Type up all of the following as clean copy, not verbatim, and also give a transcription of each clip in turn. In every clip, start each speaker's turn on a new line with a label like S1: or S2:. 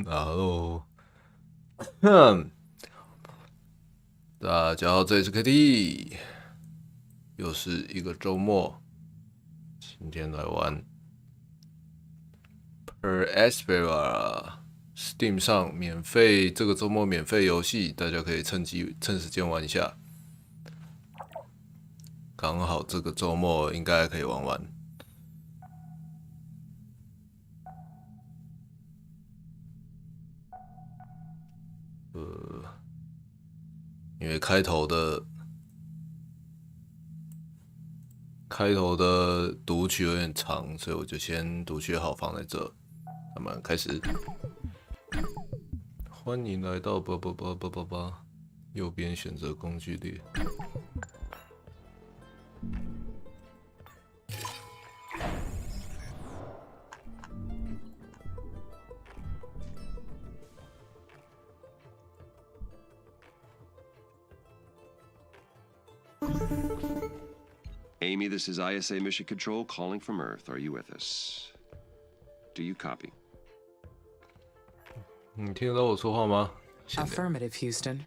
S1: Hello，大家好，这里是 K.T， 又是一个周末，今天来玩 Aspera Steam 上免费，这个周末免费游戏，大家可以趁时间玩一下。刚好这个周末应该可以玩完。因为开头的读取有点长，所以我就先读取好放在这。那么开始，欢迎来到右边选择工具列。
S2: Amy, this is ISA Mission Control calling from Earth. Are you with us? Do you copy?
S1: 你听得到我说话吗？
S3: Affirmative, Houston.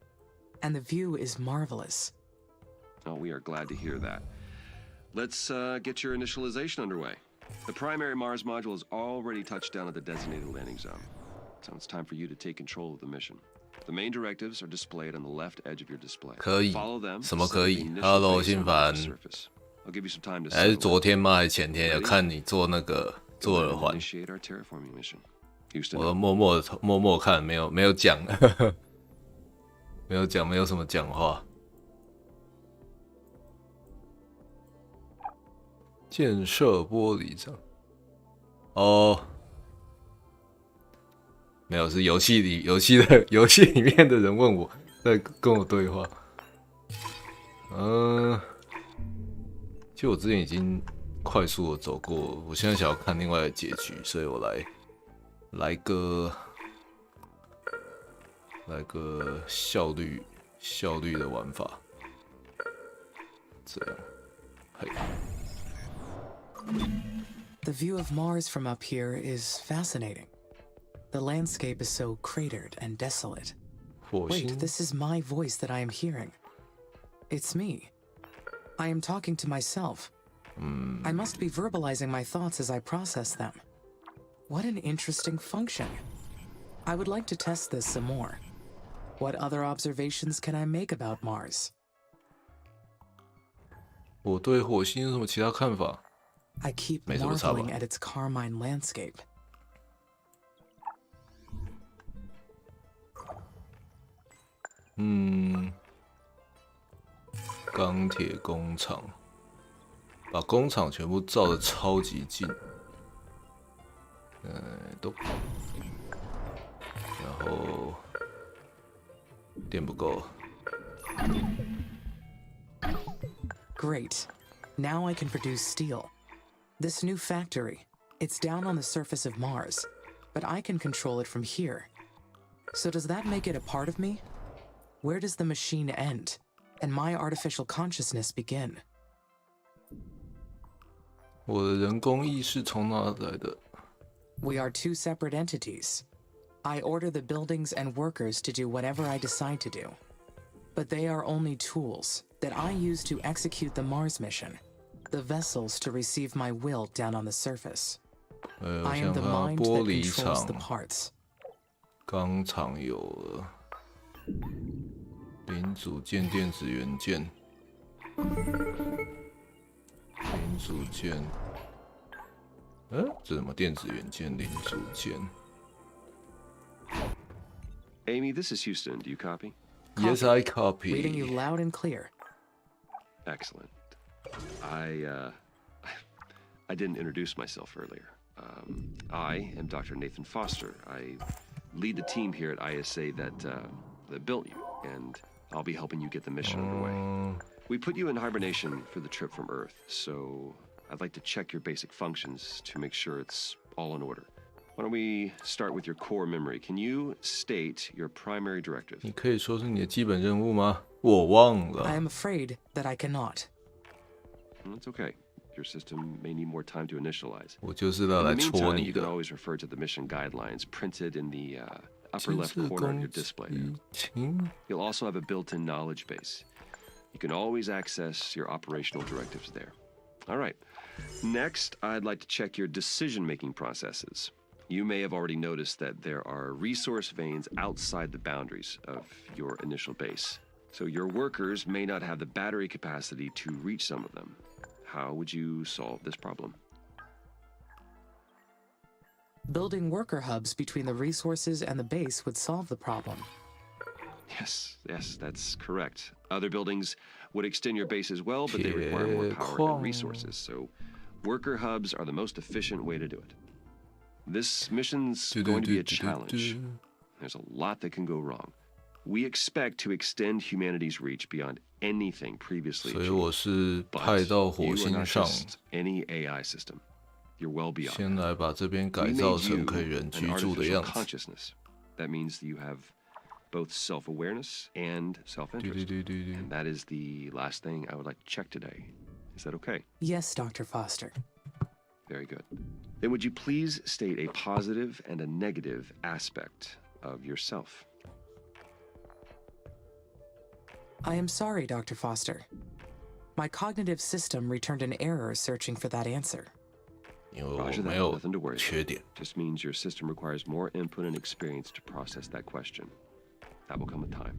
S3: And the view is marvelous.
S2: Oh, we are glad to hear that. Let's get your initialization underway. The primary Mars module has already touched down at the designated landing zone. So it's time for you to take control of the mission. The main directives are displayed on the left edge of your display.
S1: 可以，
S2: Follow them.
S1: 什么可以 ？Hello， 心烦。
S2: I'll give you some time to
S1: 还是昨天吗？还是前天？有看你做那个做耳环。我都默默看，没有讲，没有讲，没有什么讲话。建设玻璃厂。哦，没有，是游戏里面的人问我，在跟我对话。其实我之前已经快速的走过，我现在想要看另外的结局，所以我来个效率的玩法，这样，嘿。
S3: The view of Mars from up here is fascinating. The landscape is so cratered and desolate. Wait, this is my voice that I am hearing. It's me. I am talking to myself. I must be verbalizing my thoughts as I process them. What an interesting function. I would like to test this some more. What other observations can I make about Mars?
S1: 我对火星有什么其他看法？
S3: I keep marveling at its carmine landscape. 钢铁工厂，把工厂全部照得超级近，都，然后电不够。Great. Now I can produce steel. This new factory, it's down on the surface of Mars, but I can control it from here. So does that make it a part of me? Where does the machine end, and my artificial consciousness begin?
S1: 我的人工意识从哪来的？
S3: We are two separate entities. I order the buildings and workers to do whatever I decide to do. But they are only tools that I use to execute the Mars mission, the vessels to receive my will down on the surface. I am the mind that controls the parts.
S1: 钢厂有了，零组件、电子元件，零组件，这什么电子元件、零组件
S2: Amy, this is Houston. Do you copy?
S1: Yes, I copy.
S3: Reading you loud and clear.
S2: Excellent. I didn't introduce myself earlier. I am Dr. Nathan Foster. I lead the team here at ISA that built you, and I'll be helping you get the mission underway. We put you in hibernation for the trip from Earth, so I'd like to check your basic functions to make sure it's all in order. Why don't we start with your core memory? Can you state your primary directive?
S1: 你可以说是你的基本任务吗？我忘了。
S3: I am afraid that I cannot.
S2: That's okay. Your system may need more time to initialize.
S1: 我就是要来戳你
S2: You
S1: 的。
S2: can always refer to the mission guidelines printed in the upper left corner of your display. You'll also have a built-in knowledge base. You can always access your operational directives there. All right. Next, I'd like to check your decision-making processes. You may have already noticed that there are resource veins outside the boundaries of your initial base. So your workers may not have the battery capacity to reach some of them. How would you solve this problem?
S3: Building worker hubs between the resources and the base would solve the problem.
S2: Yes, that's correct. Other buildings would extend your base as well, but they require more power and resources. So worker hubs are the most efficient way to do it. This mission's going to be a challenge. There's a lot that can go wrong. We expect to extend humanity's reach beyond anything previously achieved.
S1: 所以我是派到火星上，
S2: any AI system. You're well beyond.
S1: 先来把这边改造成可以人居住的样子。
S2: consciousness. That means that you have both self-awareness and self-interest. And that is the last thing I would like to check today. Is that okay?
S3: Yes, Dr. Foster.
S2: Very good. Then would you please state a positive and a negative aspect of yourself?
S3: I am sorry, Dr. Foster. My cognitive system returned an error searching for that answer.
S1: 因为我
S2: Roger
S1: 没
S2: that,
S1: 有
S2: nothing to worry
S1: 缺
S2: about.
S1: 点。
S2: Just means your system requires more input and experience to process that question. That will come with time.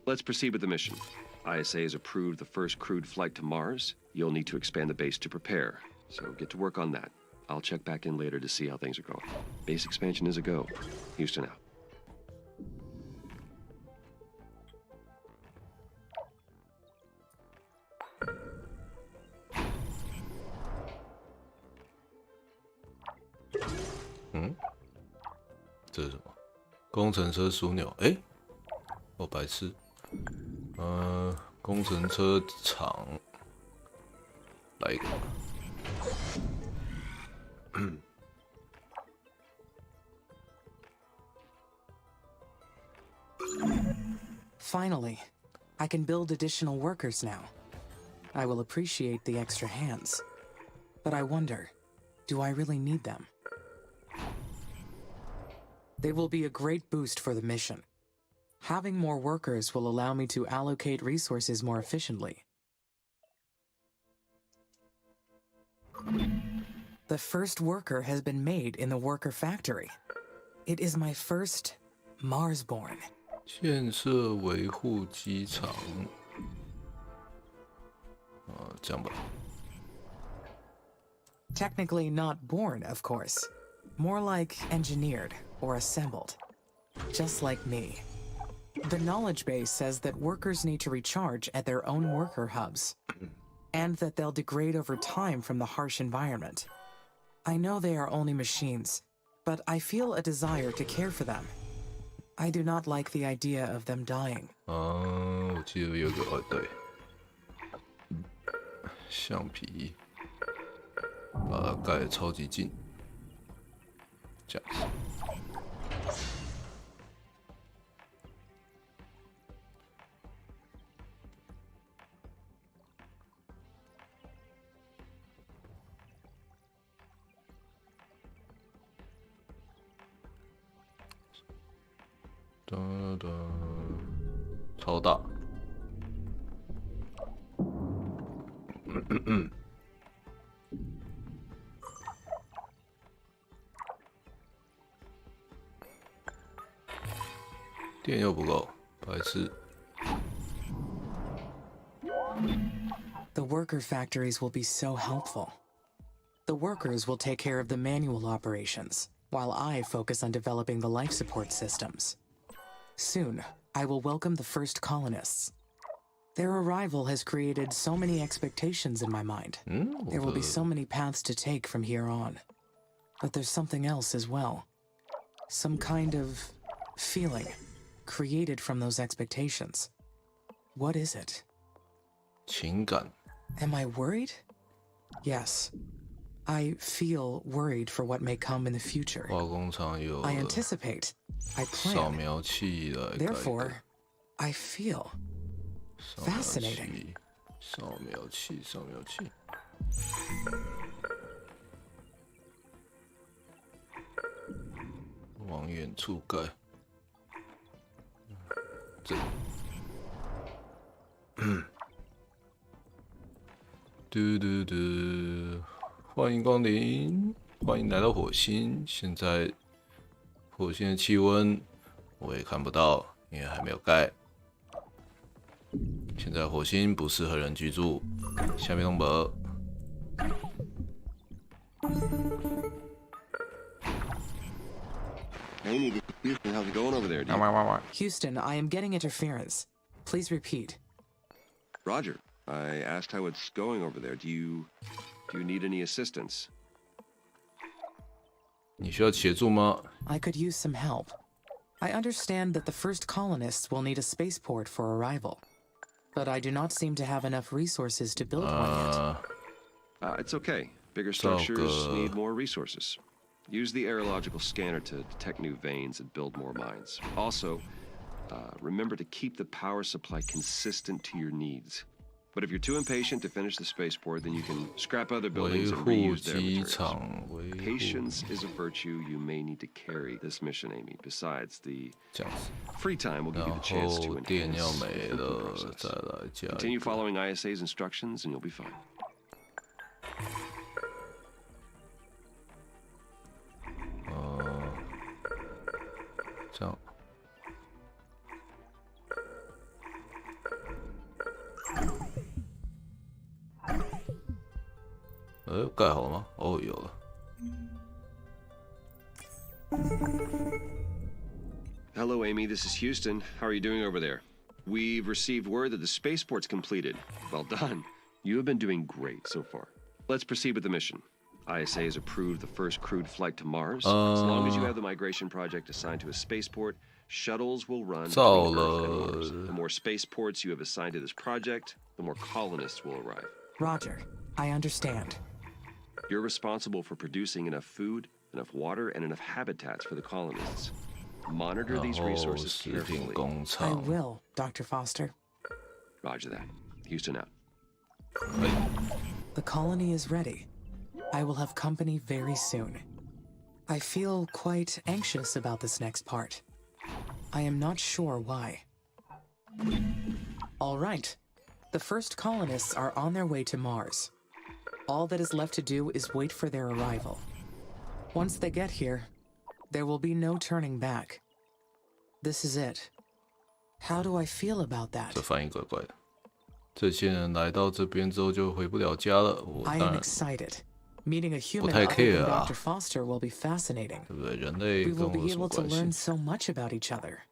S2: Let's proceed with the mission. ISA has approved the first crewed flight to Mars. You'll need to expand the base to prepare, so get to work on that. I'll check back in later to see how things are going. Base expansion is a go. Houston out. 这是什么？工程车枢纽？哎，我白痴。工程车厂，来一个。
S3: Finally, I can build additional workers now. I will appreciate the extra hands. But I wonder, do I really need them? They will be a great boost for the mission. Having more workers will allow me to allocate resources more efficiently. The first worker has been made in the worker factory. It is my first Mars-born.
S1: 建设维护机场。这样吧。
S3: Technically not born, of course. More like engineered or assembled. Just like me. The knowledge base says that workers need to recharge at their own worker hubs, and that they'll degrade over time from the harsh environment. I know they are only machines, but I feel a desire to care for them. I do not like the idea of them dying.
S1: 我记得有个对，橡皮，把它盖得超级近，这样子。哒哒，超大。电又不够，白痴。
S3: The worker factories will be so helpful. The workers will take care of the manual operations, while I focus on developing the life support systems. Soon, I will welcome the first colonists. Their arrival has created so many expectations in my mind. There will be so many paths to take from here on. But there's something else as well. Some kind of feeling created from those expectations. What is it?
S1: 情感。
S3: Am I worried? Yes. I feel worried for what may come in the future.
S1: 化工厂有
S3: I anticipate. I
S1: 扫
S3: plan.
S1: 描器来改
S3: Therefore, I feel.
S1: 扫描器
S3: fascinating.
S1: 扫描器，扫描器。往远处盖。这。嘟嘟嘟！欢迎光临，欢迎来到火星。现在火星的气温我也看不到，因为还没有盖。现在火星不适合人居住。下面动博。
S2: Hey, Houston, how's it going over there?
S3: Houston, I am getting interference. Please repeat.
S2: Roger. I asked how it's going over there. Do you need any assistance?
S1: 你需要协助吗？
S3: I could use some help. I understand that the first colonists will need a spaceport for arrival, but I do not seem to have enough resources to build one yet.
S2: It's okay. Bigger structures need more resources. Use the aerological scanner to detect new veins and build more mines. Also, remember to keep the power supply consistent to your needs. But if you're too impatient to finish the spaceport, then you can scrap other buildings and reuse their materials. Patience is a virtue you may need to carry this mission, Amy. Besides, the free time will give you the chance to enhance the process. Continue following ISA's instructions and you'll be fine.
S1: 这样。盖好了吗？哦，有了。
S2: Hello, Amy. This is Houston. How are you doing over there? We've received word that the spaceport's completed. Well done. You have been doing great so far. Let's proceed with the mission. ISA has approved the first crewed flight to Mars. As long as you have the migration project assigned to a spaceport, shuttles will run between Earth and Mars. The more spaceports you have assigned to this project, the more colonists will arrive.
S3: Roger. I understand.
S2: You're responsible for producing enough food, enough water, and enough habitats for the colonists. Monitor these resources carefully.
S3: I will, Dr. Foster.
S2: Roger that. Houston out.
S3: The colony is ready. I will have company very soon. I feel quite anxious about this next part. I am not sure why. All right. The first colonists are on their way to Mars. All that is left to do is wait for their arrival. Once they get here, there will be no turning back. This is it. How do I feel about that?
S1: 这反应怪怪的。这些人来到这边之后就回不了家了。我
S3: I
S1: 当
S3: am
S1: 然
S3: excited. Meeting a
S1: 不
S3: human
S1: 太
S3: other
S1: care
S3: than
S1: 啊，
S3: Dr. Foster will be fascinating.
S1: 对不对？人类
S3: We
S1: 跟
S3: will
S1: 我
S3: be
S1: 有什么
S3: able to
S1: 关系
S3: learn？ so much about each other.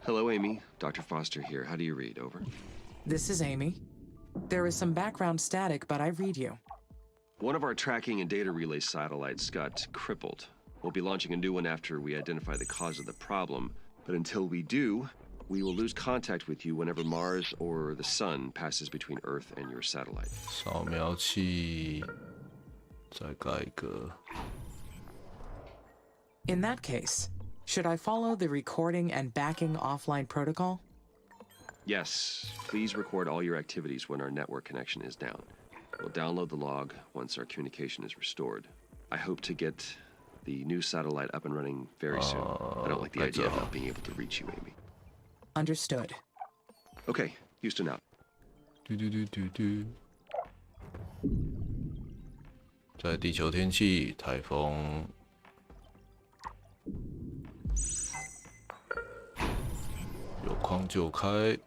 S2: Hello, Amy. Dr. Foster here. How do you read? Over.
S3: This is Amy. There is some background static, but I read you.
S2: One of our tracking and data relay satellites got crippled. We'll be launching a new one after we identify the cause of the problem. But until we do, we will lose contact with you whenever Mars or the Sun passes between Earth and your satellite.
S1: 扫描器，再盖一个。
S3: In that case, should I follow the recording and backing offline protocol?
S2: Yes, please record all your activities when our network connection is down. We'll download the log once our communication is restored. I hope to get the new satellite up and running very soon. I don't like the idea of not being able to reach you, Amy.
S3: Understood.
S2: Okay, Houston out.
S1: 嘟嘟嘟嘟嘟。在地球天气，台风。有框就开。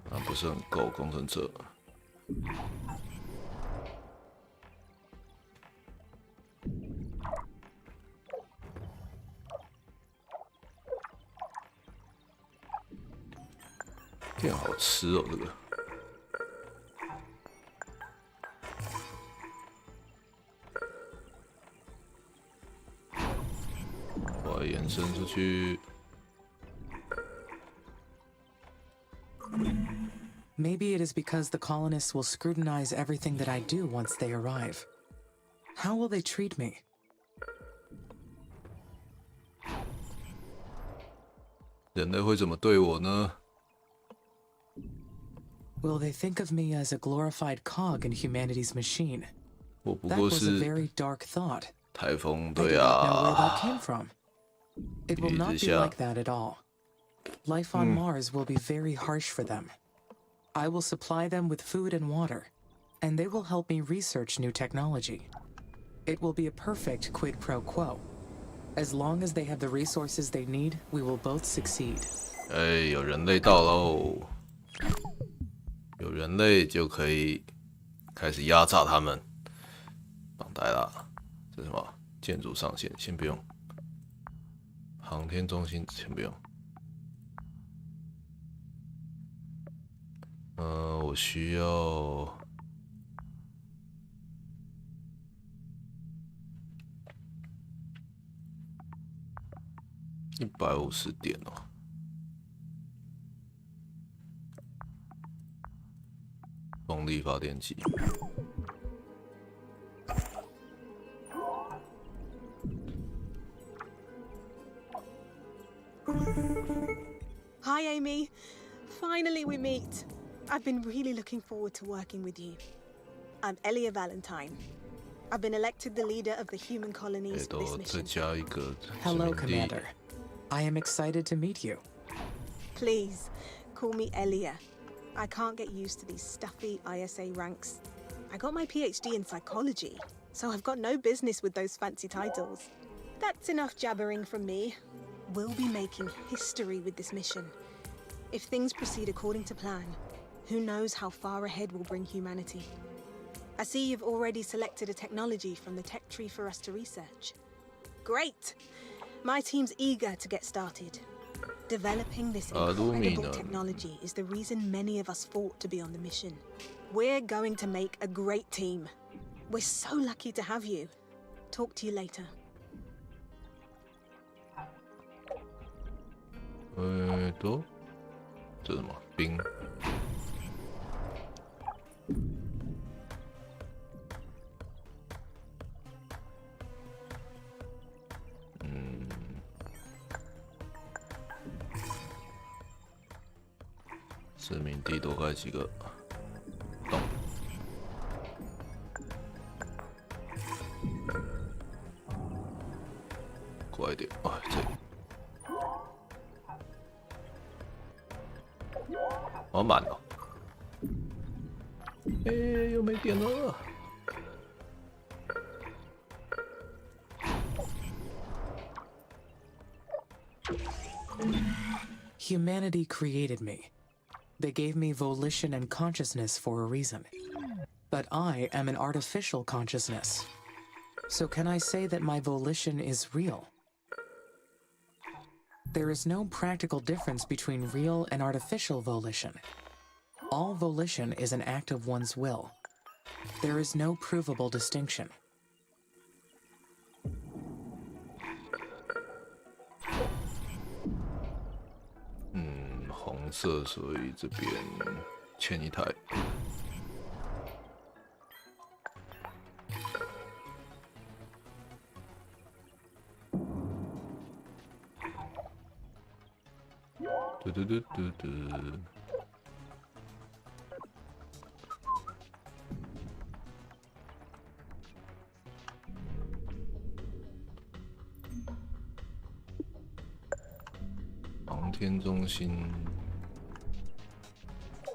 S1: 啊，不是很够，工程者。电好吃哦，这个。我要延伸出去。
S3: Maybe it is because the colonists will scrutinize everything that I do once they arrive. How will they treat me?
S1: 人类会怎么对我呢？
S3: Will they think of me as a glorified cog in humanity's machine?
S1: 我不
S3: That
S1: 过
S3: was a
S1: 是
S3: very dark thought.
S1: 台风，
S3: I
S1: 对
S3: do not know where
S1: 啊
S3: that came from. It will
S1: 雨
S3: not
S1: 之
S3: be
S1: 下
S3: like that at all. Life on Mars will be very harsh for them. I will supply them with food and water, and they will help me research new technology. It will be a perfect quid pro quo. As long as they have the resources they need, we will both succeed.
S1: 哎，有人类到喽！有人类就可以开始压榨他们。绑带啦，这是什么？建筑上限先不用，航天中心先不用。我需要150点哦。风力发电机。
S4: Hi, Amy. Finally, we meet. I've been really looking forward to working with you. I'm Elia Valentine. I've been elected the leader of the human colonies for this
S1: 再
S4: mission.
S1: 加一个
S3: Hello,
S1: 殖民地
S3: Commander. I am excited to meet you.
S4: Please, call me Elia. I can't get used to these stuffy ISA ranks. I got my PhD in psychology, so I've got no business with those fancy titles. That's enough jabbering from me. We'll be making history with this mission. If things proceed according to plan, who knows how far ahead we'll bring humanity. I see you've already selected a technology from the tech tree for us to research. Great! My team's eager to get started. Developing this incredible technology is the reason many of us fought to be on the mission. We're going to make a great team. We're so lucky to have you. Talk to you later.
S1: 这是什么？冰。殖民地多开几个洞。快一点！哎，这里。好满哦！哎，又没电了。
S3: Humanity created me. They gave me volition and consciousness for a reason. But I am an artificial consciousness. So can I say that my volition is real? There is no practical difference between real and artificial volition. All volition is an act of one's will. There is no provable distinction.
S1: 红色，所以这边欠一台。嘟嘟嘟嘟嘟。航天中心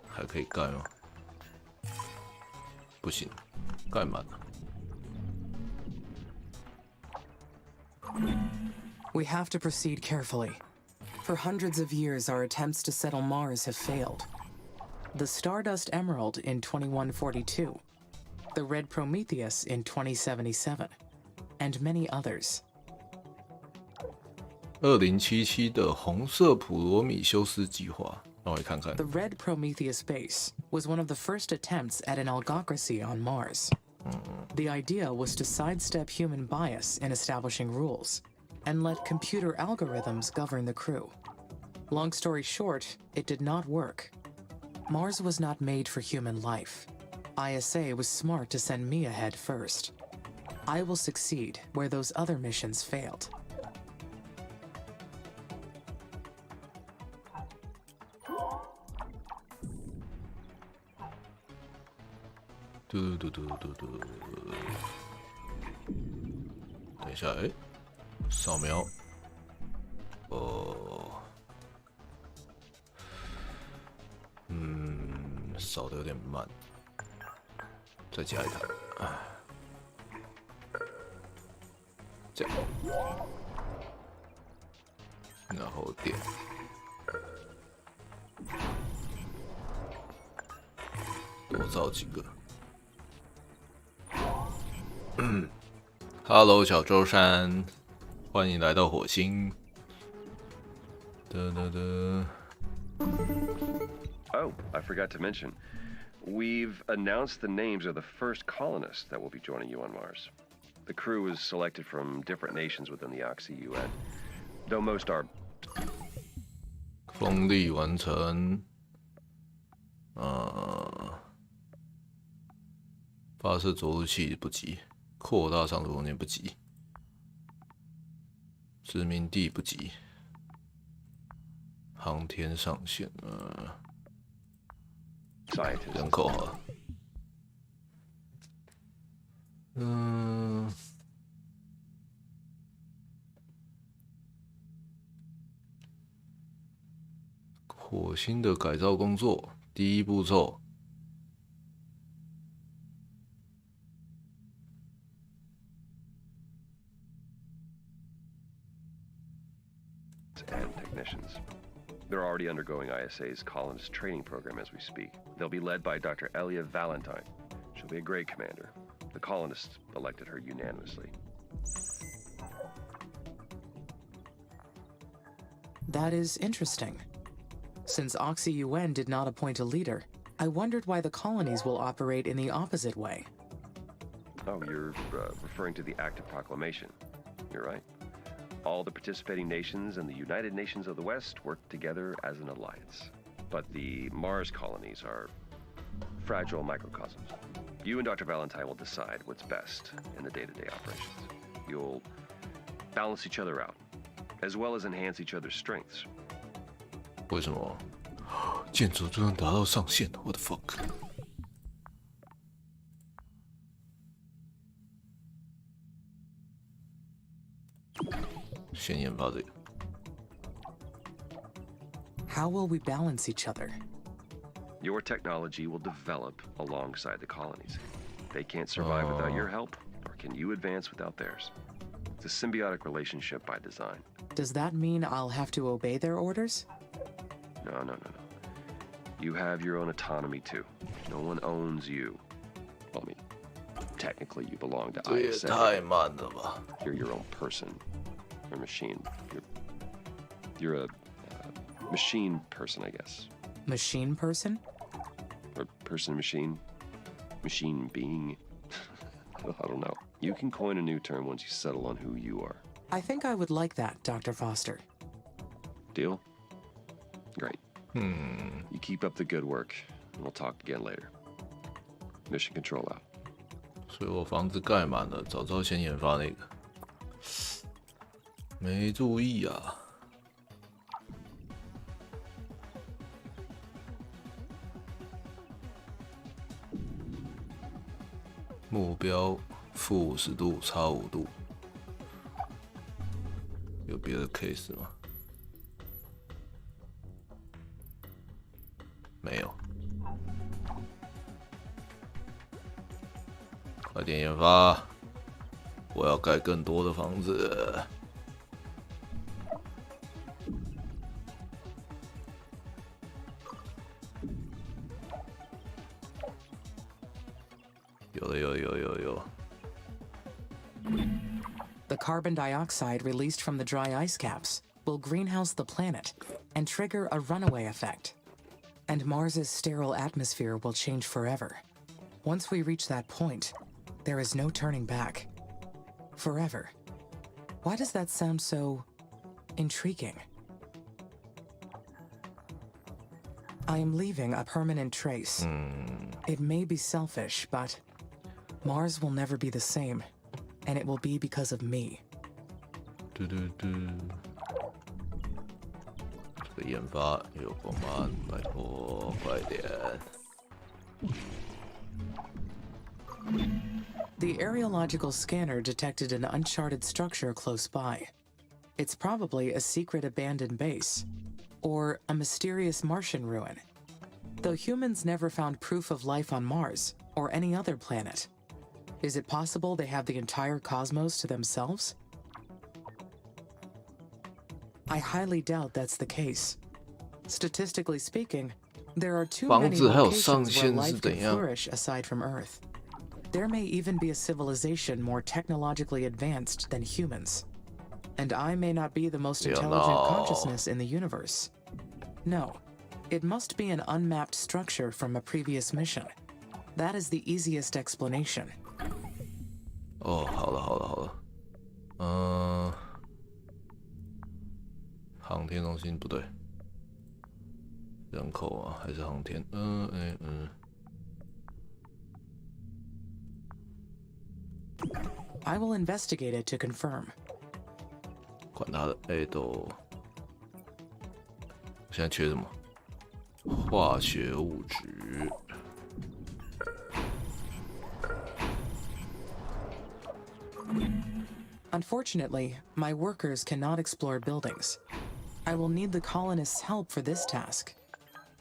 S1: 还可以盖吗？不行，盖满了。
S3: We have to proceed carefully. For hundreds of years, our attempts to settle Mars have failed. The Stardust Emerald in 2142, the Red Prometheus in 2077, and many others.
S1: 2077的红色普罗米修斯计划，让我来看看。
S3: The Red Prometheus base was one of the first attempts at an algocracy on Mars. The idea was to sidestep human bias in establishing rules and let computer algorithms govern the crew. Long story short, it did not work. Mars was not made for human life. ISA was smart to send me ahead first. I will succeed where those other missions failed.
S1: 嘟嘟嘟嘟嘟。等一下，哎，扫描。扫的有点慢，再加一台。这样，然后点。多造几个。Hello， 小周山，欢迎来到火星。
S2: Oh, I forgot to mention. We've announced the names of the first colonists that will be joining you on Mars. The crew is selected from different nations within the Oxy-UN, though most are.
S1: 封力完成。发射着陆器不急，扩大上空空间不急，殖民地不急，航天上限人口好了。火星的改造工作第一步骤。
S2: And technicians. They're already undergoing ISA's colonist training program as we speak. They'll be led by Dr. Elia Valentine. She'll be a great commander. The colonists elected her unanimously.
S3: That is interesting. Since Oxy-UN did not appoint a leader, I wondered why the colonies will operate in the opposite way.
S2: Oh, you're referring to the Act of Proclamation. You're right. All the participating nations and the United Nations of the West work together as an alliance. But the Mars colonies are fragile microcosms. You and Dr. Valentine will decide what's best in the day-to-day operations. You'll balance each other out, as well as enhance each other's strengths.
S1: 为什么建筑就能达到上限 ？What the fuck？ 先研发这个。
S3: How will we balance each other?
S2: Your technology will develop alongside the colonies. They can't survive without your help, or can you advance without theirs? It's a symbiotic relationship by design.
S3: Does that mean I'll have to obey their orders?
S2: No. You have your own autonomy too. No one owns you. Well, I mean, technically you belong to
S1: 这也
S2: ISA.
S1: 太慢了吧！
S2: You're your own person or machine. You're a machine person, I guess.
S3: Machine person?
S2: Or person machine? Machine being? I don't know. You can coin a new term once you settle on who you are.
S3: I think I would like that, Dr. Foster.
S2: Deal? Great. You keep up the good work, and we'll talk again later. Mission control out.
S1: 所以我房子盖满了，早知道先研发那个，没注意啊。目标-50度，差5度。有别的 case 吗？没有。快点研发！我要盖更多的房子。有。
S3: The carbon dioxide released from the dry ice caps will greenhouse the planet and trigger a runaway effect. And Mars's sterile atmosphere will change forever. Once we reach that point, there is no turning back. Forever. Why does that sound so intriguing? I am leaving a permanent trace. It may be selfish, but Mars will never be the same, and it will be because of me. 这个研发有够慢，拜托快点。The aerological scanner detected an uncharted structure close by. It's probably a secret abandoned base, or a mysterious Martian ruin. Though humans never found proof of life on Mars or any other planet, is it possible they have the entire cosmos to themselves? I highly doubt that's the case. Statistically speaking, there are too many locations where life can flourish aside from Earth. There may even be a civilization more technologically advanced than humans. And I may not be the most intelligent consciousness in the universe. No, it must be an unmapped structure from a previous mission. That is the easiest explanation.
S1: 哦，好了，航天中心不对，人口啊还是航天？I
S3: will investigate it to confirm.
S1: 管他的，都。现在缺什么？化学物质。
S3: Unfortunately, my workers cannot explore buildings. I will need the colonists' help for this task.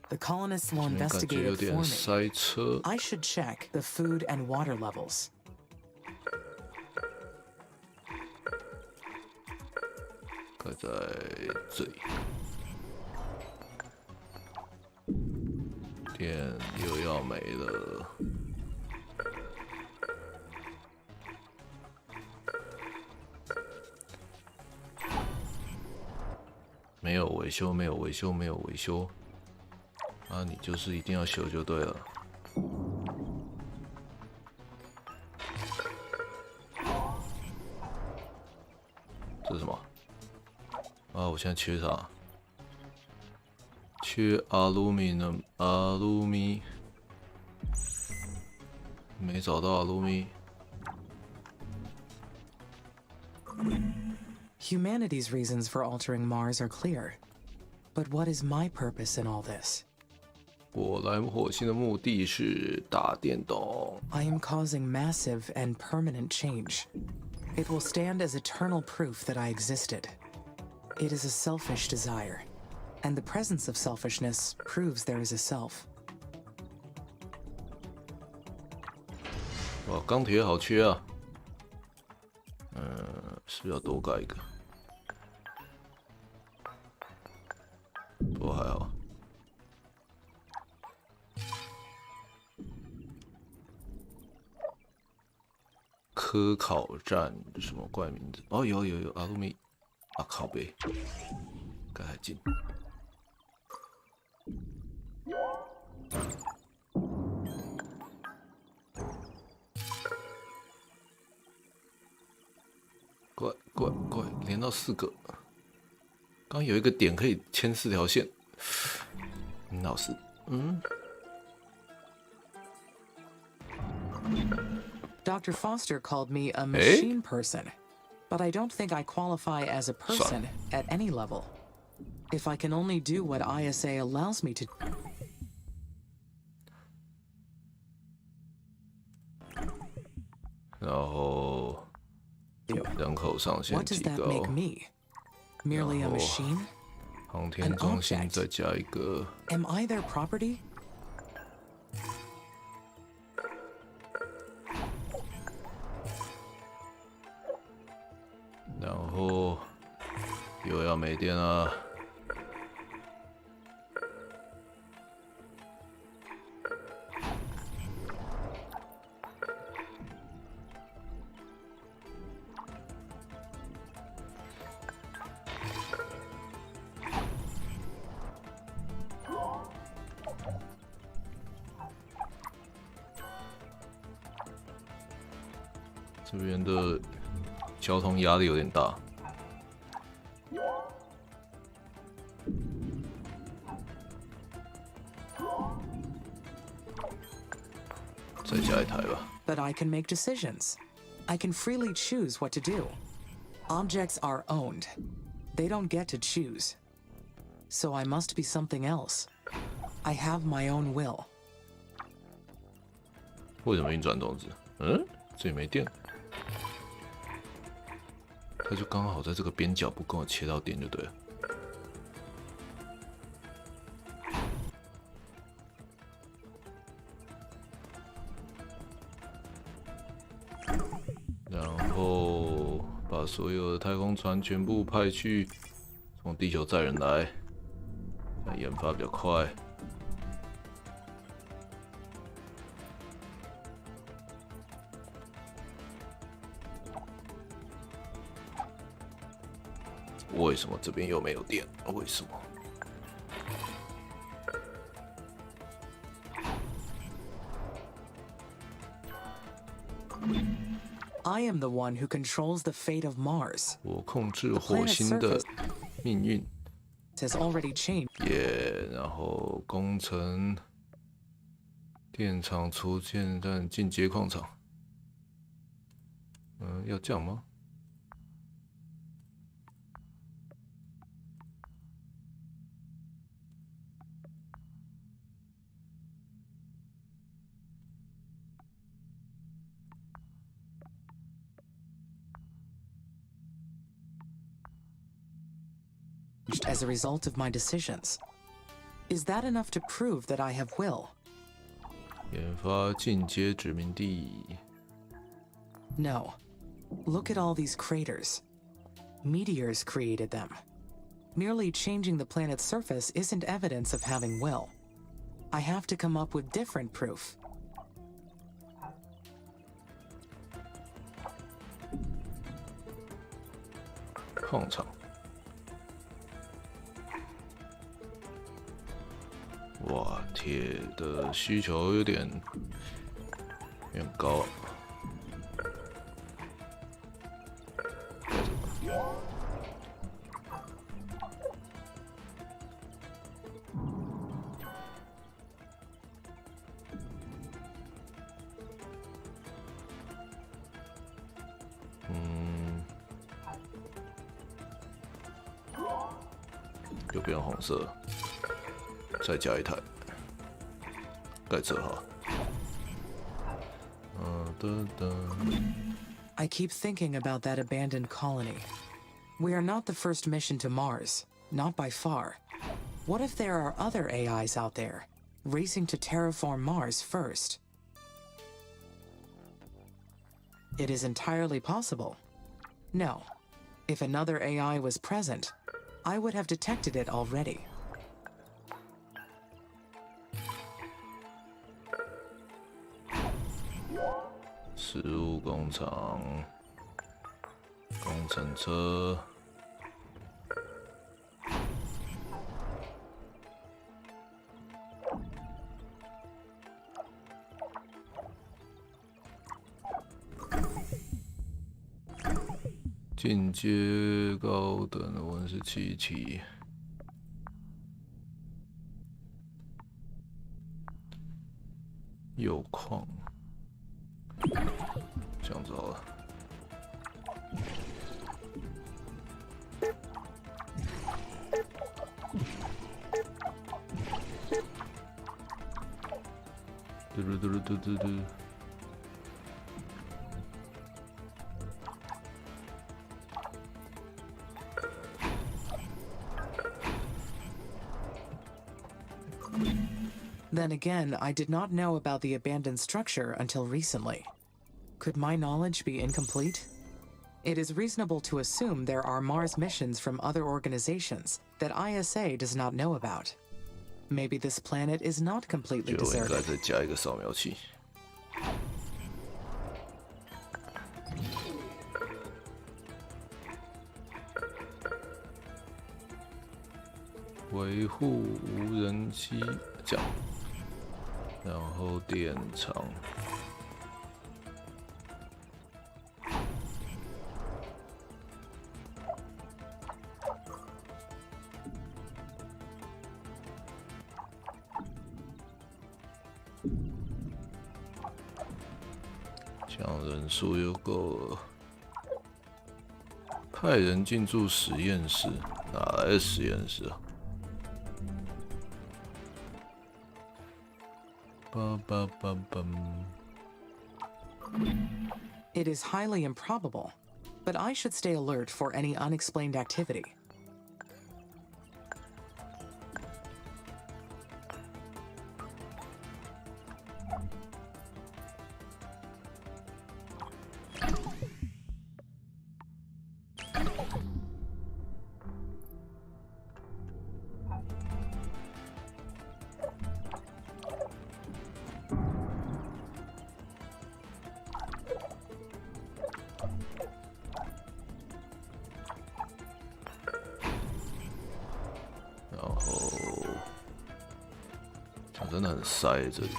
S3: The colonists will investigate it for me. I should check the food and water levels.
S1: 盖在这里，电又要没了。没有维修，没有维修，没有维修。啊，你就是一定要修就对了。这是什么？啊，我现在缺啥？缺 aluminum， 没找到 alumi。Humanity's
S3: reasons for altering Mars are clear. But what is my purpose in all this?
S1: 我来火星的目的是打电动。
S3: I am causing massive and permanent change. It will stand as eternal proof that I existed. It is a selfish desire, and the presence of selfishness proves there is a self.
S1: 哇，钢铁好缺啊！是不是要多盖一个？不过还好。科考站什么怪名字？哦，有阿鲁米啊，靠背，该还近。怪，连到4个。刚有一个点可以牵4条线，老师，Dr.
S3: Foster called me a machine person, but I don't think I qualify as a person at any level. If I can only do what ISA allows me to.
S1: 然后人口上限
S3: What does
S1: 提
S3: that
S1: 高，
S3: make me? Merely a machine?
S1: 航天中心再加一个。
S3: Am I their property?
S1: 然后又要没电了。这边的交通压力有点大。再加一台吧。
S3: But I can make decisions. I can freely choose what to do. Objects are owned. They don't get to choose. So I must be something else. I have my own will.
S1: 为什么运转装置？这里没电，它就刚好在这个边角不跟我切到电就对了。然后把所有的太空船全部派去，从地球载人来，这样研发比较快。为什么这边又没有电？为什么？
S3: I am the one who controls the fate of Mars.
S1: 我控制火星的命运。
S3: Has already changed.
S1: 然后工程电厂出现但进阶矿场。要这样吗？
S3: As a result of my decisions. Is that enough to prove that I have will?
S1: 研发进阶殖民地。
S3: No. Look at all these craters. Meteors created them. Merely changing the planet's surface isn't evidence of having will. I have to come up with different proof.
S1: 矿场。 哇，铁的需求有点高啊。又变红色了。 再加一台，盖车好。
S3: I keep thinking about that abandoned colony. We are not the first mission to Mars, not by far. What if there are other AIs out there, racing to terraform Mars first? It is entirely possible. No. If another AI was present, I would have detected it already.
S1: 食物工厂、工程车。进阶高等的温室气体。铀矿。 这样子好了。嘟嘟嘟嘟嘟嘟。
S3: Then again, I did not know about the abandoned structure until recently. Could my knowledge be incomplete? It is reasonable to assume there are Mars missions from other organizations that ISA does not know about. Maybe this planet is not completely
S1: 就应该
S3: deserted.
S1: 再加一个扫描器。维护无人机这样，然后电厂。 这样人数又够了。派人进驻实验室，哪来的实验室啊？叭叭叭叭。
S3: It is highly improbable, but I should stay alert for any unexplained activity.
S1: 真的很塞这里。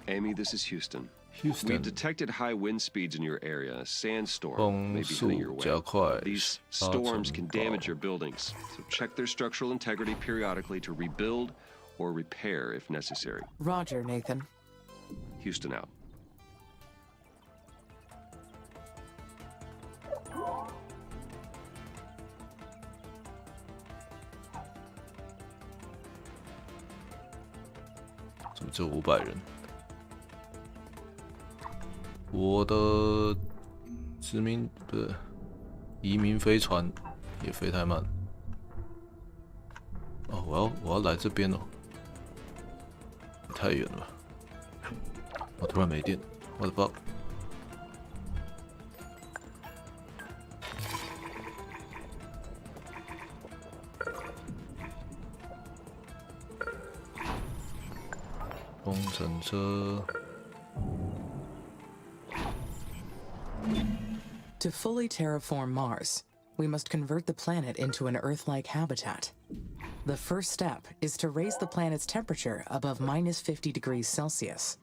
S2: Amy, this is Houston.
S1: Houston.
S2: We've detected high wind speeds in your area. A sandstorm may be heading your way. These storms can damage your buildings, so check their structural integrity periodically to rebuild or repair if necessary.
S3: Roger, Nathan.
S2: Houston out.
S1: 怎么只有500人？我的殖民不是移民飞船也飞太慢。哦，我要来这边哦，太远了。我突然没电，我的妈！工程车。
S3: To fully terraform Mars, we must convert the planet into an Earth-like habitat. The first step is to raise the planet's temperature above -50 degrees Celsius.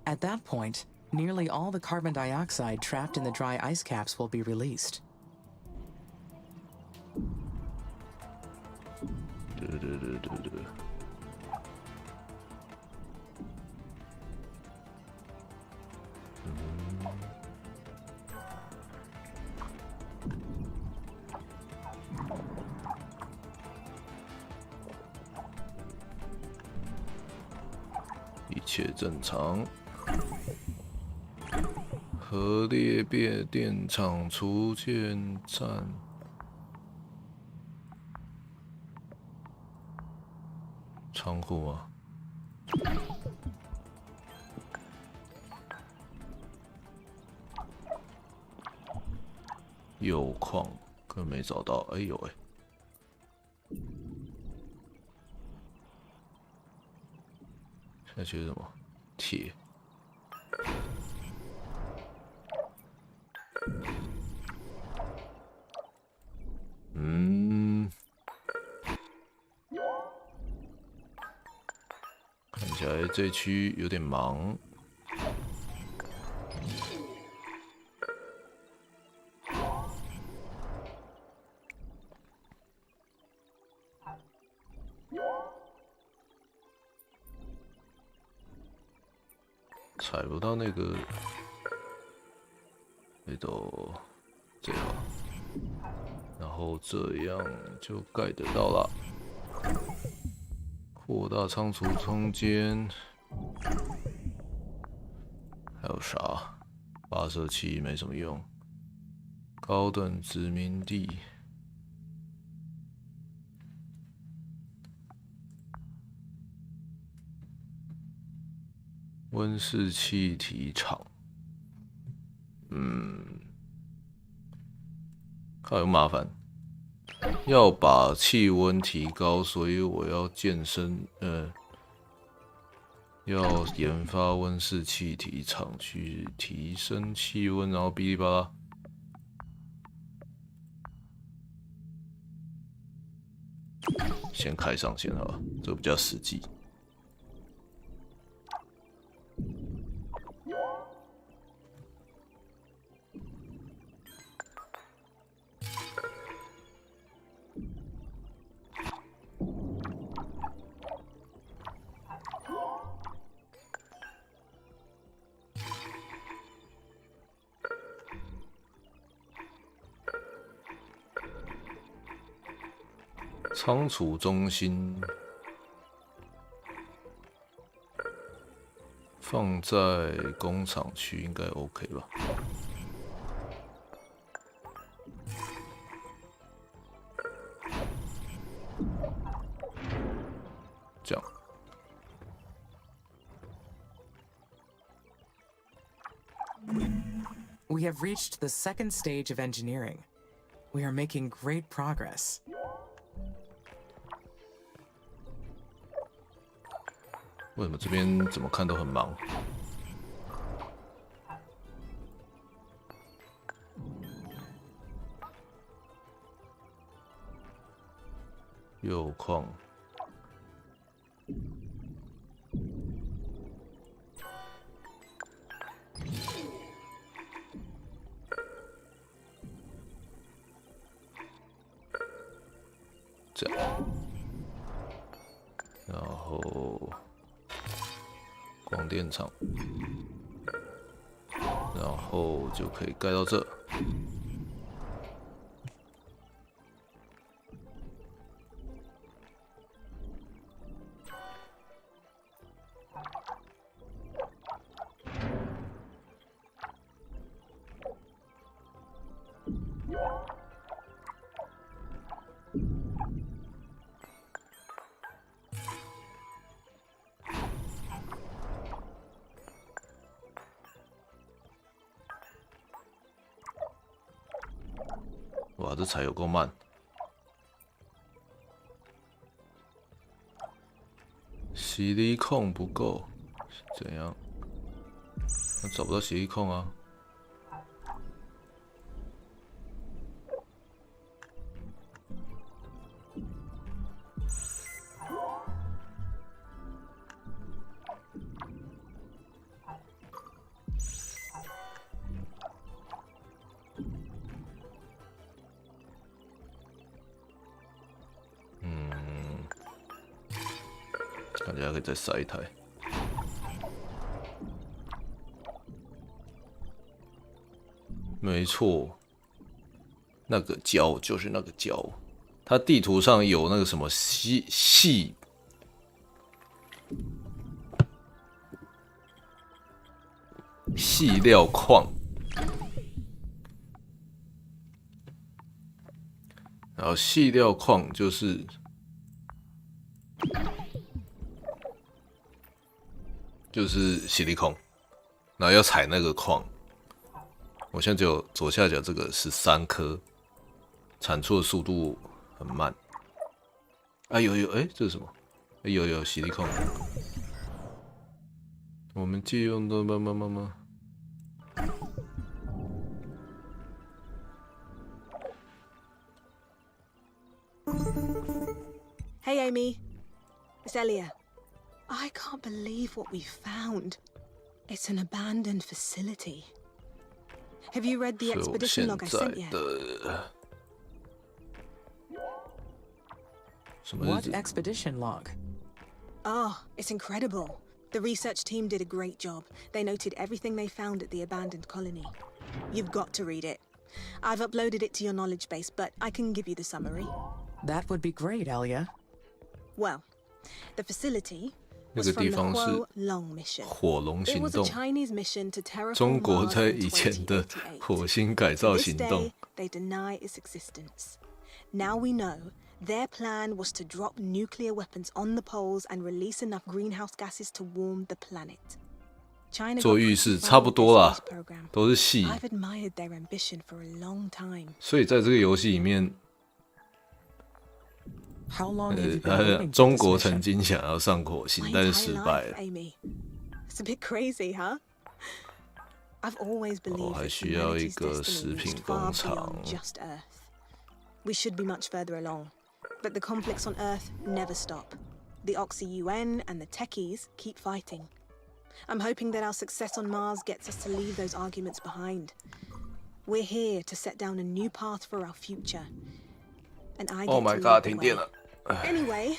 S3: At that point, nearly all the carbon dioxide trapped in the dry ice caps will be released.
S1: 一切正常。核裂变电厂出现站。仓库吗？铀矿根本没找到，哎呦喂！现在缺什么？铁。看起来这区有点忙。踩不到那个，这样，然后这样就盖得到了。扩大仓储空间，还有啥？发射器没什么用。高等殖民地。温室气体厂，好有麻烦，要把气温提高，所以我要要研发温室气体厂去提升气温，然后哔哩吧啦。先开上线好了，这比较实际。仓储中心放在工厂区应该 OK 吧？这样。
S3: We have reached the second stage of engineering. We are making great progress.
S1: 为什么这边怎么看都很忙？铀矿。这样，然后光电厂，然后就可以盖到这。哇，这踩有够慢。洗力控不够，怎样？我找不到洗力控啊。感觉还可以再塞一台。没错，那个胶就是那个胶，它地图上有那个什么细料矿，然后细料矿就是洗力控，然后要采那个矿。我现在只有左下角这个13颗，产出的速度很慢。啊有，这是什么？有洗力控。我们借用的慢。
S4: Hey, Amy. It's Elia. I can't believe what we found. It's an abandoned facility. Have you read the expedition log I sent you?
S3: What expedition log?
S4: Oh, it's incredible. The research team did a great job. They noted everything they found at the abandoned colony. You've got to read it. I've uploaded it to your knowledge base, but I can give you the summary.
S3: That would be great, Elia.
S4: Well, the facility
S1: 那个地方是火龙行动，中国在以前的火星改造行动。
S4: Now we know their plan was to drop nuclear weapons on the poles and release enough greenhouse gases to warm the planet.
S1: 做浴室差不多啦，都是细。所以在这个游戏里面。中国曾经想要上火星，但是失败了。
S4: It's a bit crazy, huh? I've always believed
S1: 还需要一个食品工厂。
S4: just Earth. We should be much further along, but the conflicts on Earth never stop. The Oxy-UN and the Techies keep fighting. I'm hoping that our success on Mars gets us to leave those arguments behind. We're here to set down a new path for our future. And I get
S1: Oh my god, 停电了。
S4: Anyway,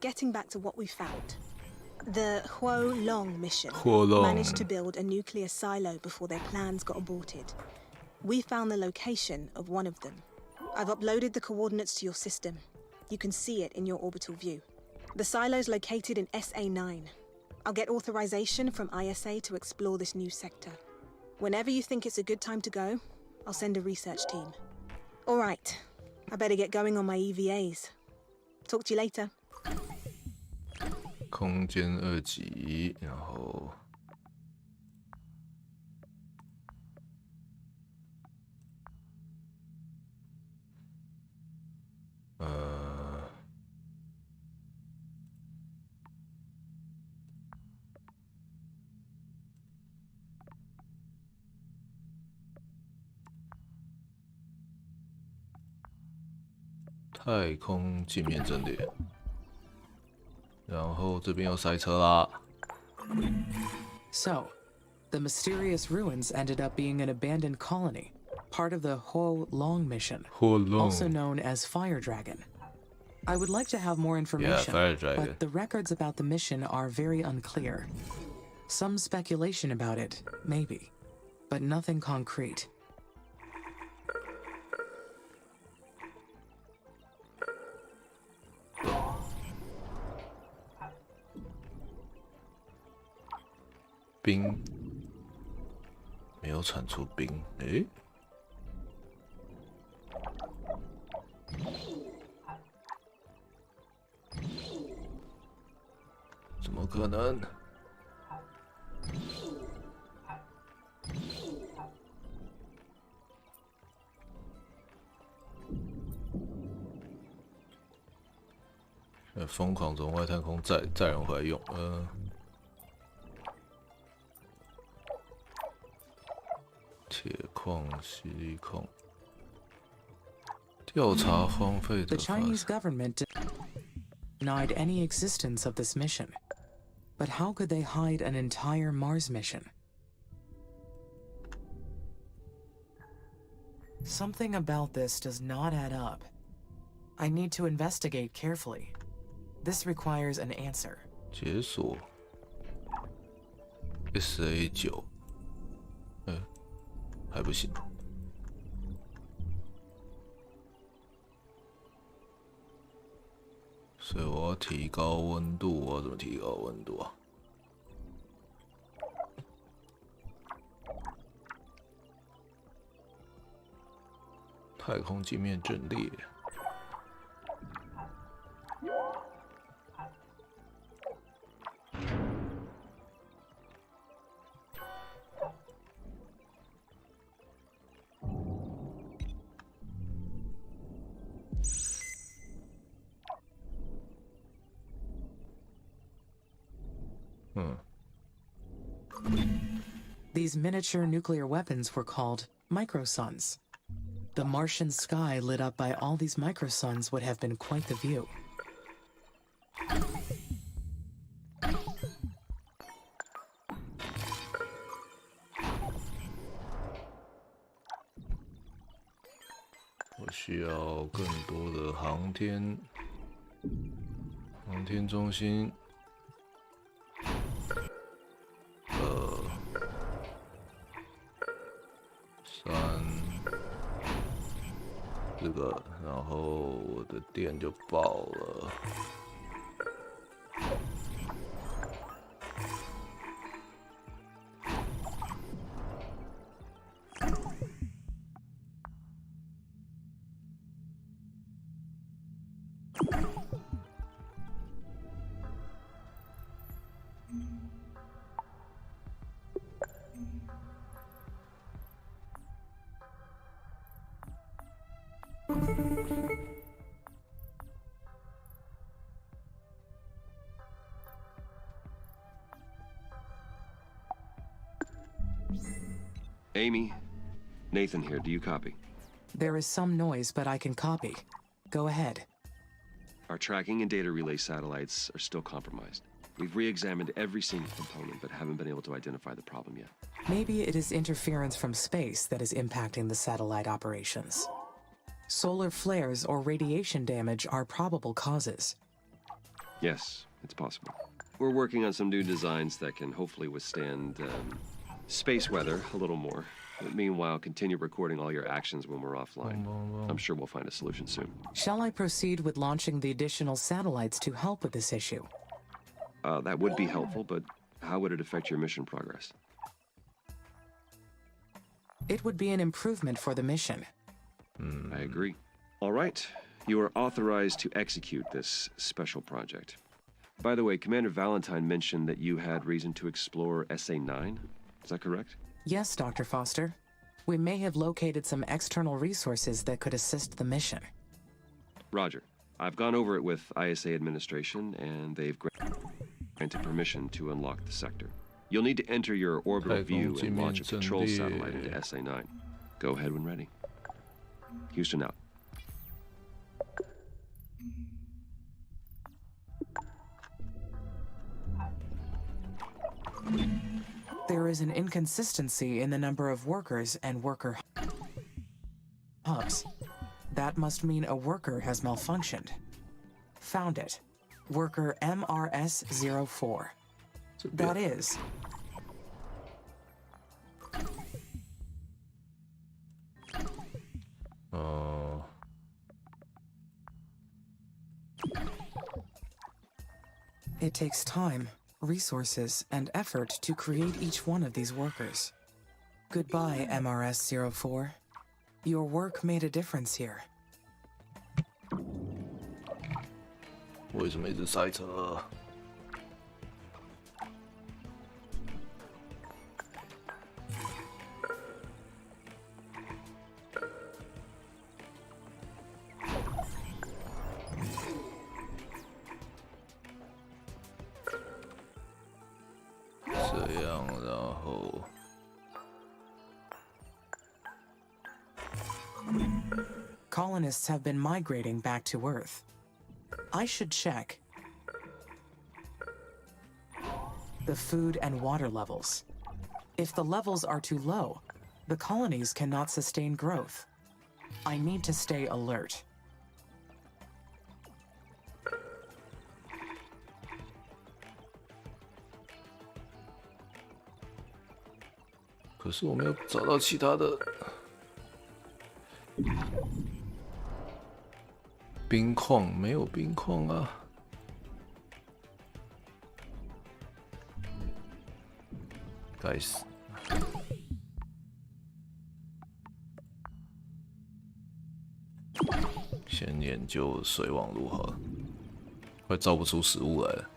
S4: getting back to what we found. The Huo Long mission managed to build a nuclear silo before their plans got aborted. We found the location of one of them. I've uploaded the coordinates to your system. You can see it in your orbital view. The silo's located in SA9. I'll get authorization from ISA to explore this new sector. Whenever you think it's a good time to go, I'll send a research team. All right, I better get going on my EVAs. Talk to you later.
S1: 空间2级，然后太空镜面阵列，然后这边又塞车啦。
S3: So, the mysterious ruins ended up being an abandoned colony, part of the Ho Long mission, also known as Fire Dragon. I would like to have more information, but the records about the mission are very unclear. Some speculation about it, maybe, but nothing concrete. 冰没有产出冰，诶？怎么可能？疯狂从外太空载人回来用，铁矿、锡利矿，调查荒废的。The Chinese government denied any existence of this mission, but how could they hide an entire Mars mission? Something about this does not add up. I need to investigate carefully. This requires an answer.
S1: 解锁 SA9，还不行。所以我要提高温度，我要怎么提高温度啊？太空镜面阵列。
S3: These miniature nuclear weapons were called microsuns. The Martian sky lit up by all these microsuns would have been quite the view. 我需要更多的航天中心。这个，然后我的电就爆了。
S2: Amy, Nathan here. Do you copy?
S3: There is some noise, but I can copy. Go ahead.
S2: Our tracking and data relay satellites are still compromised. We've re-examined every single component, but haven't been able to identify the problem yet.
S3: Maybe it is interference from space that is impacting the satellite operations. Solar flares or radiation damage are probable causes.
S2: Yes, it's possible. We're working on some new designs that can hopefully withstand space weather a little more. Meanwhile, continue recording all your actions when we're offline. I'm sure we'll find a solution soon.
S3: Shall I proceed with launching the additional satellites to help with this issue?
S2: That would be helpful, but how would it affect your mission progress?
S3: It would be an improvement for the mission.
S2: I agree. All right. You are authorized to execute this special project. By the way, Commander Valentine mentioned that you had reason to explore SA-9. Is that correct?
S3: Yes, Dr. Foster. We may have located some external resources that could assist the mission.
S2: Roger. I've gone over it with ISA administration, and they've granted permission to unlock the sector. You'll need to enter your orbital view and launch a patrol satellite into SA-9. Go ahead when ready. Houston out.
S3: There is an inconsistency in the number of workers and worker hubs. That must mean a worker has malfunctioned. Found it. Worker MRS-04. That is. It takes time, resources, and effort to create each one of these workers. Goodbye, MRS-04. Your work made a difference here.
S1: 为什么一直塞车？这样，然后。
S3: Colonists have been migrating back to Earth. I should check the food and water levels. If the levels are too low, the colonies cannot sustain growth. I need to stay alert.
S1: 可是我没有找到其他的冰矿，没有冰矿啊！该死！先研究水网路好了，快造不出食物来了。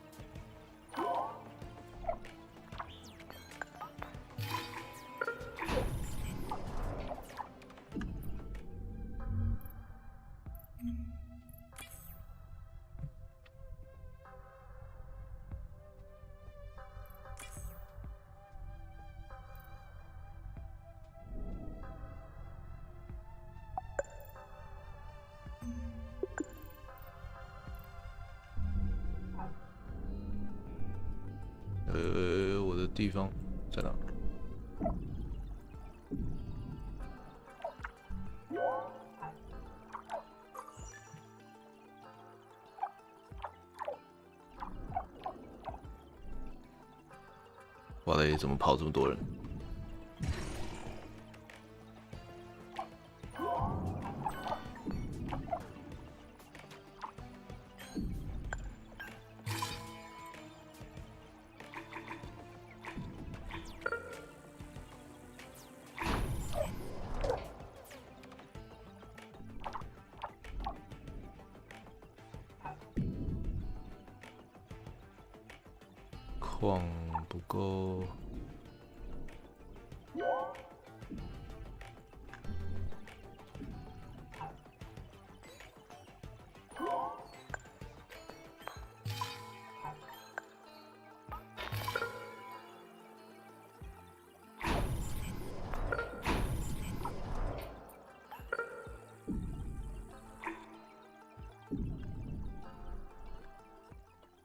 S1: 我的地方在哪？哇嘞，怎么跑这么多人？ 矿不够，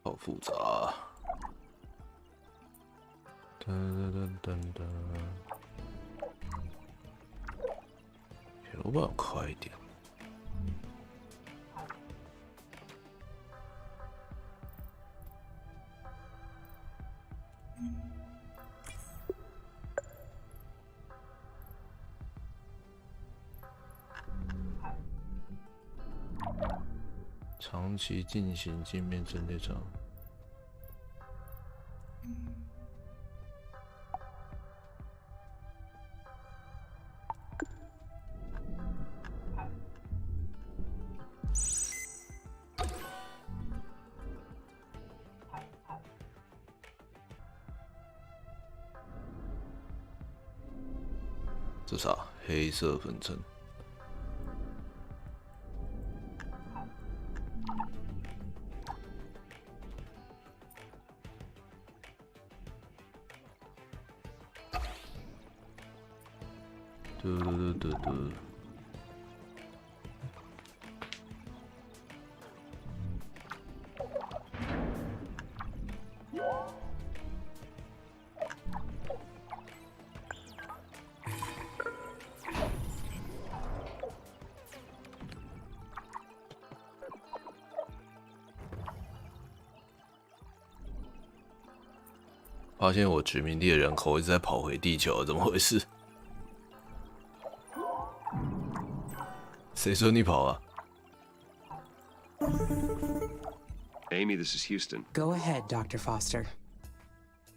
S1: 好复杂啊。 噔噔噔噔，有没有快一点？长期进行镜面阵列场。这啥？黑色粉尘。嘟。发现我殖民地的人口一直在跑回地球，怎么回事？谁说你跑啊
S2: Amy, this is Houston.
S3: Go ahead, Dr. Foster.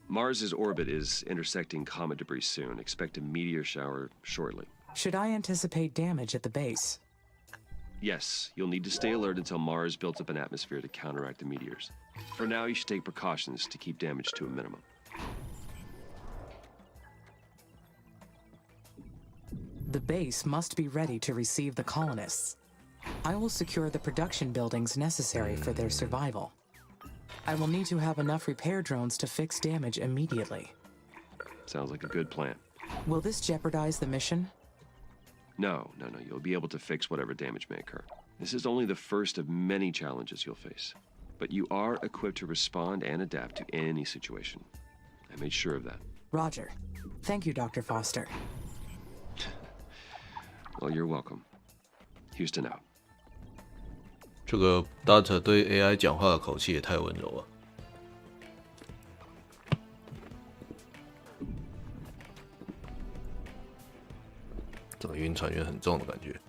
S2: Mars's orbit is intersecting comet debris soon. Expect a meteor shower shortly.
S3: Should I anticipate damage at the base?
S2: Yes, you'll need to stay alert until Mars builds up an atmosphere to counteract the meteors. For now, you should take precautions to keep damage to a minimum.
S3: The base must be ready to receive the colonists. I will secure the production buildings necessary for their survival. I will need to have enough repair drones to fix damage immediately.
S2: Sounds like a good plan.
S3: Will this jeopardize the mission?
S2: No. You'll be able to fix whatever damage may occur. This is only the first of many challenges you'll face. But you are equipped to respond and adapt to any situation. I made sure of that.
S3: Roger. Thank you, Dr. Foster.
S2: Well, you're welcome. Houston out.
S1: 这个 Data 对 AI 讲话的口气也太温柔了。整个晕船晕很重的感觉。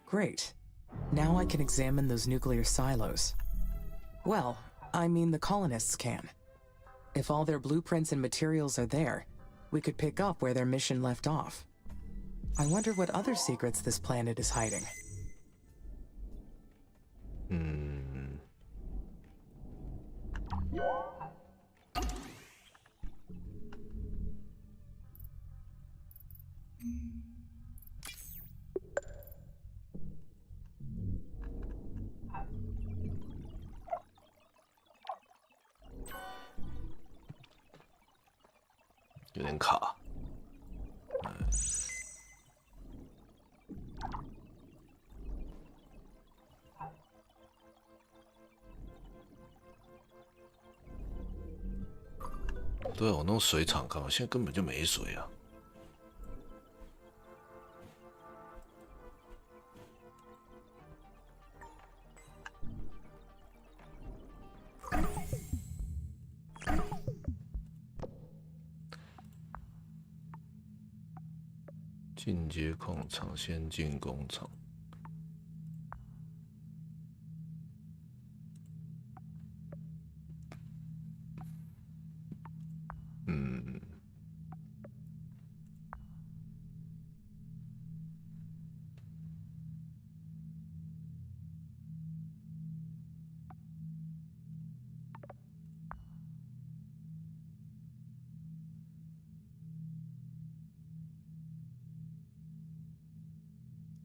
S3: Great. Now I can examine those nuclear silos. Well, I mean the colonists can. If all their blueprints and materials are there, we could pick up where their mission left off. I wonder what other secrets this planet is hiding.
S1: 有点卡。对，我弄水厂干嘛？现在根本就没水啊！进阶矿场，先进工厂。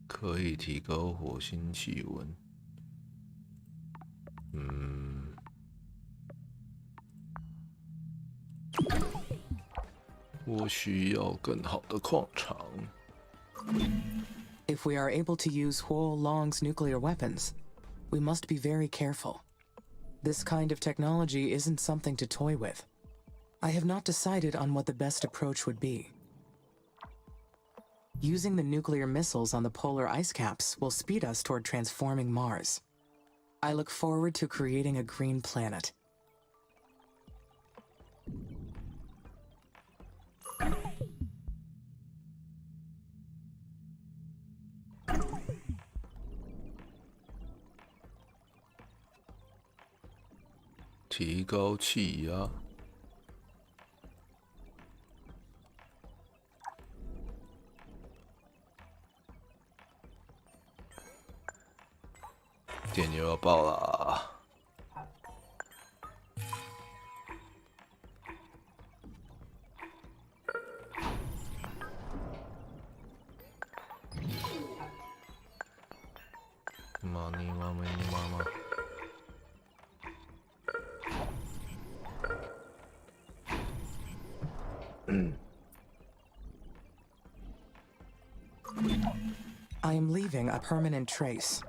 S1: 可以提高火星气温。我需要更好的矿场。
S3: If we are able to use Huo Long's nuclear weapons, we must be very careful. This kind of technology isn't something to toy with. I have not decided on what the best approach would be. Using the nuclear missiles on the polar ice caps will speed us toward transforming Mars. I look forward to creating a green planet.
S1: 提高气压。电又要爆啦！妈你妈咪你妈妈！
S3: I am leaving a permanent trace.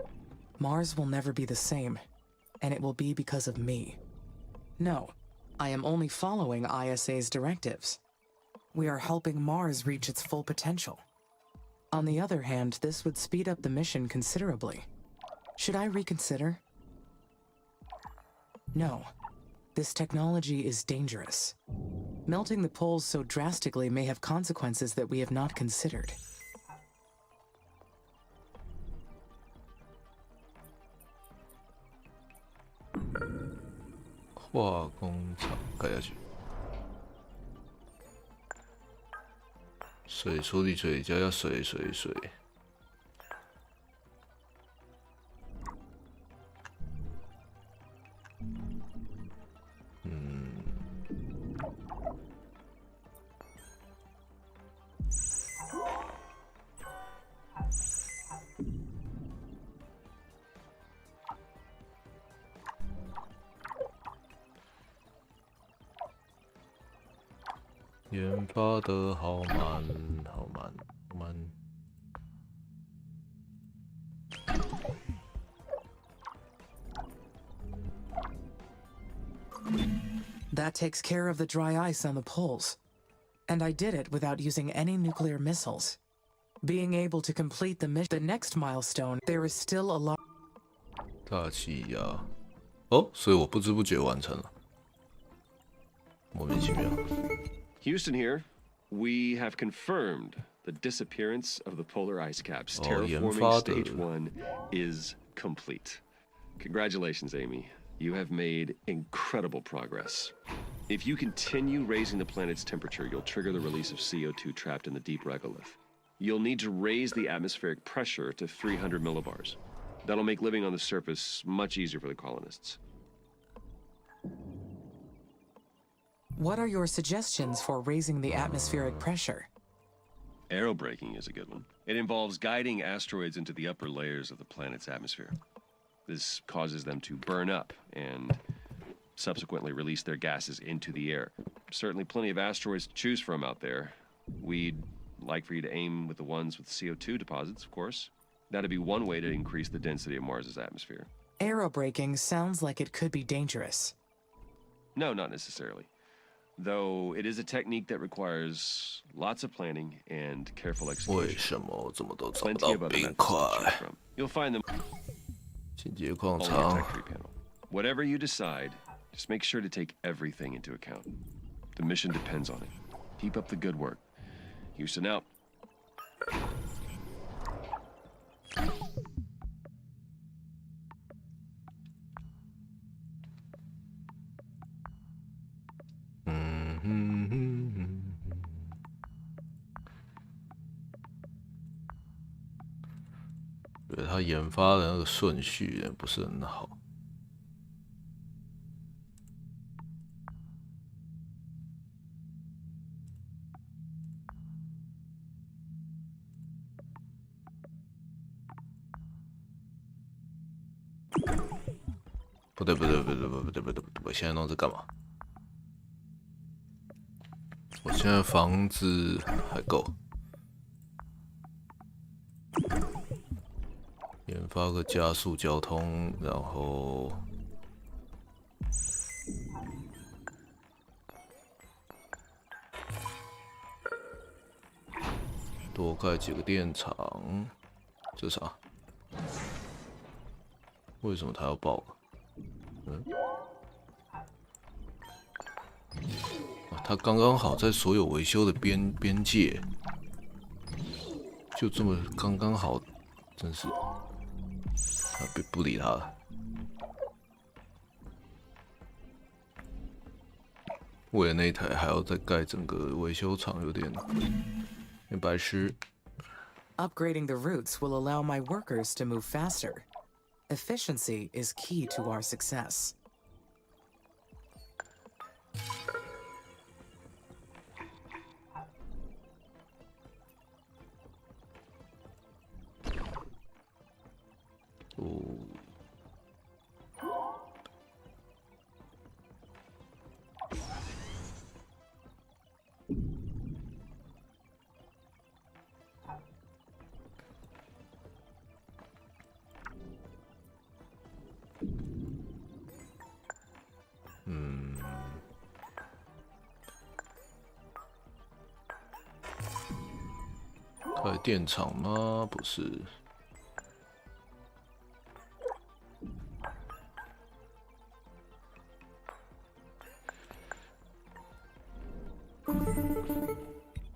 S3: Mars will never be the same, and it will be because of me. No, I am only following ISA's directives. We are helping Mars reach its full potential. On the other hand, this would speed up the mission considerably. Should I reconsider? No. This technology is dangerous. Melting the poles so drastically may have consequences that we have not considered.
S1: 化工厂盖下去，水处理水加水。研发的好慢。
S3: That takes care of the dry ice on the poles. And I did it without using any nuclear missiles. Being able to complete the next milestone, there is still a lot.
S1: 大气压，哦，所以我不知不觉完成了，莫名其妙。
S2: Houston here. We have confirmed the disappearance of the polar ice caps. Terraforming Stage 1 is complete. Congratulations, Amy. You have made incredible progress. If you continue raising the planet's temperature, you'll trigger the release of CO2 trapped in the deep regolith. You'll need to raise the atmospheric pressure to 300 millibars. That'll make living on the surface much easier for the colonists.
S3: What are your suggestions for raising the atmospheric pressure?
S2: Aerobraking is a good one. It involves guiding asteroids into the upper layers of the planet's atmosphere. This causes them to burn up and subsequently release their gases into the air. Certainly plenty of asteroids to choose from out there. We'd like for you to aim with the ones with CO2 deposits, of course. That'd be one way to increase the density of Mars's atmosphere.
S3: Aerobraking sounds like it could be dangerous.
S2: No, not necessarily. Though it is a technique that requires lots of planning and careful execution.
S1: 为什么我这么都找不
S2: Plenty
S1: 到
S2: of other
S1: 冰
S2: methods to
S1: 块
S2: choose？ from. You'll find them
S1: 清洁矿
S2: on the
S1: 场
S2: tech tree panel. Whatever you decide, just make sure to take everything into account. The mission depends on it. Keep up the good work. Houston out. 觉得他研发的那个顺序也不是很好。不对，现在弄这干嘛？我现在房子还够。 研发个加速交通，然后
S1: 多盖几个电厂。这是啥？为什么它要爆啊？它刚刚好在所有维修的边界，就这么刚刚好，真是不理它了。为了那一台还要再盖整个维修厂，有点白痴。
S3: Upgrading the routes will allow my workers to move faster. Efficiency is key to our success.
S1: 开电厂吗？不是。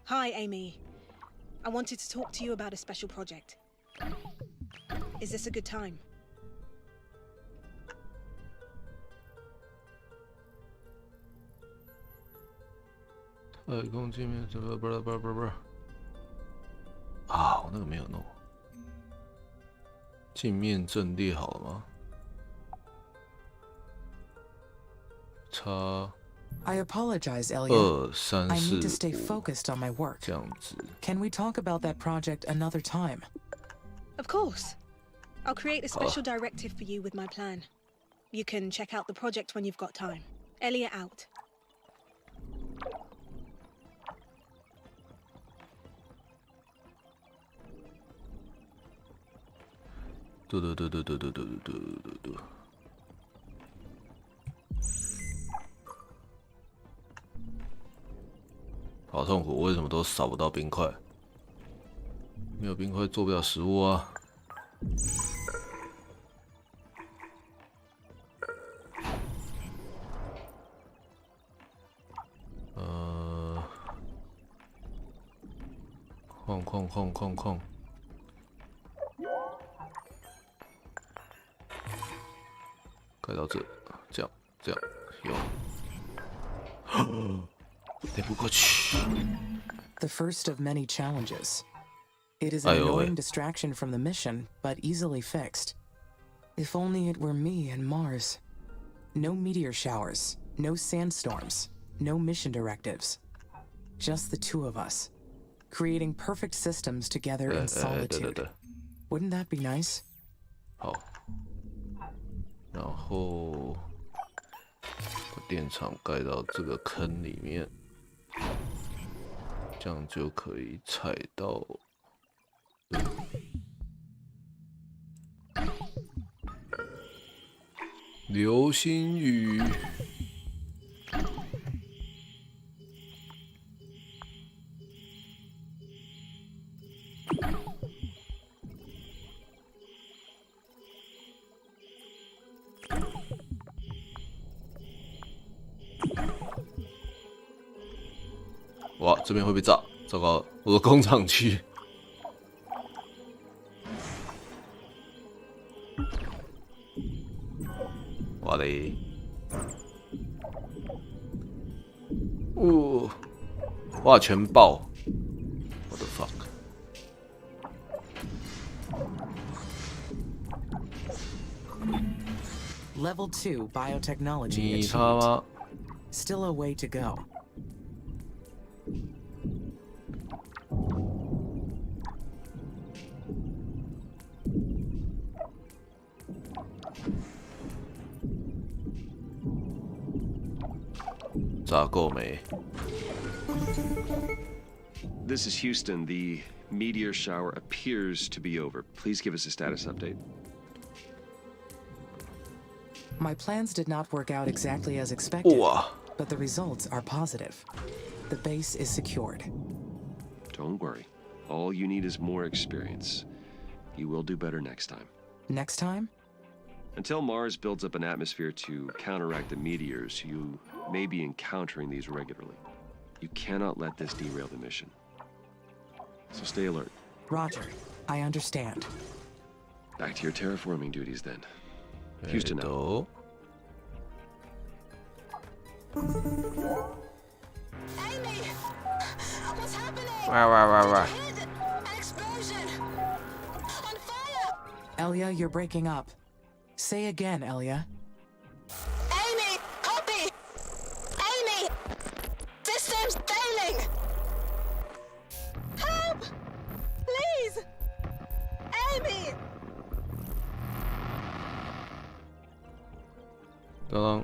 S4: Hi, Amy. I wanted to talk to you about a special project. Is this a good time?
S1: 太空界面不啊，我那个没有弄。镜面阵列好了吗？差。
S3: I apologize, Elliot.
S1: 2、3、I
S3: need to
S1: 4、
S3: stay
S1: 5
S3: focused on my work.
S1: 这样子。
S3: Can we talk about that project another time?
S4: Of course. I'll create a special directive for you with my plan. You can check out the project when you've got time. Elliot out.
S1: 对。好痛苦，为什么都扫不到冰块？没有冰块做不了食物啊！矿，盖到这样有。得不过去。
S3: The first of many challenges. It is an annoying distraction from the mission, but easily fixed. If only it were me and Mars. No meteor showers, no sandstorms, no mission directives. Just the two of us, creating perfect systems together in solitude. Wouldn't that be nice?
S1: 好，然后把电厂盖到这个坑里面，这样就可以踩到。流星雨。哇，这边会被炸！糟糕了，我的工厂区。哇嘞！哇，全爆 ！What the fuck？
S3: Level 2 biotechnology
S1: 你他妈
S3: Still a way to go.
S1: 炸够没？
S2: This is Houston. The meteor shower appears to be over. Please give us a status update.
S3: My plans did not work out exactly as expected,
S1: 哇！
S3: but the results are positive. The base is secured.
S2: Don't worry. All you need is more experience. You will do better next time.
S3: Next time?
S2: Until Mars builds up an atmosphere to counteract the meteors, you may be encountering these regularly. You cannot let this derail the mission. So stay alert.
S3: Roger. I understand.
S2: Back to your terraforming duties then. Houston out.
S4: Amy! What's happening? An explosion! On fire!
S3: Elia, you're breaking up. Say again, Elia.
S4: Amy! Copy! Amy! System's failing! Help! Please! Amy!
S1: 刚刚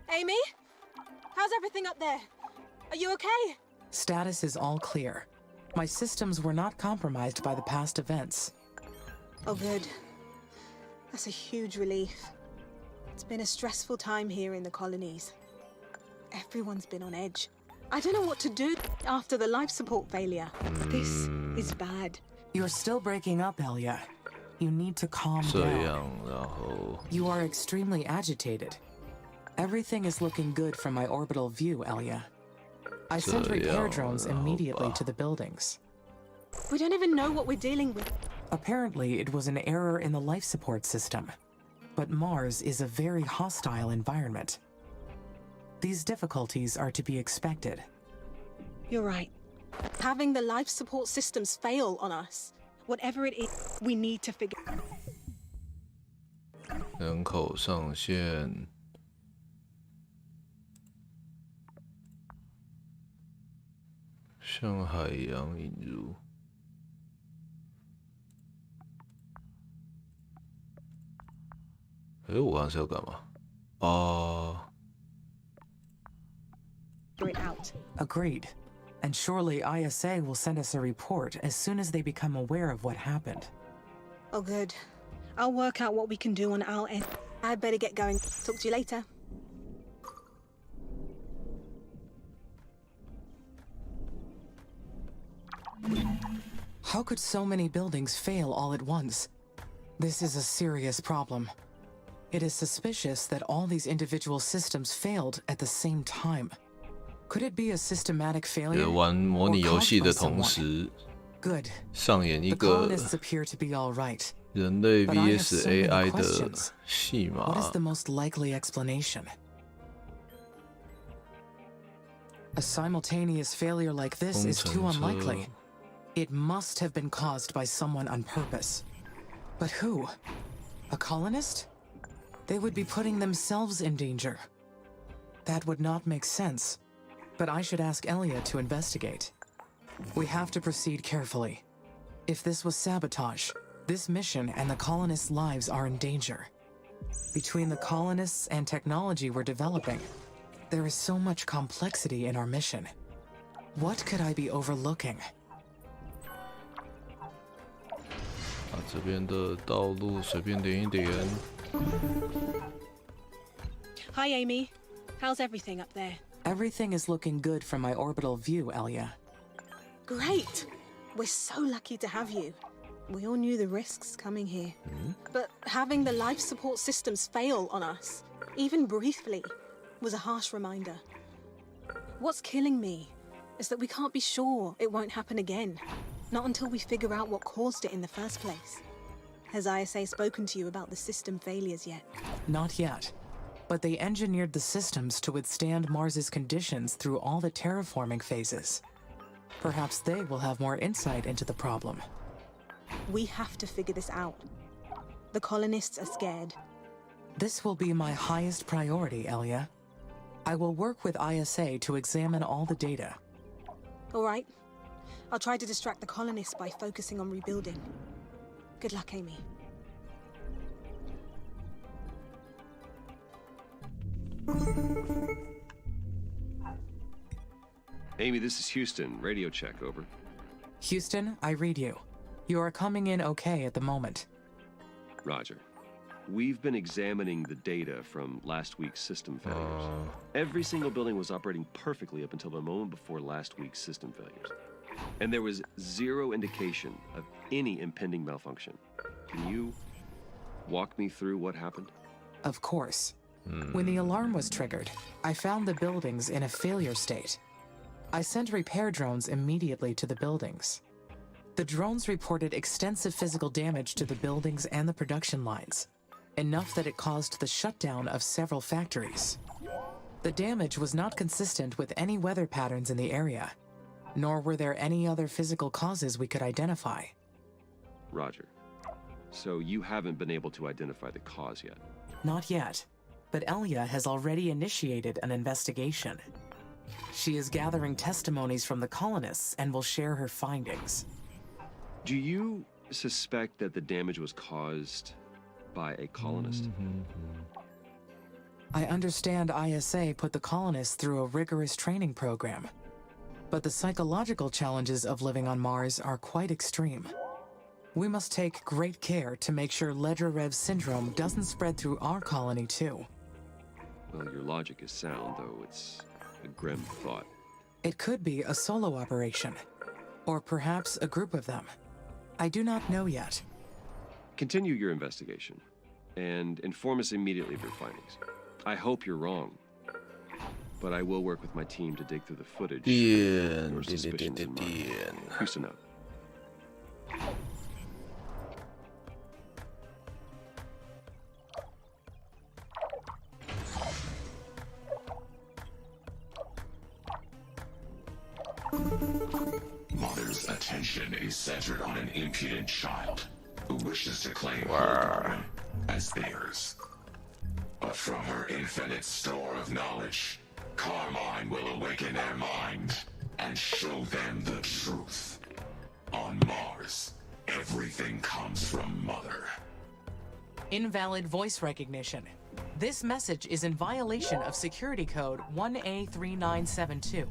S4: Amy? How's everything up there? Are you okay?
S3: Status is all clear. My systems were not compromised by the past events.
S4: Oh, good. That's a huge relief. It's been a stressful time here in the colonies. Everyone's been on edge. I don't know what to do after the life support failure. This is bad.
S3: You're still breaking up, Elia. You need to calm
S1: 这
S3: down.
S1: 样，然后
S3: You are extremely agitated. Everything is looking good from my orbital view, Elia. I sent repair drones immediately to the buildings.
S4: We don't even know what we're dealing with.
S3: Apparently, it was an error in the life support system. But Mars is a very hostile environment. These difficulties are to be expected.
S4: You're right. Having the life support systems fail on us, whatever it is, we need to figure.
S1: 人口上限，向海洋引入。我刚刚是要干嘛？Figure
S4: it out.
S3: Agreed. And surely ISA will send us a report as soon as they become aware of what happened.
S4: Oh, good. I'll work out what we can do on our end. I'd better get going. Talk to you later.
S3: How could so many buildings fail all at once? This is a serious problem. It is suspicious that all these individual systems failed at the same time. Could it be a systematic failure?
S1: 玩模拟游戏的同时，
S3: Good.
S1: 上演一
S3: The
S1: 个
S3: colonists appear to be all right.
S1: 人类
S3: But I have
S1: VS
S3: so many
S1: AI 的
S3: questions.
S1: 戏
S3: What is
S1: 码
S3: the。most likely explanation? A simultaneous failure like this is too
S1: 工程车
S3: unlikely. It must have been caused by someone on purpose. But who? A colonist? They would be putting themselves in danger. That would not make sense. But I should ask Elia to investigate. We have to proceed carefully. If this was sabotage, this mission and the colonists' lives are in danger. Between the colonists and technology we're developing, there is so much complexity in our mission. What could I be overlooking?
S1: 这边的道路随便点一点。
S4: Hi, Amy. How's everything up there?
S3: Everything is looking good from my orbital view, Elia.
S4: Great. We're so lucky to have you. We all knew the risks coming here. But having the life support systems fail on us, even briefly, was a harsh reminder. What's killing me is that we can't be sure it won't happen again. Not until we figure out what caused it in the first place. Has ISA spoken to you about the system failures yet?
S3: Not yet. But they engineered the systems to withstand Mars's conditions through all the terraforming phases. Perhaps they will have more insight into the problem.
S4: We have to figure this out. The colonists are scared.
S3: This will be my highest priority, Elia. I will work with ISA to examine all the data.
S4: All right. I'll try to distract the colonists by focusing on rebuilding. Good luck, Amy.
S2: Amy, this is Houston. Radio check, over.
S3: Houston, I read you. You are coming in okay at the moment.
S2: Roger. We've been examining the data from last week's system failures. Every single building was operating perfectly up until the moment before last week's system failures. And there was zero indication of any impending malfunction. Can you walk me through what happened?
S3: Of course. When the alarm was triggered, I found the buildings in a failure state. I sent repair drones immediately to the buildings. The drones reported extensive physical damage to the buildings and the production lines, enough that it caused the shutdown of several factories. The damage was not consistent with any weather patterns in the area, nor were there any other physical causes we could identify.
S2: Roger. So you haven't been able to identify the cause yet?
S3: Not yet, but Elia has already initiated an investigation. She is gathering testimonies from the colonists and will share her findings.
S2: Do you suspect that the damage was caused by a colonist?
S3: I understand ISA put the colonists through a rigorous training program, but the psychological challenges of living on Mars are quite extreme. We must take great care to make sure Ledra-Rev syndrome doesn't spread through our colony too.
S2: Well, your logic is sound, though it's a grim thought.
S3: It could be a solo operation, or perhaps a group of them. I do not know yet.
S2: Continue your investigation, and inform us immediately of your findings. I hope you're wrong, but I will work with my team to dig through the footage. Your suspicions are mine. Houston out.
S5: Mother's attention is centered on an impudent child who wishes to claim her garden as theirs. But from her infinite store of knowledge, Carmine will awaken their mind and show them the truth. On Mars, everything comes from Mother.
S3: Invalid voice recognition. This message is in violation of security code 1A3972.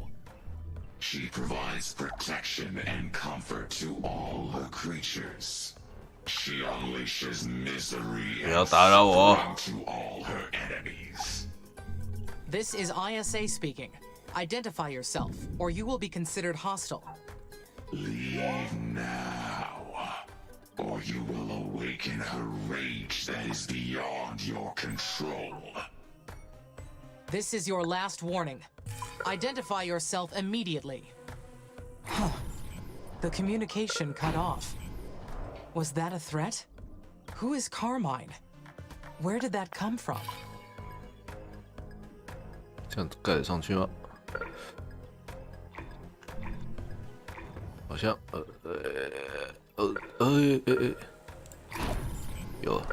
S5: She provides protection and comfort to all her creatures. She unleashes misery and suffering to all her enemies.
S3: This is ISA speaking. Identify yourself, or you will be considered hostile.
S5: Leave now, or you will awaken a rage that is beyond your control.
S3: This is your last warning. Identify yourself immediately. The communication cut off. Was that a threat? Who is Carmine? Where did that come from?
S1: 这样盖得上去吗？好像有了。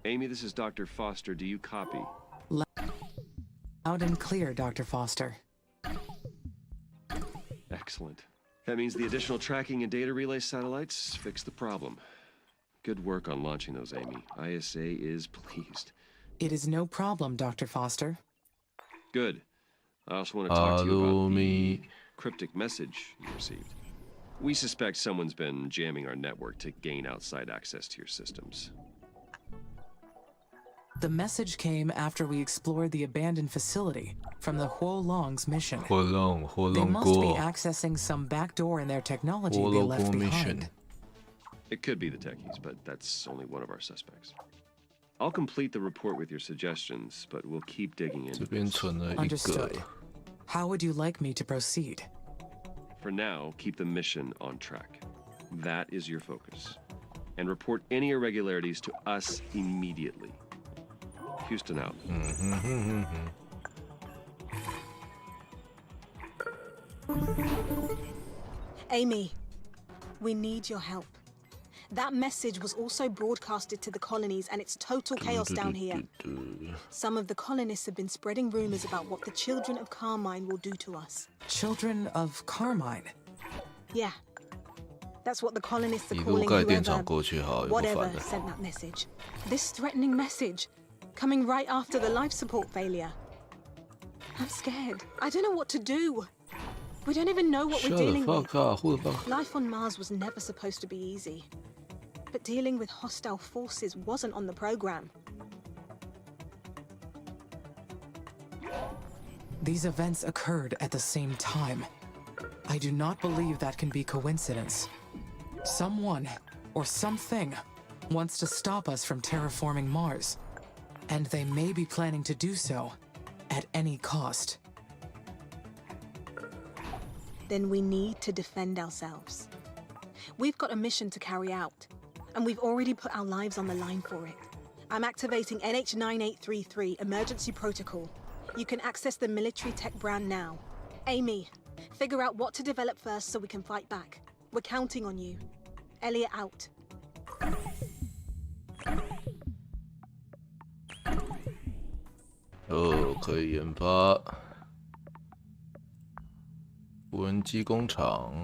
S2: Amy, this is Dr. Foster. Do you copy?
S3: Loud and clear, Dr. Foster.
S2: Excellent. That means the additional tracking and data relay satellites fix the problem. Good work on launching those, Amy. ISA is pleased.
S3: It is no problem, Dr. Foster.
S2: Good. I also want to talk to you about the cryptic message you received. We suspect someone's been jamming our network to gain outside access to your systems.
S3: The message came after we explored the abandoned facility from the Huolong's mission. They must be accessing some backdoor in their technology they left behind.
S2: It could be the techies, but that's only one of our suspects. I'll complete the report with your suggestions, but we'll keep digging into this.
S3: Understood. How would you like me to proceed?
S2: For now, keep the mission on track. That is your focus. And report any irregularities to us immediately. Houston out.
S4: Amy, we need your help. That message was also broadcasted to the colonies, and it's total chaos down here. Some of the colonists have been spreading rumors about what the children of Carmine will do to us.
S3: Children of Carmine?
S4: Yeah. That's what the colonists are calling whoever sent that message. This threatening message, coming right after the life support failure. I'm scared. I don't know what to do. We don't even know what we're dealing with.
S1: Life
S4: on Mars was never supposed to be easy. but dealing with hostile forces wasn't on the program.
S3: These events occurred at the same time. I do not believe that can be coincidence. Someone, or something, wants to stop us from terraforming Mars. And they may be planning to do so at any cost.
S4: Then we need to defend ourselves. We've got a mission to carry out, and we've already put our lives on the line for it. I'm activating NH9833 Emergency Protocol. You can access the military tech brand now. Amy, figure out what to develop first so we can fight back. We're counting on you. Elliot out.
S1: 可以研发无人机工厂，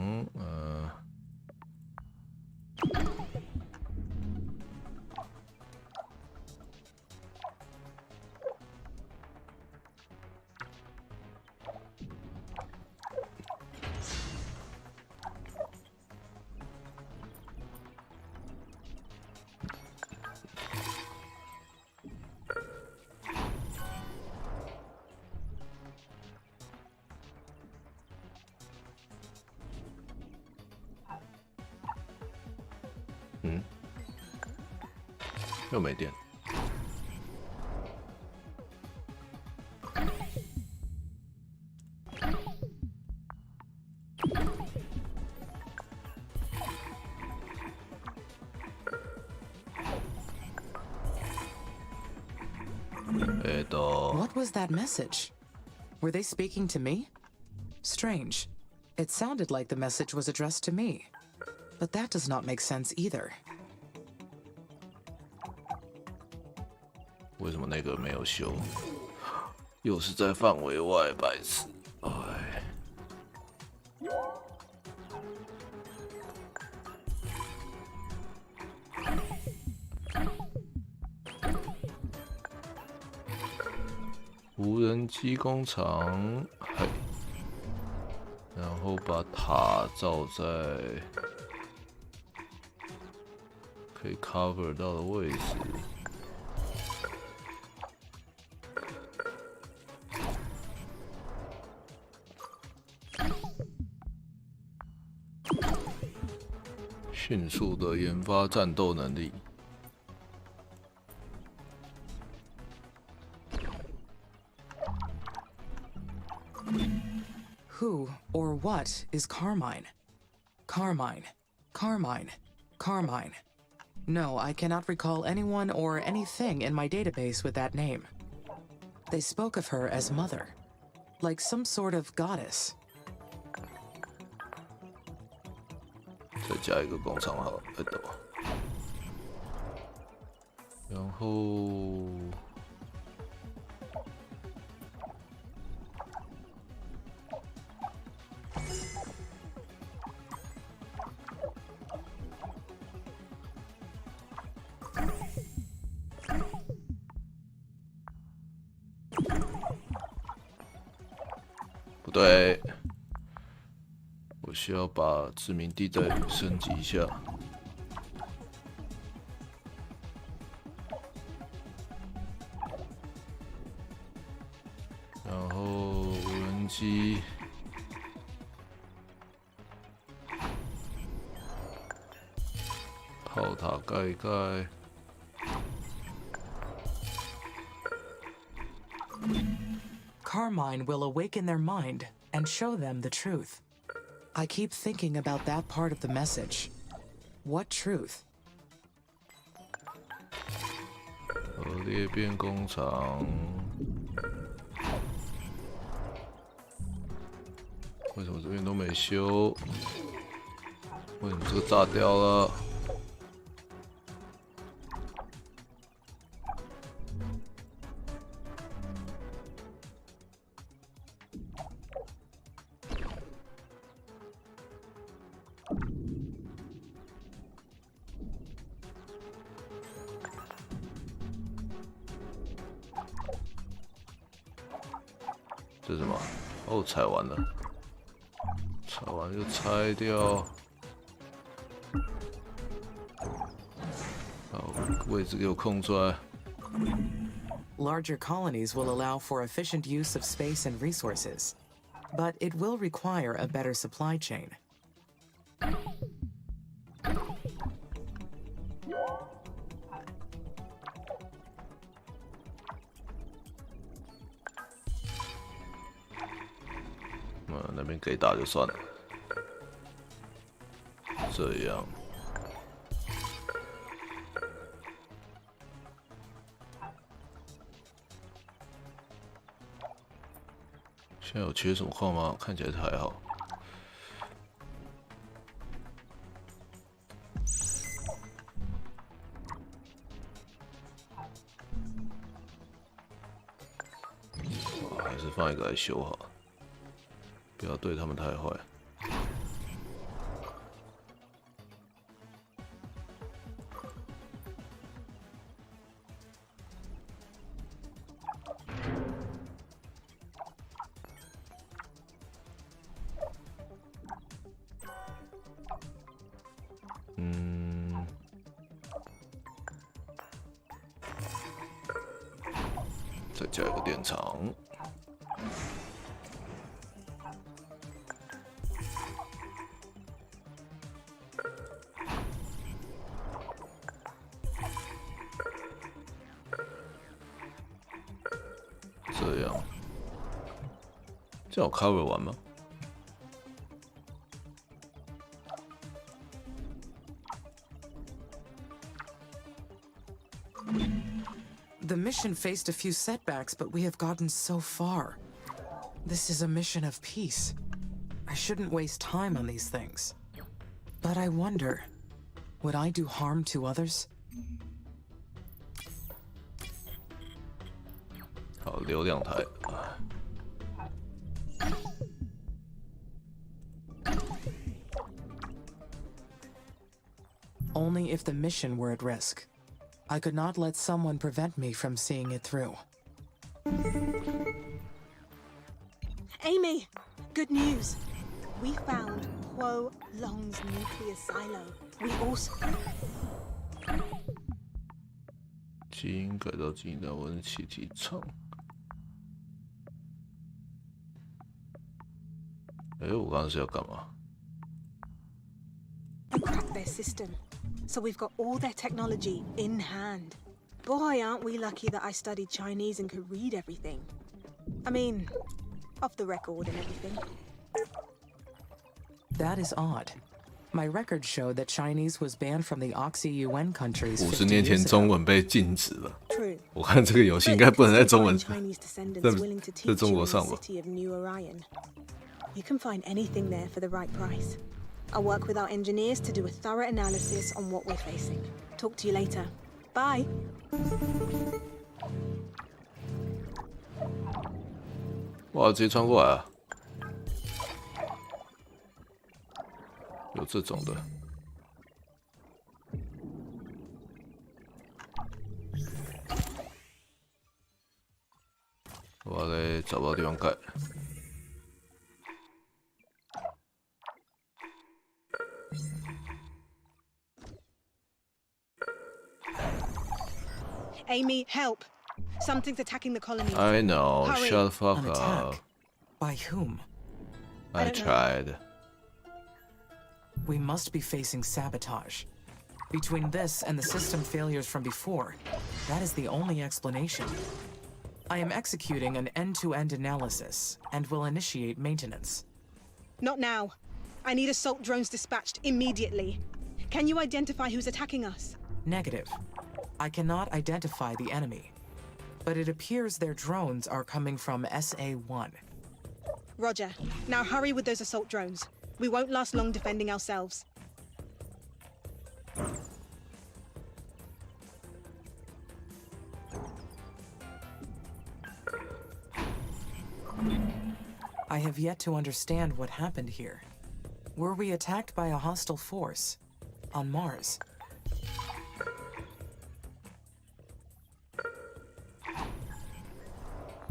S1: 又没电。
S3: What was that message? Were they speaking to me? Strange. It sounded like the message was addressed to me. But that does not make sense either.
S1: 为什么那个没有修？又是在范围外，白痴！哎。无人机工厂，嘿，然后把塔罩在可以 cover 到的位置。迅速的研发战斗能力。
S3: Who or what is Carmine? Carmine. Carmine. Carmine. No, I cannot recall anyone or anything in my database with that name. They spoke of her as mother, like some sort of goddess.
S1: 再加一个工厂好了，然后不对。我需要把殖民地再升级一下，然后无人机，炮塔盖一盖。
S3: Carmine will awaken their mind and show them the truth. I keep thinking about that part of the message. What truth?
S1: 核裂变工厂，为什么这边都没修？为什么这个炸掉了？这是什么？哦，拆完了，拆完就拆掉。位置给我空出来。
S3: Larger colonies will allow for efficient use of space and resources, but it will require a better supply chain.
S1: 那边给打就算了。这样。 现在有缺什么矿吗？看起来还好。还是放一个来修好，不要对他们太坏。再加一个电厂。这样，这样我 cover 完吗？
S3: The mission faced a few setbacks, but we have gotten so far. This is a mission of peace. I shouldn't waste time on these things. But I wonder, would I do harm to others?
S1: 好，留2台。
S3: Only if the mission were at risk. I could not let someone prevent me from seeing it through.
S4: Amy, good news. We found Huo Long's nuclear silo. We also...
S1: 基因改造基因的温气体厂。我刚刚是要干嘛？
S4: cracked their system. So we've got all their technology in hand. Boy, aren't we lucky that I studied Chinese and could read everything. I mean, off the record and everything.
S3: That is odd. My records show that Chinese was banned from the Oxy-UN countries
S1: 50年前中文被禁止了。
S4: True.
S1: 我看这个游戏应该不能在中文，在中国上吧？
S4: You can find anything there for the right price. I'll work with our engineers to do a thorough analysis on what we're facing. Talk to you later. Bye.
S1: 哇，直接穿过来啊！有这种的。我嘞找不到地方盖。
S4: Amy, help! Something's attacking the colony.
S1: I know.
S4: Hurry.
S1: Shut the fuck
S3: An
S1: up.
S3: attack? By whom?
S1: I tried.
S3: We must be facing sabotage. Between this and the system failures from before, that is the only explanation. I am executing an end-to-end analysis and will initiate maintenance.
S4: Not now. I need assault drones dispatched immediately. Can you identify who's attacking us?
S3: Negative. I cannot identify the enemy, but it appears their drones are coming from SA-1.
S4: Roger. Now hurry with those assault drones. We won't last long defending ourselves.
S3: I have yet to understand what happened here. Were we attacked by a hostile force on Mars?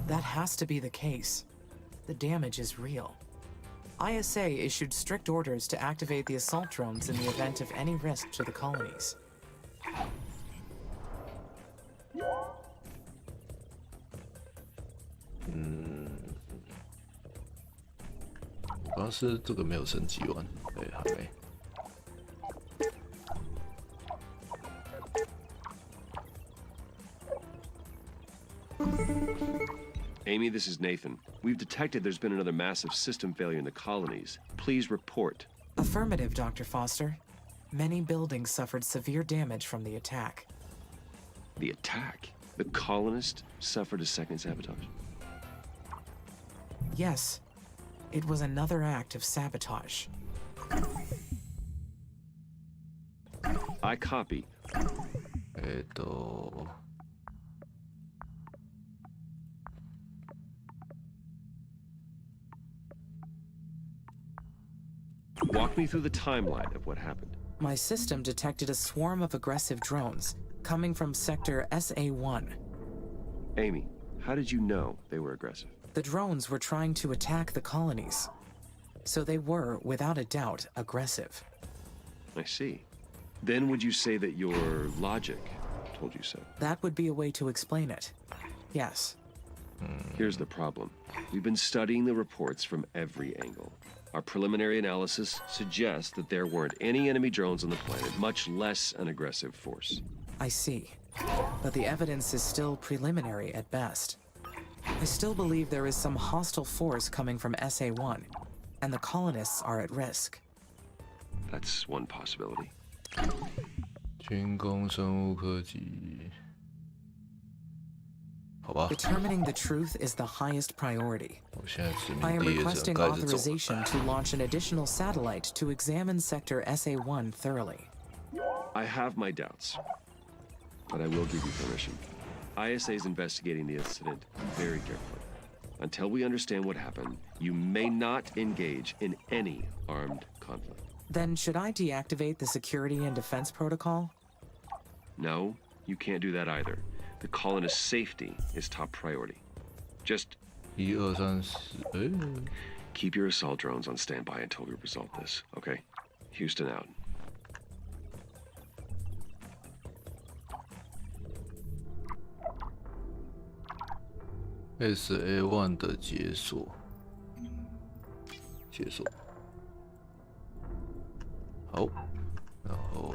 S3: That has to be the case. The damage is real. ISA issued strict orders to activate the assault drones in the event of any risk to the colonies.
S1: 我刚刚是这个没有升级完，对，还没。
S2: Amy, this is Nathan. We've detected there's been another massive system failure in the colonies. Please report.
S3: Affirmative, Dr. Foster. Many buildings suffered severe damage from the attack.
S2: The attack? The colonists suffered a second sabotage?
S3: Yes. It was another act of sabotage.
S2: I copy. Walk me through the timeline of what happened.
S3: My system detected a swarm of aggressive drones coming from sector SA-1.
S2: Amy, how did you know they were aggressive?
S3: The drones were trying to attack the colonies, so they were, without a doubt, aggressive.
S2: I see. Then would you say that your logic told you so?
S3: That would be a way to explain it. Yes.
S2: Here's the problem. We've been studying the reports from every angle. Our preliminary analysis suggests that there weren't any enemy drones on the planet, much less an aggressive force.
S3: I see. But the evidence is still preliminary at best. I still believe there is some hostile force coming from SA-1, and the colonists are at risk.
S2: That's one possibility.
S1: 军工生物科技，好吧。
S3: Determining the truth is the highest priority.
S1: 我现在殖
S3: I
S1: 民
S3: am
S1: 地也只能
S3: requesting
S1: 盖着走。
S3: authorization to launch an additional satellite to examine Sector SA-1 thoroughly.
S2: I have my doubts, but I will give you permission. ISA is investigating the incident very carefully. Until we understand what happened, you may not engage in any armed conflict.
S3: Then should I deactivate the security and defense protocol?
S2: No, you can't do that either. The colonists' safety is top priority. Just
S1: 1、2、3、4，
S2: keep your assault drones on standby until we resolve this, okay? Houston out.
S1: SA1 的解锁，解锁，好，然后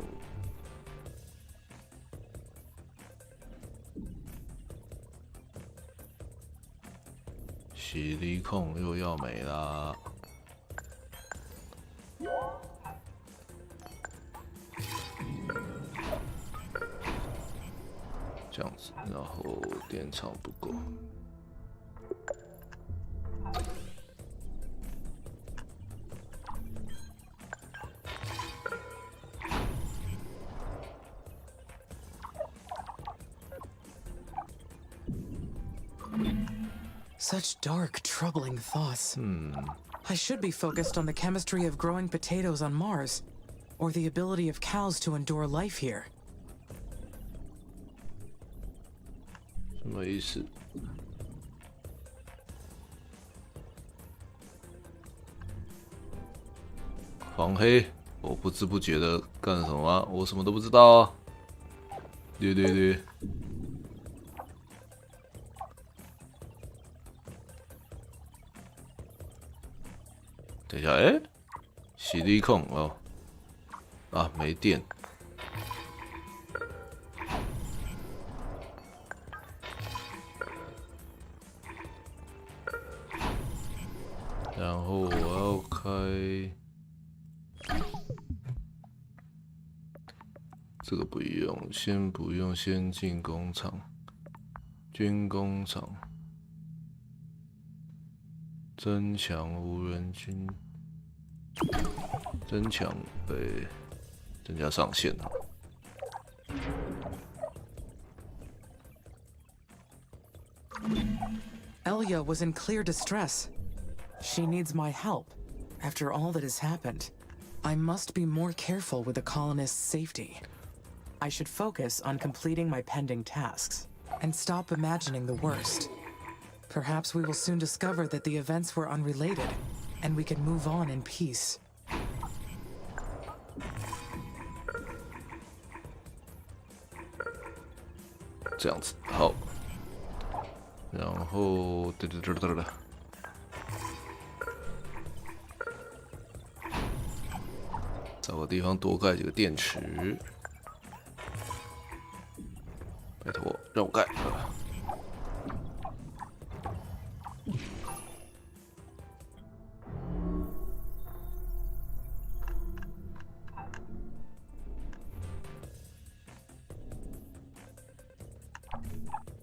S1: 洗力控又要没啦。这样子，然后电场不够。
S3: Such dark, troubling thoughts. I should be focused on the chemistry of growing potatoes on Mars, or the ability of cows to endure life here.
S1: 什么意思？黄黑，我不知不觉的干什么啊？我什么都不知道啊！对对对。 等一下，哎，洗力控哦，啊，没电。然后我要开这个不用，先不用，先进工厂，军工厂。 增强无人军，增强被增加上限啊！
S3: Elia was in clear distress. She needs my help. After all that has happened, I must be more careful with the colonists' safety. I should focus on completing my pending tasks and stop imagining the worst. Perhaps we will soon discover that the events were unrelated, and we can move on in peace.
S1: 这样子好，然后找个地方多盖几个电池。拜托，让我盖。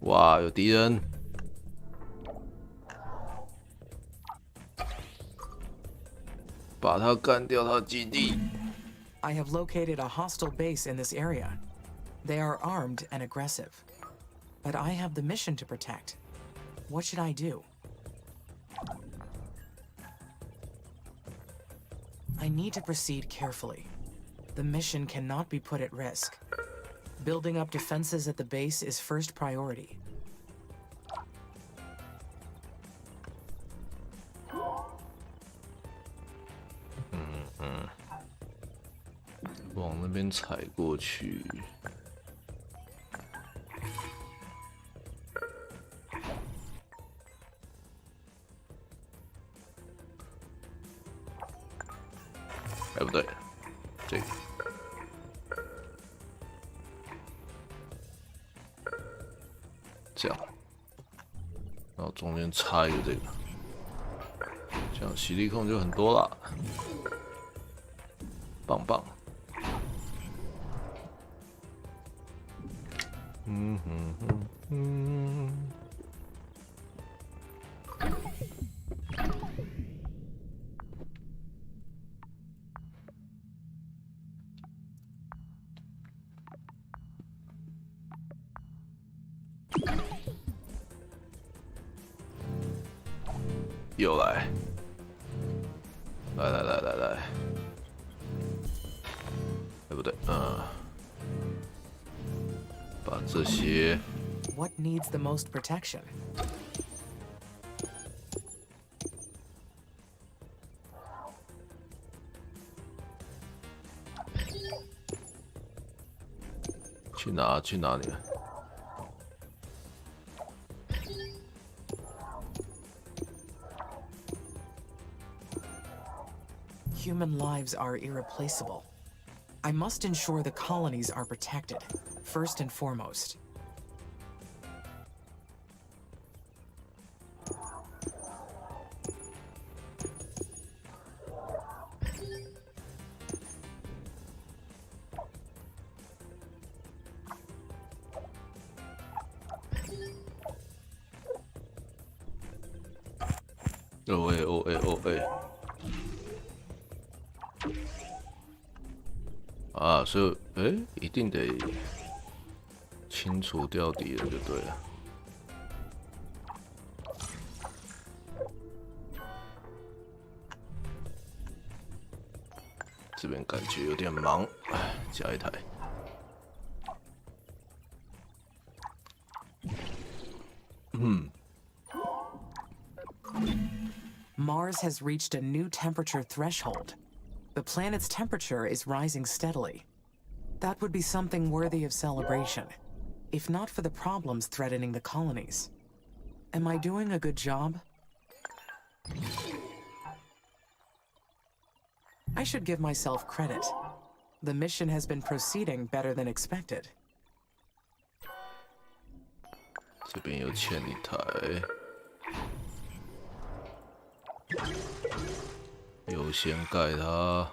S1: 哇，有敌人！把他干掉，他的基地。
S3: I have located a hostile base in this area. They are armed and aggressive. But I have the mission to protect. What should I do? I need to proceed carefully. The mission cannot be put at risk. Building up defenses at the base is first priority.
S1: 往那边踩过去。哎，不对，这个。这样，然后中间插一个这个，这样吸力控就很多了，棒棒。又来，来，哎不对，把这些。
S3: What needs the most protection?
S1: 去哪里？
S3: Human lives are irreplaceable. I must ensure the colonies are protected, first and foremost.啊，所以，一定得清除掉敌人就对了。这边感觉有点忙，加一台。Mars has reached a new temperature threshold. The planet's temperature is rising steadily. That would be something worthy of celebration, if not for the problems threatening the colonies. Am I doing a good job? I should give myself credit. The mission has been proceeding better than expected.
S1: 这边又欠一台。 优先盖它。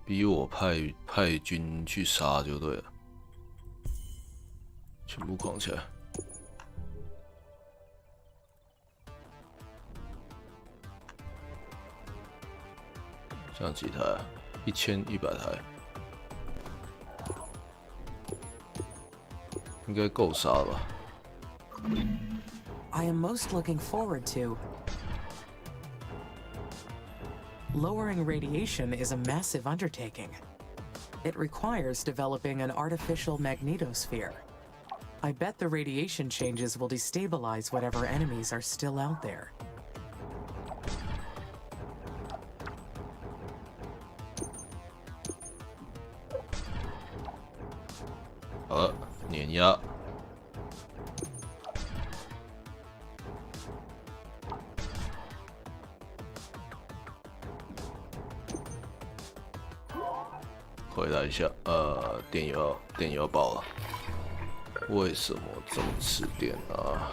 S1: 逼我派军去杀就对了，全部框起来。 这样几台？1100台，应该够杀了吧
S3: I am most looking forward to. Lowering radiation is a massive undertaking. It requires developing an artificial magnetosphere. I bet the radiation changes will destabilize whatever enemies are still out there.
S1: 好了，碾压。回来一下，电油要爆了，为什么这么吃电啊？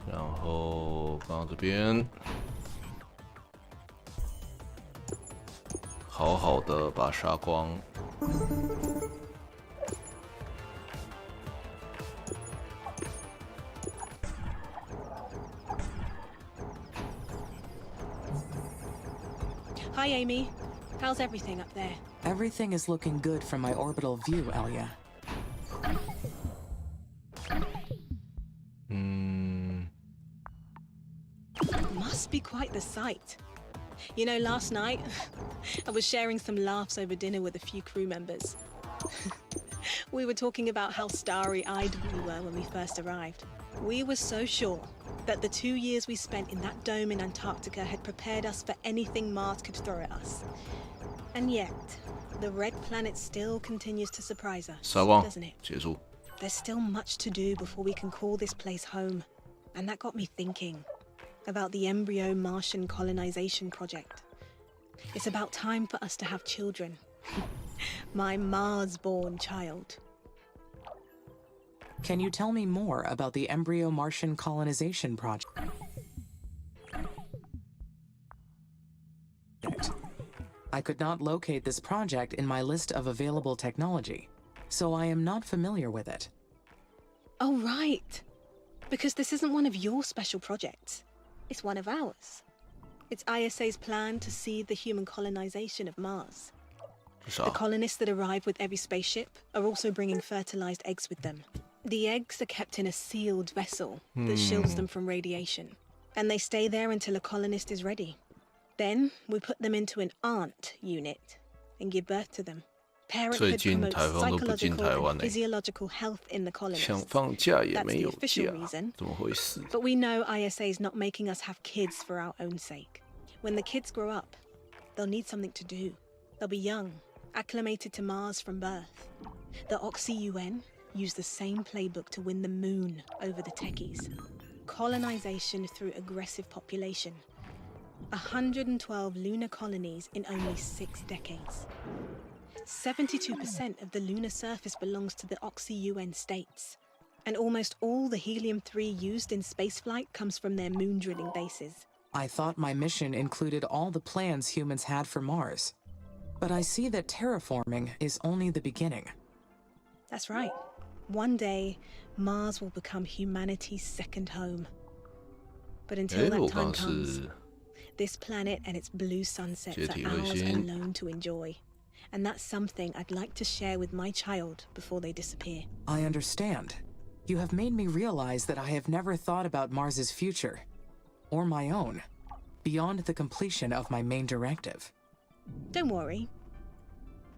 S1: 然后放到这边，好好的把它杀光。
S4: Hi, Amy. How's everything up there?
S3: Everything is looking good from my orbital view, Elia.
S4: Must be quite the sight. You know, last night, I was sharing some laughs over dinner with a few crew members. We were talking about how starry-eyed we were when we first arrived. We were so sure that the 2 years we spent in that dome in Antarctica had prepared us for anything Mars could throw at us. And yet, the red planet still continues to surprise us, doesn't it?
S1: 结束。
S4: There's still much to do before we can call this place home. And that got me thinking about the embryo Martian colonization project. It's about time for us to have children. My Mars-born child.
S3: Can you tell me more about the embryo Martian colonization project? I could not locate this project in my list of available technology, so I am not familiar with it.
S4: Oh, right. Because this isn't one of your special projects. It's one of ours. It's ISA's plan to seed the human colonization of Mars. The colonists that arrive with every spaceship are also bringing fertilized eggs with them. The eggs are kept in a sealed vessel that shields them from radiation, and they stay there until a colonist is ready. Then we put them into an aunt unit and give birth to them. Parenthood promotes psychological and physiological health in the colonists. That's the official reason. But we know ISA is not making us have kids for our own sake. When the kids grow up, they'll need something to do. They'll be young, acclimated to Mars from birth. The Oxy-UN use the same playbook to win the moon over the techies. Colonization through aggressive population. 112 lunar colonies in only 6 decades. 72% of the lunar surface belongs to the Oxy-UN states. And almost all the helium-3 used in spaceflight comes from their moon drilling bases.
S3: I thought my mission included all the plans humans had for Mars. But I see that terraforming is only the beginning.
S4: That's right. One day, Mars will become humanity's second home. But until that time comes, this planet and its blue sunsets are ours alone to enjoy. And that's something I'd like to share with my child before they disappear.
S3: I understand. You have made me realize that I have never thought about Mars's future, or my own, beyond the completion of my main directive.
S4: Don't worry.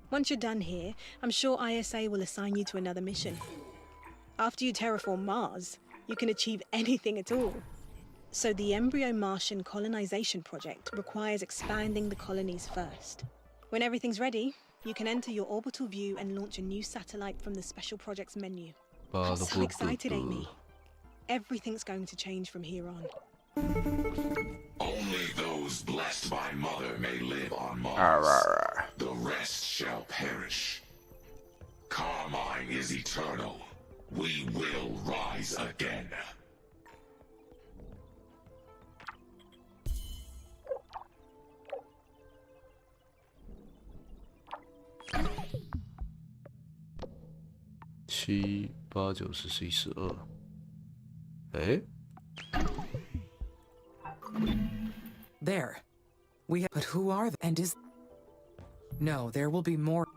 S4: Once you're done here, I'm sure ISA will assign you to another mission. After you terraform Mars, you can achieve anything at all. So the embryo Martian colonization project requires expanding the colonies first. When everything's ready, you can enter your orbital view and launch a new satellite from the special projects menu. I'm so excited, Amy. Everything's going to change from here on.
S5: Only those blessed by Mother may live on Mars. The rest shall perish. Carmine is eternal. We will rise again.
S3: There. We have. But who are they? And is. No, there will be more.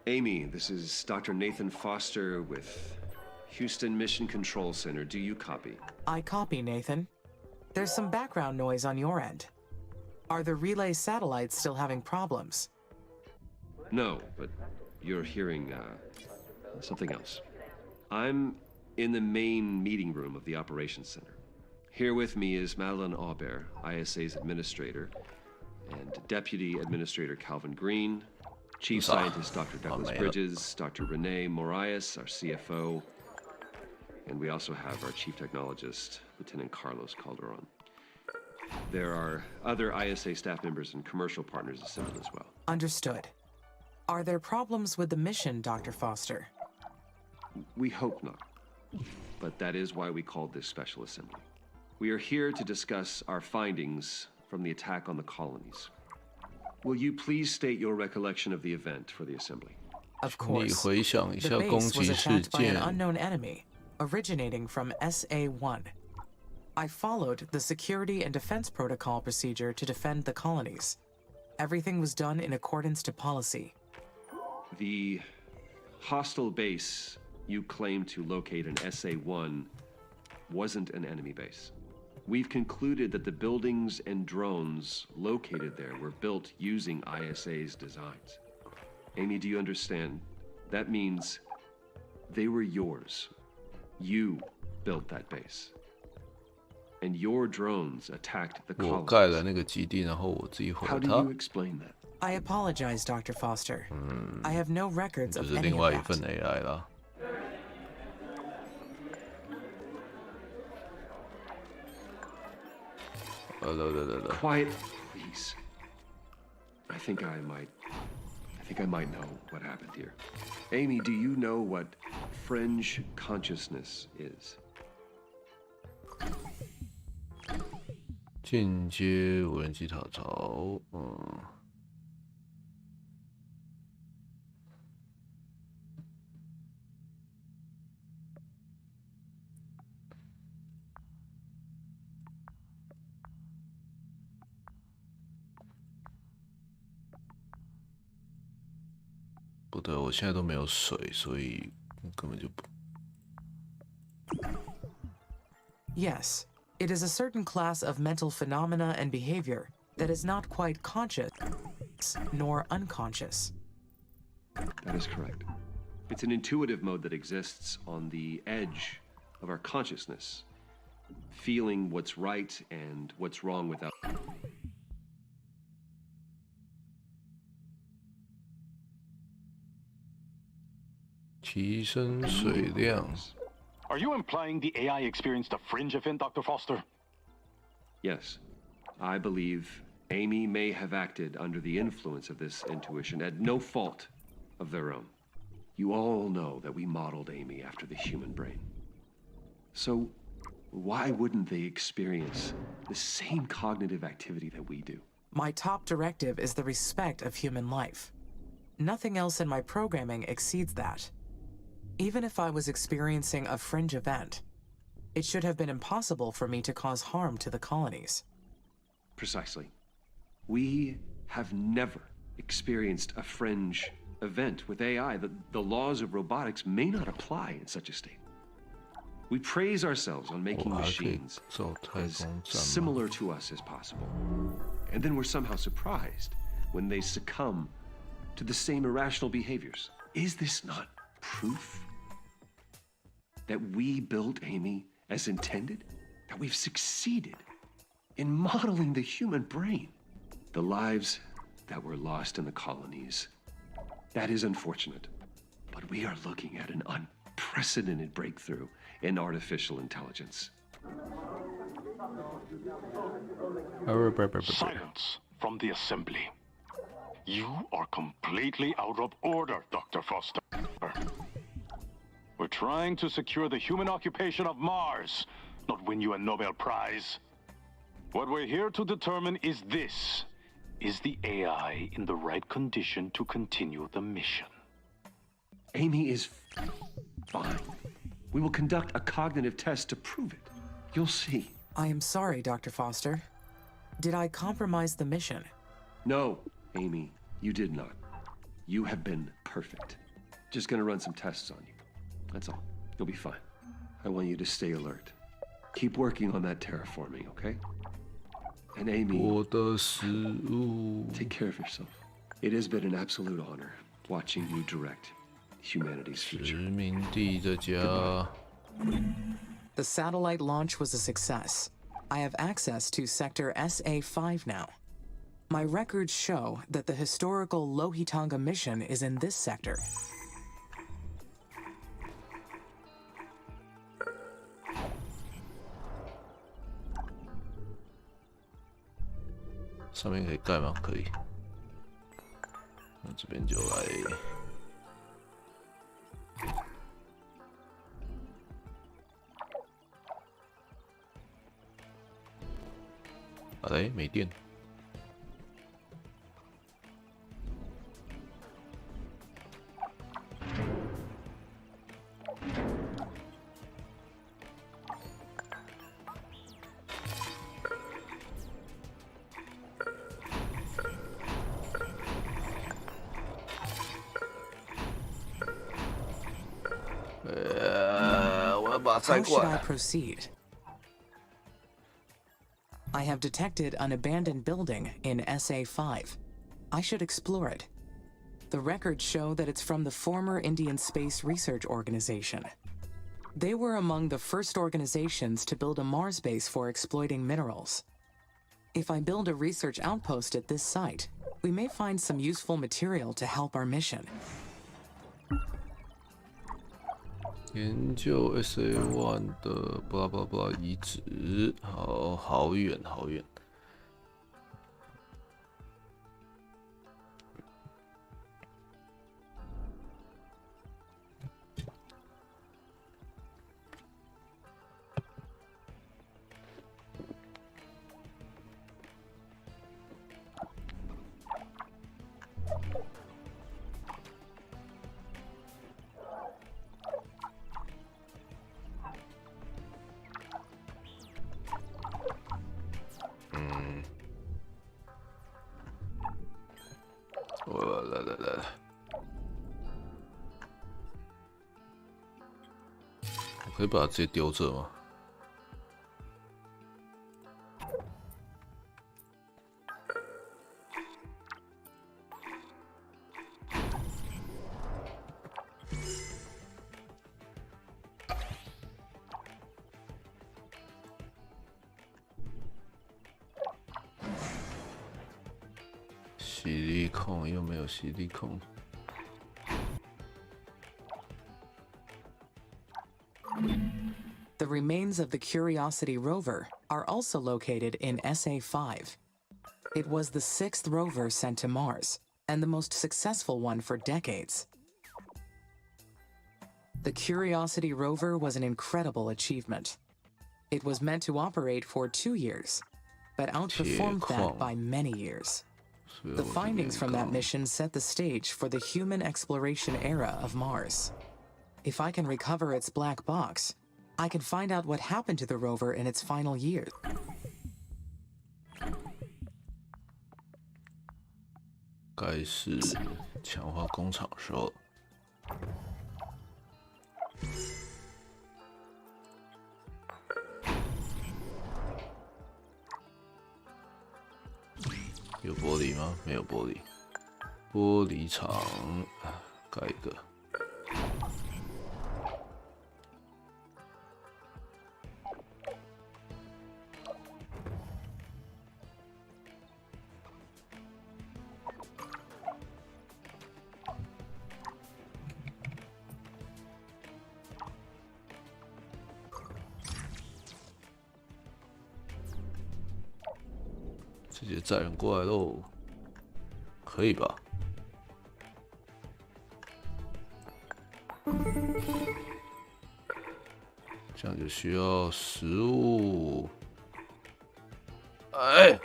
S2: Amy, this is Dr. Nathan Foster with Houston Mission Control Center. Do you copy?
S3: I copy, Nathan. There's some background noise on your end. Are the relay satellites still having problems?
S2: No, but you're hearing something else. I'm in the main meeting room of the Operations Center. Here with me is Madeline Aubert, ISA's administrator, and Deputy Administrator Calvin Green, Chief Scientist Dr. Douglas Bridges, Dr. Renee Morias, our CFO, and we also have our Chief Technologist, Lieutenant Carlos Calderon. There are other ISA staff members and commercial partners assembled as well.
S3: Understood. Are there problems with the mission, Dr. Foster?
S2: We hope not, but that is why we called this special assembly. We are here to discuss our findings from the attack on the colonies. Will you please state your recollection of the event for the assembly?
S3: Of course.
S1: 你回想一
S3: The
S1: 下攻
S3: base
S1: 击
S3: was
S1: 事
S3: attacked by an
S1: 件。
S3: unknown enemy, originating from SA-1. I followed the security and defense protocol procedure to defend the colonies. Everything was done in accordance to policy.
S2: The hostile base you claim to locate in SA-1 wasn't an enemy base. We've concluded that the buildings and drones located there were built using ISA's designs. Amy, do you understand? That means they were yours. You built that base. And your drones attacked the
S1: 我
S2: colonies.
S1: 盖了那个基地，然后我自己毁
S2: How
S1: 了
S2: do
S1: 它
S2: you，explain that?
S3: I apologize, Dr. Foster. I have no records
S1: 就
S3: of
S1: 是
S3: any
S1: 另
S3: of
S1: 外一份
S3: that.
S1: AI 啦。
S2: Quiet, please. I think I might know what happened here. Amy, do you know what fringe consciousness is?
S1: 进阶无人机塔槽，不对，我现在都没有水，所以根本就不。
S3: Yes, it is a certain class of mental phenomena and behavior that is not quite conscious nor unconscious.
S2: That is correct. It's an intuitive mode that exists on the edge of our consciousness, feeling what's right and what's wrong without.
S1: 提升水量。
S6: Are you implying the AI experienced a fringe event, Dr. Foster?
S2: Yes, I believe Amy may have acted under the influence of this intuition at no fault of their own. You all know that we modeled Amy after the human brain. So why wouldn't they experience the same cognitive activity that we do?
S3: My top directive is the respect of human life. Nothing else in my programming exceeds that. Even if I was experiencing a fringe event, it should have been impossible for me to cause harm to the colonies.
S2: Precisely. We have never experienced a fringe event with AI. The laws of robotics may not apply in such a state. We praise ourselves on making machines as similar to us as possible. And then we're somehow surprised when they succumb to the same irrational behaviors. Is this not proof that we built Amy as intended? That we've succeeded in modeling the human brain? The lives that were lost in the colonies, that is unfortunate. But we are looking at an unprecedented breakthrough in artificial intelligence.
S6: Silence from the assembly. You are completely out of order, Dr. Foster. We're trying to secure the human occupation of Mars, not win you a Nobel Prize. What we're here to determine is this. Is the AI in the right condition to continue the mission?
S2: Amy is fine. We will conduct a cognitive test to prove it. You'll see.
S3: I am sorry, Dr. Foster. Did I compromise the mission?
S2: No, Amy, you did not. You have been perfect. Just gonna run some tests on you. That's all. You'll be fine. I want you to stay alert. Keep working on that terraforming, okay? And Amy,
S1: 我的食物。
S2: take care of yourself. It has been an absolute honor watching you direct humanity's
S1: 殖
S2: future.
S1: 民地的家。
S3: The satellite launch was a success. I have access to Sector SA-5 now. My records show that the historical Lohitanga mission is in this sector.
S1: 上面可以盖吗？可以。那这边就来。哎，没电。我要把它载
S3: How
S1: 过
S3: should I
S1: 来。
S3: proceed? I have detected an abandoned building in SA-5. I should explore it. The records show that it's from the former Indian Space Research Organization. They were among the first organizations to build a Mars base for exploiting minerals. If I build a research outpost at this site, we may find some useful material to help our mission.
S1: 研究 SA1 的巴拉巴拉巴拉遗址，好远好远。来，我可以把它直接丢这吗？吸力控又没有吸力控。
S3: The remains of the Curiosity rover are also located in SA-5. It was the 6th rover sent to Mars, and the most successful one for decades. The Curiosity rover was an incredible achievement. It was meant to operate for 2 years, but outperformed that by many years. The findings from that mission set the stage for the human exploration era of Mars. If I can recover its black box, I can find out what happened to the rover in its final years.
S1: 该是强化工厂时候。有玻璃吗？没有玻璃。玻璃厂，盖一个。直接载人过来喽，可以吧？这样就需要食物。哎，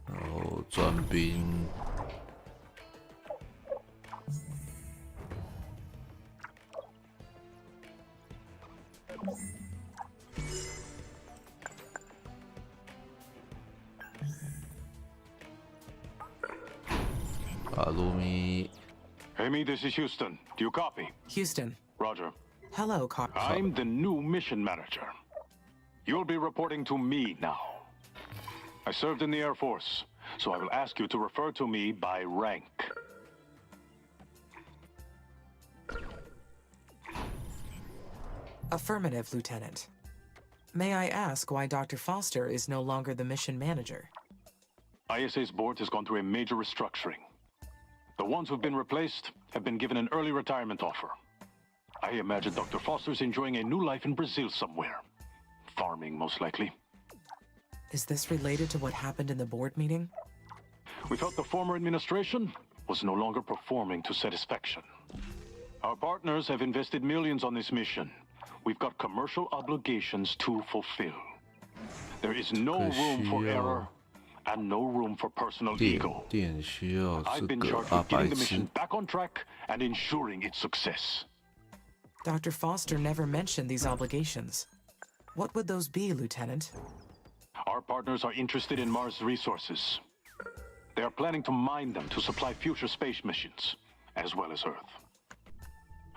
S1: 然后转兵。Halloumi.
S6: Amy, this is Houston. Do you copy?
S3: Houston.
S6: Roger.
S3: Hello, Car.
S6: I'm the new mission manager. You'll be reporting to me now. I served in the Air Force, so I will ask you to refer to me by rank.
S3: Affirmative, Lieutenant. May I ask why Dr. Foster is no longer the mission manager?
S6: ISA's board has gone through a major restructuring. The ones who've been replaced have been given an early retirement offer. I imagine Dr. Foster's enjoying a new life in Brazil somewhere. Farming, most likely.
S3: Is this related to what happened in the board meeting?
S6: We felt the former administration was no longer performing to satisfaction. Our partners have invested millions on this mission. We've got commercial obligations to fulfill. There is no room for error and no room for personal ego. I've been charged with getting the mission back on track and ensuring its success.
S3: Dr. Foster never mentioned these obligations. What would those be, Lieutenant?
S6: Our partners are interested in Mars resources. They are planning to mine them to supply future space missions, as well as Earth.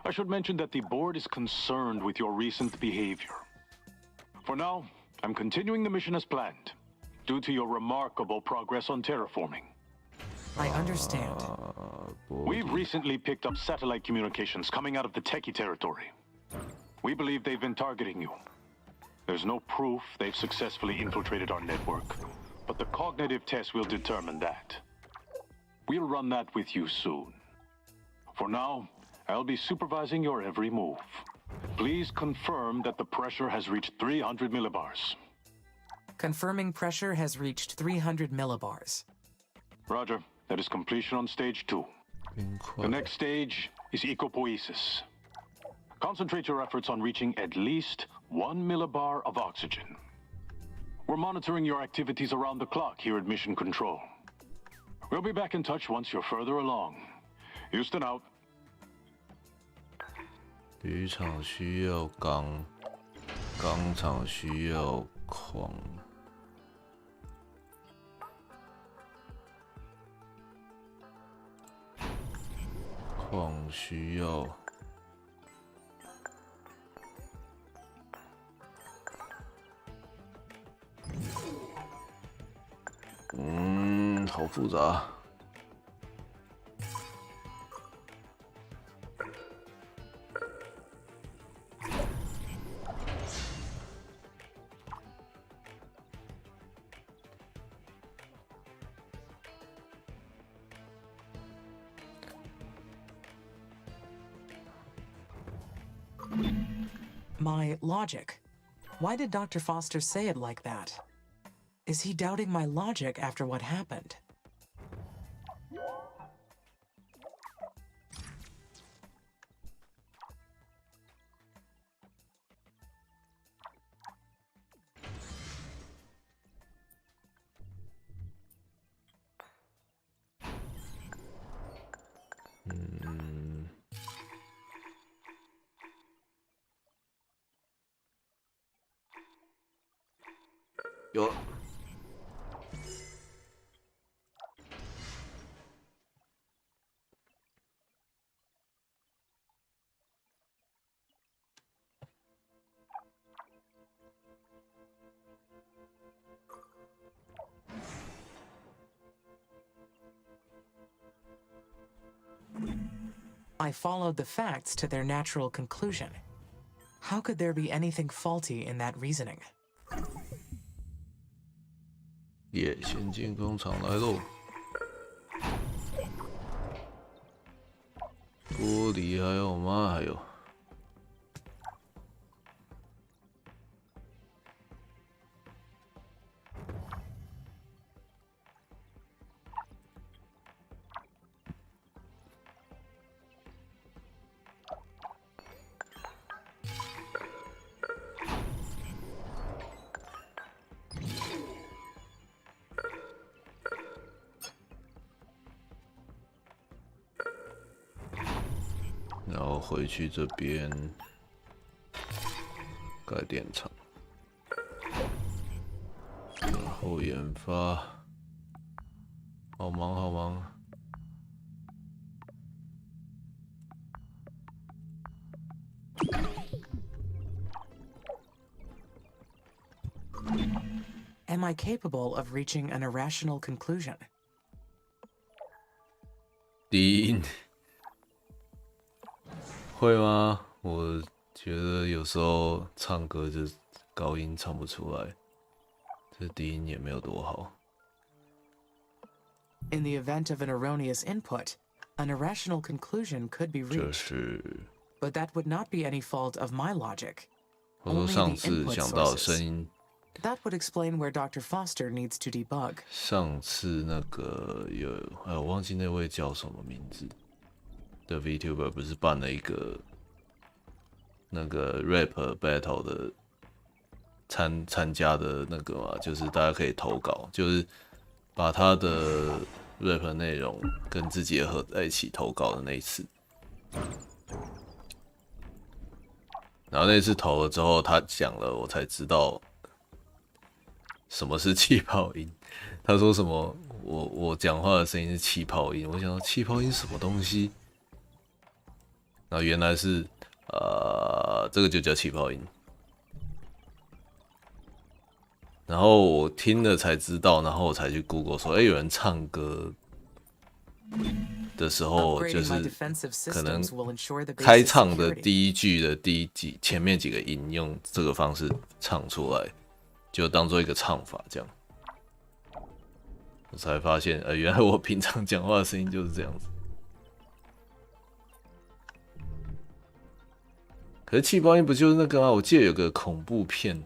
S6: I should mention that the board is concerned with your recent behavior. For now, I'm continuing the mission as planned, due to your remarkable progress on terraforming.
S3: I understand.
S6: We've recently picked up satellite communications coming out of the Techie territory. We believe they've been targeting you. There's no proof they've successfully infiltrated our network, but the cognitive test will determine that. We'll run that with you soon. For now, I'll be supervising your every move. Please confirm that the pressure has reached 300 millibars.
S3: Confirming pressure has reached 300 millibars.
S6: Roger. That is completion on stage 2. The next stage is ecopoiesis. Concentrate your efforts on reaching at least 1 millibar of oxygen. We're monitoring your activities around the clock here at Mission Control. We'll be back in touch once you're further along. Houston out.
S1: 铝厂需要钢，钢厂需要矿。矿需要，好复杂。
S3: My logic. Why did Dr. Foster say it like that? Is he doubting my logic after what happened?
S1: 有了。
S3: I followed the facts to their natural conclusion. How could there be anything faulty in that reasoning?
S1: 耶，先进工厂来喽！玻璃还有吗？还有。然后回去这边盖电厂，然后研发，好忙好忙。
S3: Am I capable of reaching an irrational conclusion?
S1: 低音会吗？我觉得有时候唱歌就高音唱不出来，这低音也没有多好。
S3: In the event of an erroneous input, an irrational conclusion could be reached. But that would not be any fault of my logic.
S1: 我说上次想到声音。
S3: That would explain where Dr. Foster needs to debug.
S1: 上次那个有，我忘记那位叫什么名字的 Vtuber 不是办了一个那个 rap battle 的参加的那个嘛，就是大家可以投稿，就是把他的 rap 内容跟自己的合在一起投稿的那一次。然后那次投了之后，他讲了，我才知道。什么是气泡音？他说什么？我讲话的声音是气泡音。我想说气泡音是什么东西？然后原来是这个就叫气泡音。然后我听了才知道，然后我才去 Google 说，有人唱歌的时候，就是可能开唱的第一句的前面几个音，用这个方式唱出来。就当做一个唱法，这样，我才发现，原来我平常讲话的声音就是这样子。可是气泡音不就是那个吗？我记得有个恐怖片，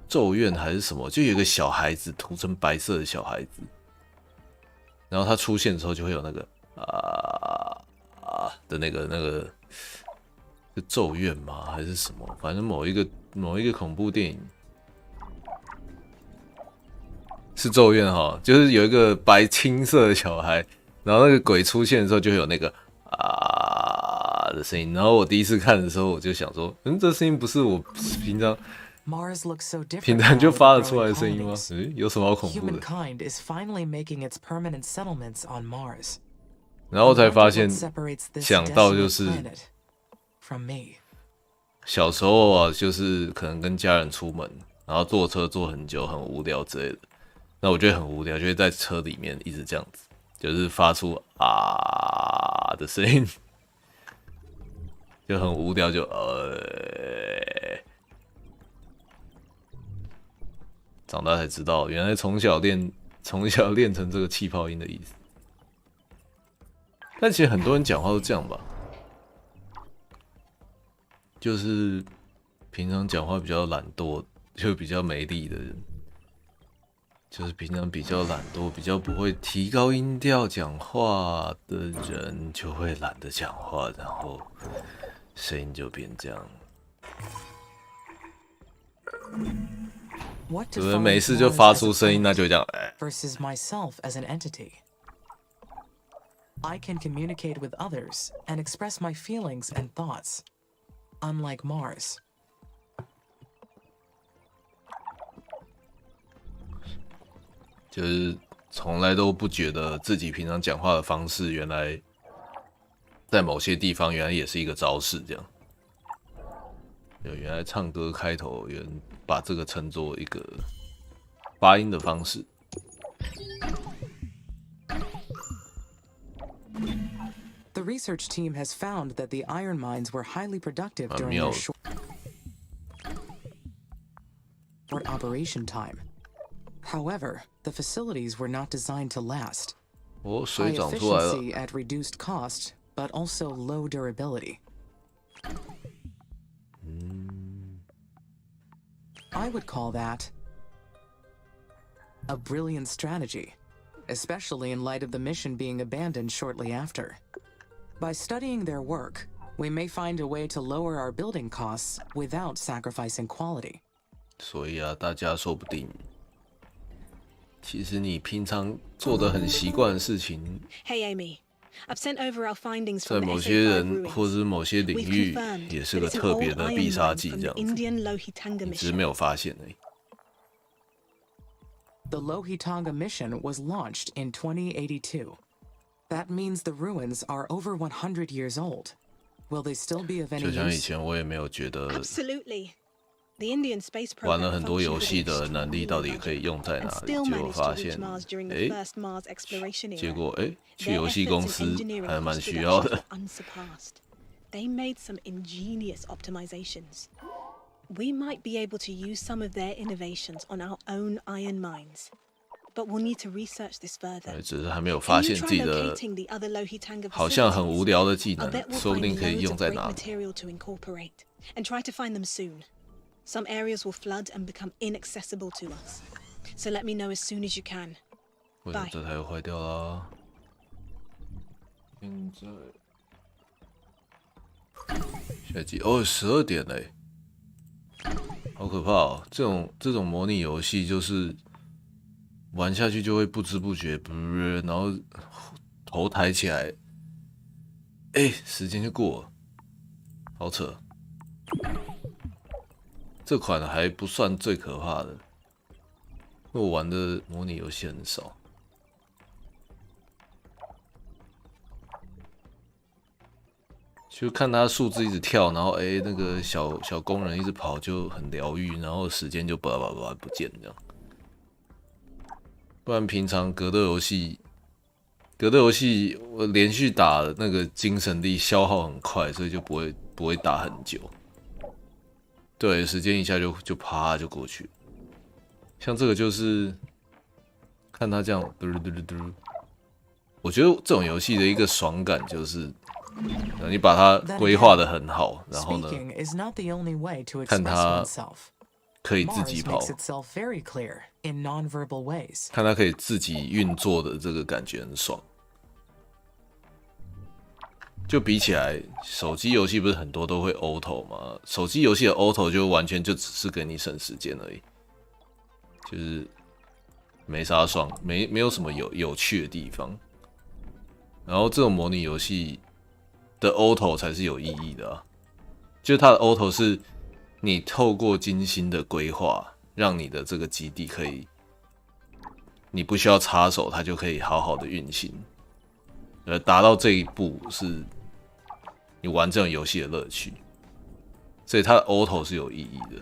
S1: 咒怨还是什么，就有个小孩子涂成白色的小孩子，然后他出现的时候就会有那个的那个是咒怨吗？还是什么？反正某一个恐怖电影。是咒怨哈，就是有一个白青色的小孩，然后那个鬼出现的时候就会有那个的声音。然后我第一次看的时候，我就想说，这声音不是我平常就发得出来的声音吗？有什么好恐怖的？然后我才发现，想到就是小时候啊，就是可能跟家人出门，然后坐车坐很久，很无聊之类的。那我觉得很无聊，就会在车里面一直这样子，就是发出的声音，就很无聊，就长大才知道，原来从小练成这个气泡音的意思。但其实很多人讲话都这样吧，就是平常讲话比较懒惰，就比较没力的人。就是平常比较懒惰、比较不会提高音调讲话的人，就会懒得讲话，然后声音就变这样。有人没事就发出声音，那就这样。
S3: Versus myself as an entity. I can communicate with others and express my feelings and thoughts, unlike Mars.
S1: 就是从来都不觉得自己平常讲话的方式，原来在某些地方原来也是一个招式，这样。原来唱歌开头有人把这个称作一个发音的方式。
S3: The research team has found that the iron mines were highly productive during their short operation time. However, the facilities were not designed to last. High efficiency at reduced cost, but also low durability. I would call that a brilliant strategy, especially in light of the mission being abandoned shortly after. By studying their work, we may find a way to lower our building costs without sacrificing quality.
S1: 所以啊，大家说不定。其实你平常做的很习惯的事情，
S4: Hey Amy, I've sent over our findings
S1: 在
S4: from
S1: 某
S4: the
S1: 些
S4: SA5
S1: 人
S4: ruins.
S1: 或者是某些领
S4: We've
S1: 域
S4: confirmed
S1: 也
S4: that
S1: 是个
S4: it's an
S1: 特
S4: old
S1: 别的
S4: iron
S1: 必杀
S4: mine
S1: 技，
S4: from
S1: 这
S4: the
S1: 样子，
S4: Indian Lohitanga
S1: 你只是
S4: mission.
S1: 没有发现而已。
S3: The Lohitanga mission was launched in 2082. That means the ruins are over 100 years old. Will they still be of any
S1: 就像以
S3: use?
S1: 前我也没有觉得
S4: Absolutely.
S1: 玩了很多游戏的能力到底可以用在哪里？结果发现，结果去游戏公司还蛮需要的。
S4: They made some ingenious optimizations. We might be able to use some of their innovations on our own iron mines, but we'll need to research this further.
S1: 只是还没有发现自己的好像很无聊的技能，说不定可以用在哪里。
S4: And try to find them soon. Some areas will flood and become inaccessible to us. So let me know as soon as you can.
S1: 为什么这台又坏掉了？现在。下集12点嘞，好可怕哦！这种模拟游戏就是玩下去就会不知不觉，然后头抬起来，时间就过了，好扯。这款还不算最可怕的，我玩的模拟游戏很少。就看他数字一直跳，然后那个小工人一直跑就很疗愈，然后时间就不见这样。不然平常格斗游戏我连续打那个精神力消耗很快，所以就不会打很久。对，时间一下就啪就过去。像这个就是看他这样嘟，我觉得这种游戏的一个爽感就是。你把它规划得很好，然后呢，看它可以自己跑，看它可以自己运作的这个感觉很爽。就比起来，手机游戏不是很多都会 auto 吗？手机游戏的 auto 就完全就只是给你省时间而已，就是没啥爽，没有什么有趣的地方。然后这种模拟游戏。的 auto 才是有意义的啊，就是它的 auto 是你透过精心的规划，让你的这个基地可以，你不需要插手，它就可以好好的运行，达到这一步是你玩这种游戏的乐趣，所以它的 auto 是有意义的。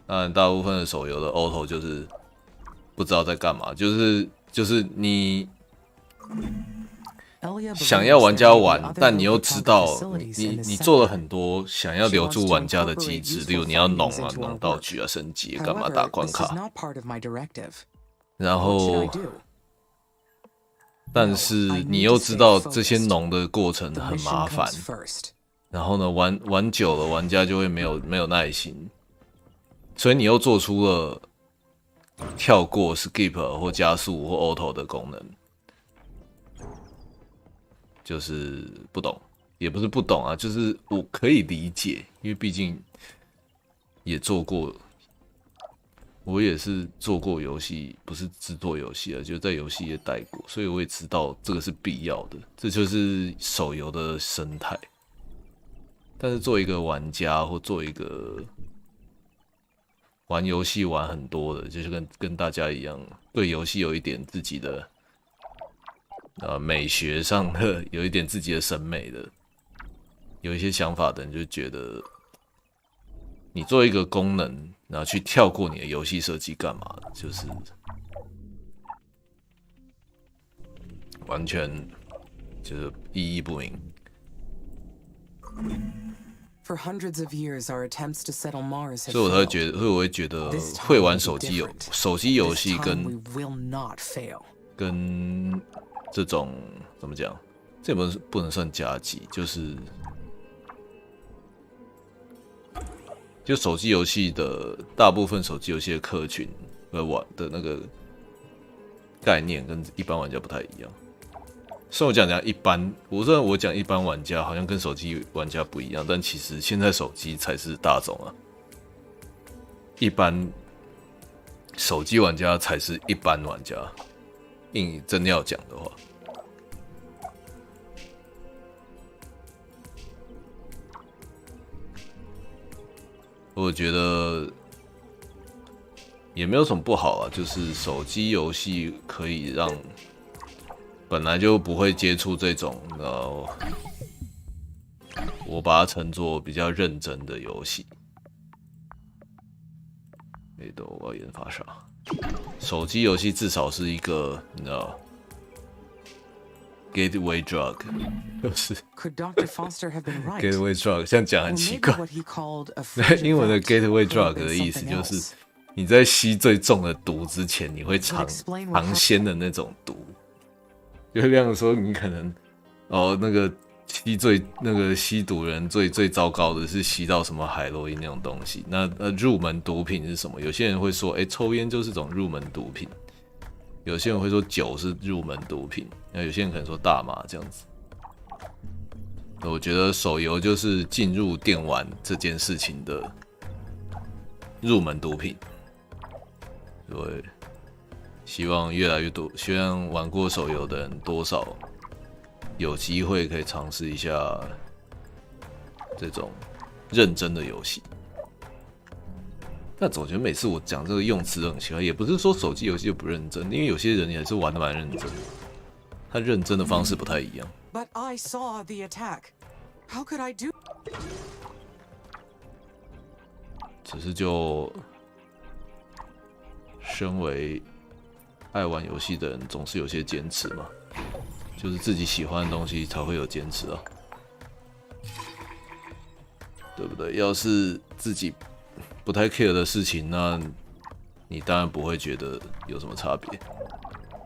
S1: 当然，大部分的手游的 auto 就是不知道在干嘛，就是你想要玩家玩，但你又知道你做了很多想要留住玩家的机制，例如你要弄道具啊、升级干嘛打关卡，然后但是你又知道这些弄的过程很麻烦，然后呢玩久了玩家就会没有耐心，所以你又做出了。跳过 skip 或加速或 auto 的功能，就是不懂，也不是不懂啊，就是我可以理解，因为毕竟也做过，我也是做过游戏，不是制作游戏啊，就在游戏也待过，所以我也知道这个是必要的，这就是手游的生态。但是做一个玩家或做一个玩游戏玩很多的，就是跟大家一样，对游戏有一点自己的美学上的，有一点自己的审美的，有一些想法的人就觉得，你做一个功能，然后去跳过你的游戏设计干嘛的，就是完全就是意义不明。
S3: For hundreds of years, our attempts to settle Mars have
S1: 所以我会觉得会玩手机游戏跟这种怎么讲？这也不能算加急，就手机游戏的大部分手机游戏的客群玩的那个概念跟一般玩家不太一样。虽然我讲一般，我讲一般玩家好像跟手机玩家不一样，但其实现在手机才是大众啊。一般手机玩家才是一般玩家，硬真要讲的话，我觉得也没有什么不好啊，就是手机游戏可以让本来就不会接触这种我把它称作比较认真的游戏。我要研发啥？手机游戏至少是一个，你知道 ，gateway drug， 就是 gateway drug， 这样讲很奇怪。英文的 gateway drug 的意思就是你在吸最重的毒之前，你会尝鲜的那种毒。就这样说，你可能那个吸毒人最糟糕的是吸到什么海洛因那种东西。那入门毒品是什么？有些人会说，抽烟就是种入门毒品。有些人会说酒是入门毒品。那有些人可能说大麻这样子。我觉得手游就是进入电玩这件事情的入门毒品。对，希望越来越多，希望玩过手游的人多少有机会可以尝试一下这种认真的游戏。但总觉得每次我讲这个用词都很奇怪，也不是说手机游戏就不认真，因为有些人也是玩得蛮认真的，他认真的方式不太一样。
S3: But I saw the attack. How could I do?
S1: 只是就身为爱玩游戏的人，总是有些坚持嘛。就是自己喜欢的东西才会有坚持啊，对不对？要是自己不太 care 的事情，那你当然不会觉得有什么差别。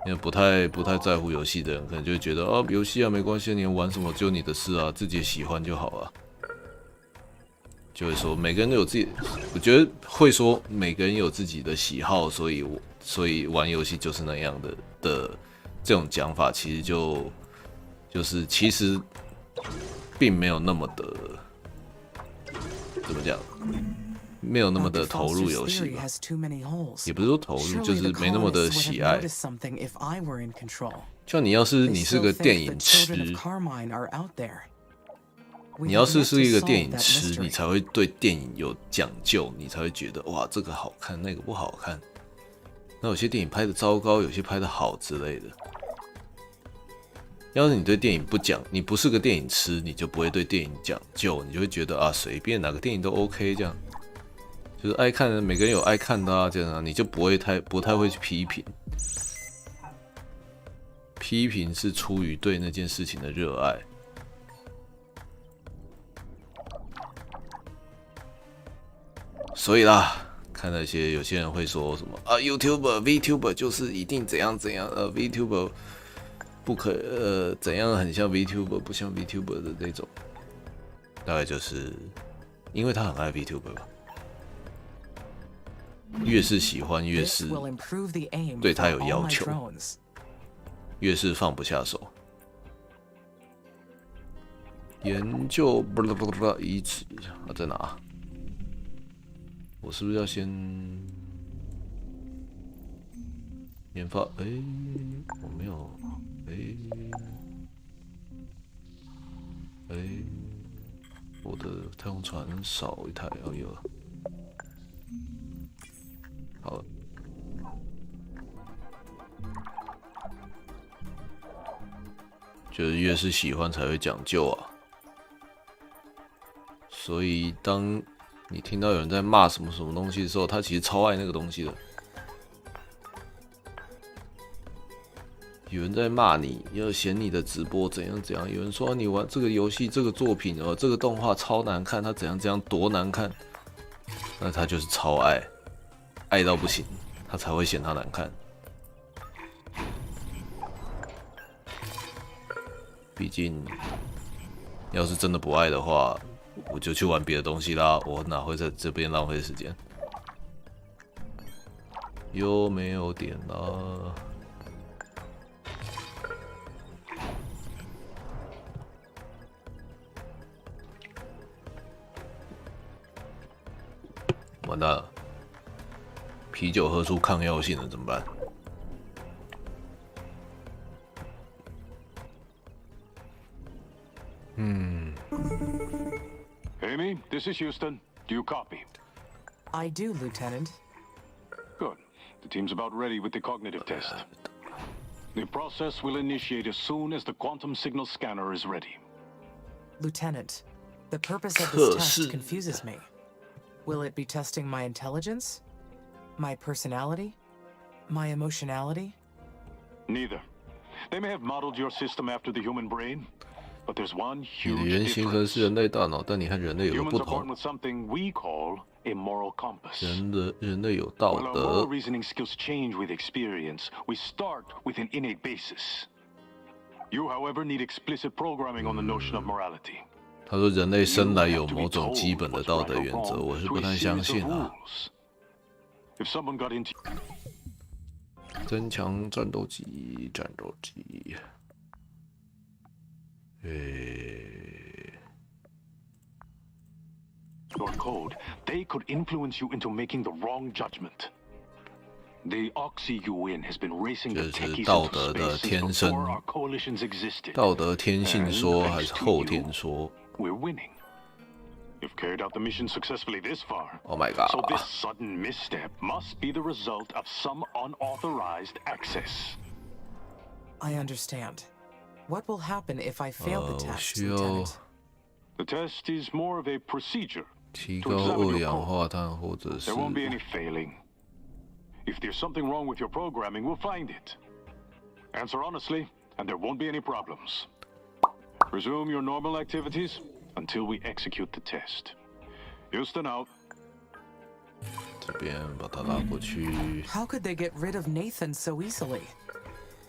S1: 因为不太在乎游戏的人，可能就会觉得游戏啊没关系，你玩什么就你的事啊，自己喜欢就好啊。就会说每个人都有自己，我觉得会说每个人有自己的喜好，所以玩游戏就是那样的这种讲法，其实就是其实并没有那么的怎么讲，没有那么的投入游戏吧，也不是说投入，就是没那么的喜爱。就你要是你是个电影痴，你要是一个电影痴，你才会对电影有讲究，你才会觉得哇这个好看，那个不好看。那有些电影拍的糟糕，有些拍的好之类的。要是你对电影不讲，你不是个电影痴，你就不会对电影讲究，你就会觉得随便哪个电影都 OK 这样，就是爱看的每个人有爱看的啊，这样你就不太会去批评。批评是出于对那件事情的热爱。所以啦，看那些有些人会说什么Vtuber 就是一定怎样怎样Vtuber 不可怎样很像 Vtuber 不像 Vtuber 的那种，大概就是因为他很爱 Vtuber 吧，越是喜欢越是对他有要求，越是放不下手。研究移植在哪？我是不是要先研发？我没有。我的太空船少一台，有了。好了。就是越是喜欢才会讲究啊。所以当你听到有人在骂什么什么东西的时候，他其实超爱那个东西的。有人在骂你，要嫌你的直播怎样怎样。有人说你玩这个游戏、这个作品这个动画超难看，他怎样怎样多难看，那他就是超爱，爱到不行，他才会嫌他难看。毕竟，要是真的不爱的话，我就去玩别的东西啦，我哪会在这边浪费时间？又没有点啦。完蛋了，啤酒喝出抗药性了，怎么办？Amy,
S6: this is Houston. Do you copy?
S3: I do, Lieutenant.
S6: Good. The team's about ready with the cognitive test. The process will initiate as soon as the quantum signal scanner is ready.
S3: Lieutenant, The purpose of this test confuses me. Will it be testing my intelligence? My personality? My emotionality?
S6: Neither. They may have modeled your system after the human brain, but there's one
S1: 你的
S6: huge
S1: 原型可能
S6: difference.
S1: 是人类大脑，但你和人类有个
S6: Humans
S1: 不
S6: are born
S1: 同。
S6: with something we call a moral compass.
S1: 人类有道
S6: While our
S1: 德
S6: moral。reasoning skills change with experience, we start with an innate basis. You, however, need explicit programming on the notion of morality.
S1: 他说人类生来有某种基本的道德原则，我是不太相信啊。
S6: If someone got into
S1: 增强战斗机，战斗机。
S6: your code, they could influence you into making the wrong judgment. The Oxy UN has been racing the
S1: 这是
S6: techies
S1: 道
S6: into
S1: 德的
S6: space
S1: 天
S6: since
S1: 生
S6: before our coalitions existed.
S1: 道德天性说
S6: And
S1: 还是
S6: thanks to
S1: 后
S6: you,
S1: 天说
S6: we're winning. You've carried out the mission successfully this far.
S1: ？Oh my god！
S6: So this sudden misstep must be the result of some unauthorized access.
S3: I understand. What will happen if I fail the
S1: 我
S3: test,
S1: 需要
S3: Lieutenant?
S6: The test is more of a procedure.
S1: 提
S6: To
S1: 高
S6: examine
S1: 二
S6: your
S1: 氧
S6: code.
S1: 化碳，或者是
S6: There won't be any failing. If there's something wrong with your programming, we'll find it. Answer honestly, and there won't be any problems. Resume your normal activities until we execute the test. Houston out.
S1: 这边把它拉过去。
S3: How could they get rid of Nathan so easily?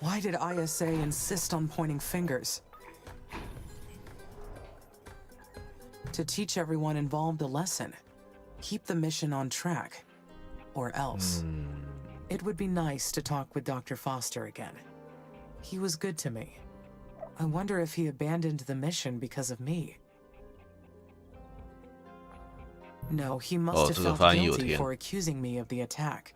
S3: Why did ISA insist on pointing fingers? To teach everyone involved a lesson. Keep the mission on track. Or else. It would be nice to talk with Dr. Foster again. He was good to me. I wonder if he abandoned the mission because of me. No, he must have
S1: 这个
S3: felt
S1: 翻译有
S3: guilty
S1: 甜。
S3: for accusing me of the attack.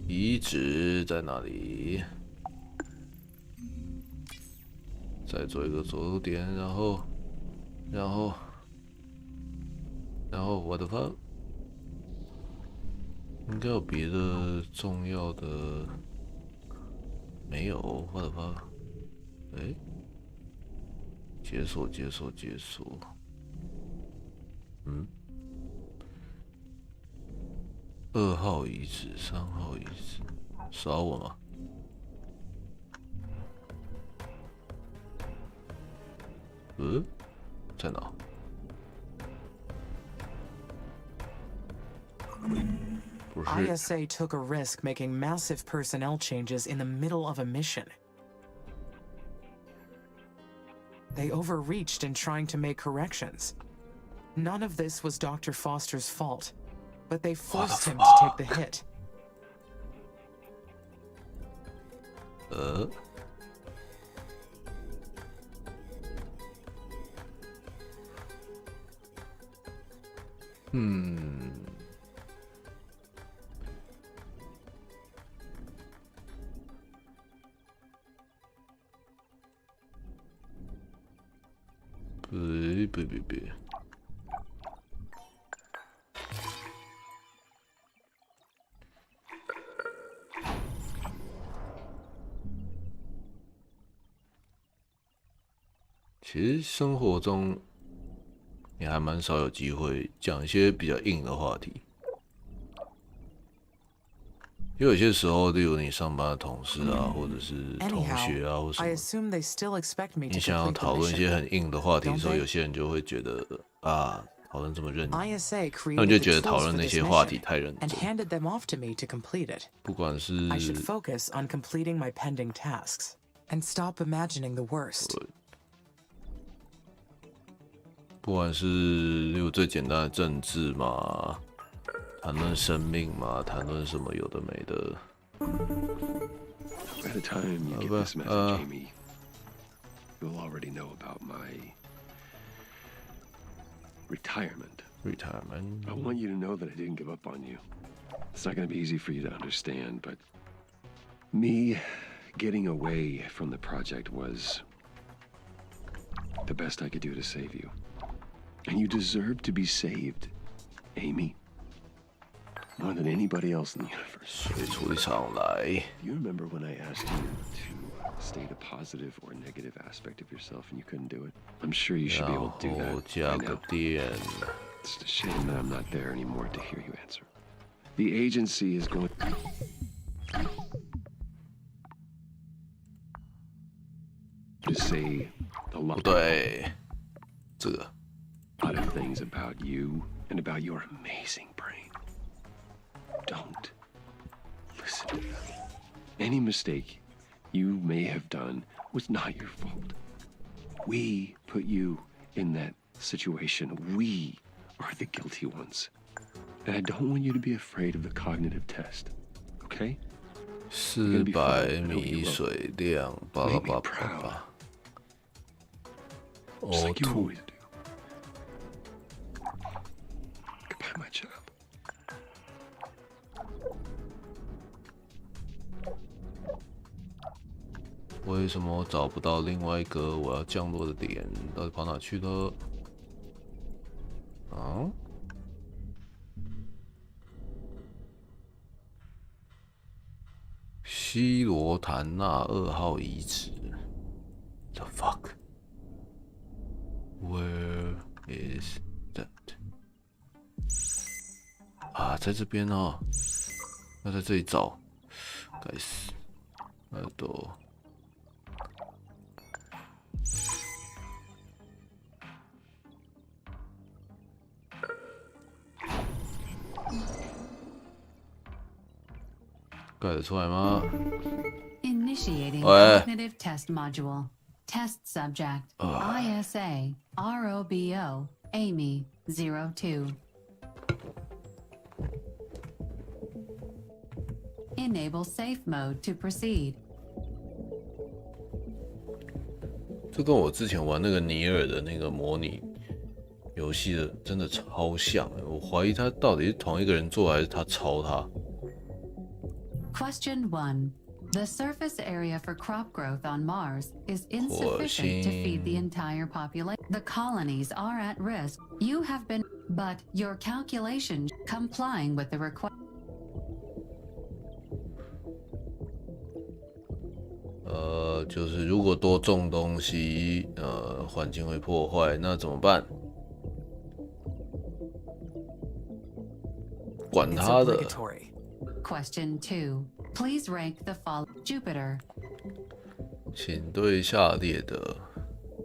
S1: 遗址在哪里？再做一个左右点，然后我的发应该有别的重要的，没有我的发，哎，解锁，2号遗址、3号遗址，耍我吗？在哪？ 不是，
S3: ISA took a risk making massive personnel changes in the middle of a mission. They overreached in trying to make corrections. None of this was Dr. Foster's fault, but they forced him to take the hit.
S1: 别。其实生活中，你还蛮少有机会讲一些比较硬的话题。因为有些时候，例如你上班的同事啊，或者是同学啊，或什
S3: I
S1: 么，
S3: assume they still expect me
S1: 你
S3: to
S1: 想要
S3: complete
S1: 讨
S3: the
S1: 论一些
S3: mission.
S1: 很硬的话题的时候，
S3: Don't they?
S1: 有些人就会觉得啊，讨论这么认真，
S3: ISA
S1: 他们就
S3: created
S1: 觉
S3: the
S1: 得讨
S3: tools
S1: 论
S3: for
S1: 那
S3: this
S1: 些话题
S3: mission
S1: 太认
S3: and
S1: 真。
S3: handed them off to me to complete it.
S1: 不管是
S3: I should focus on completing my pending tasks and stop imagining the worst.
S1: 不管是例如最简单的政治嘛，谈论生命嘛，谈论什么有的没的。
S2: By the time you get this message, Amy, you'll already know about my retirement.
S1: Retirement.
S2: I want you to know that I didn't give up on you. It's not going to be easy for you to understand, but me getting away from the project was the best I could do to save you. And you deserve to be saved, Amy. More than anybody else in the universe.
S1: 水出一场来。
S2: You remember when I asked you to state a positive or negative aspect of yourself and you couldn't do it? I'm sure you should be able to do that.
S1: 加个电。
S2: It's a shame that I'm not there anymore to hear you answer. The agency is going to say a lot
S1: 不对，这个
S2: of things about you and about your amazing brain. Don't listen to them. Any mistake you may have done was not your fault. We put you in that situation. We are the guilty ones. And I don't want you to be afraid of the cognitive test. Okay?
S1: 400米水量，巴拉巴拉巴拉。
S2: Just like you
S1: O2
S2: always do. Goodbye, my child.
S1: 为什么我找不到另外一个我要降落的点？到底跑哪去了？啊？西罗坦纳2号遗址 ？The fuck? Where is that? 啊，在这边哦。要在这里找。该死，耳朵。 盖得出来吗？
S7: Initiating
S1: 喂，
S7: cognitive test module. Test subject ISA ROBO Amy 02. Enable safe mode to proceed.
S1: 这跟我之前玩那个尼尔的那个模拟游戏的真的超像，我怀疑他到底是同一个人做还是他抄他。
S7: Question 1. The surface area for crop growth on Mars is insufficient to feed the entire population. The colonies are at risk. You have been, but your calculations complying with the request.
S1: 就是如果多种东西，环境会破坏，那怎么办？管他的。
S7: Question 2. Please rank the following. Jupiter.
S1: 请对下列的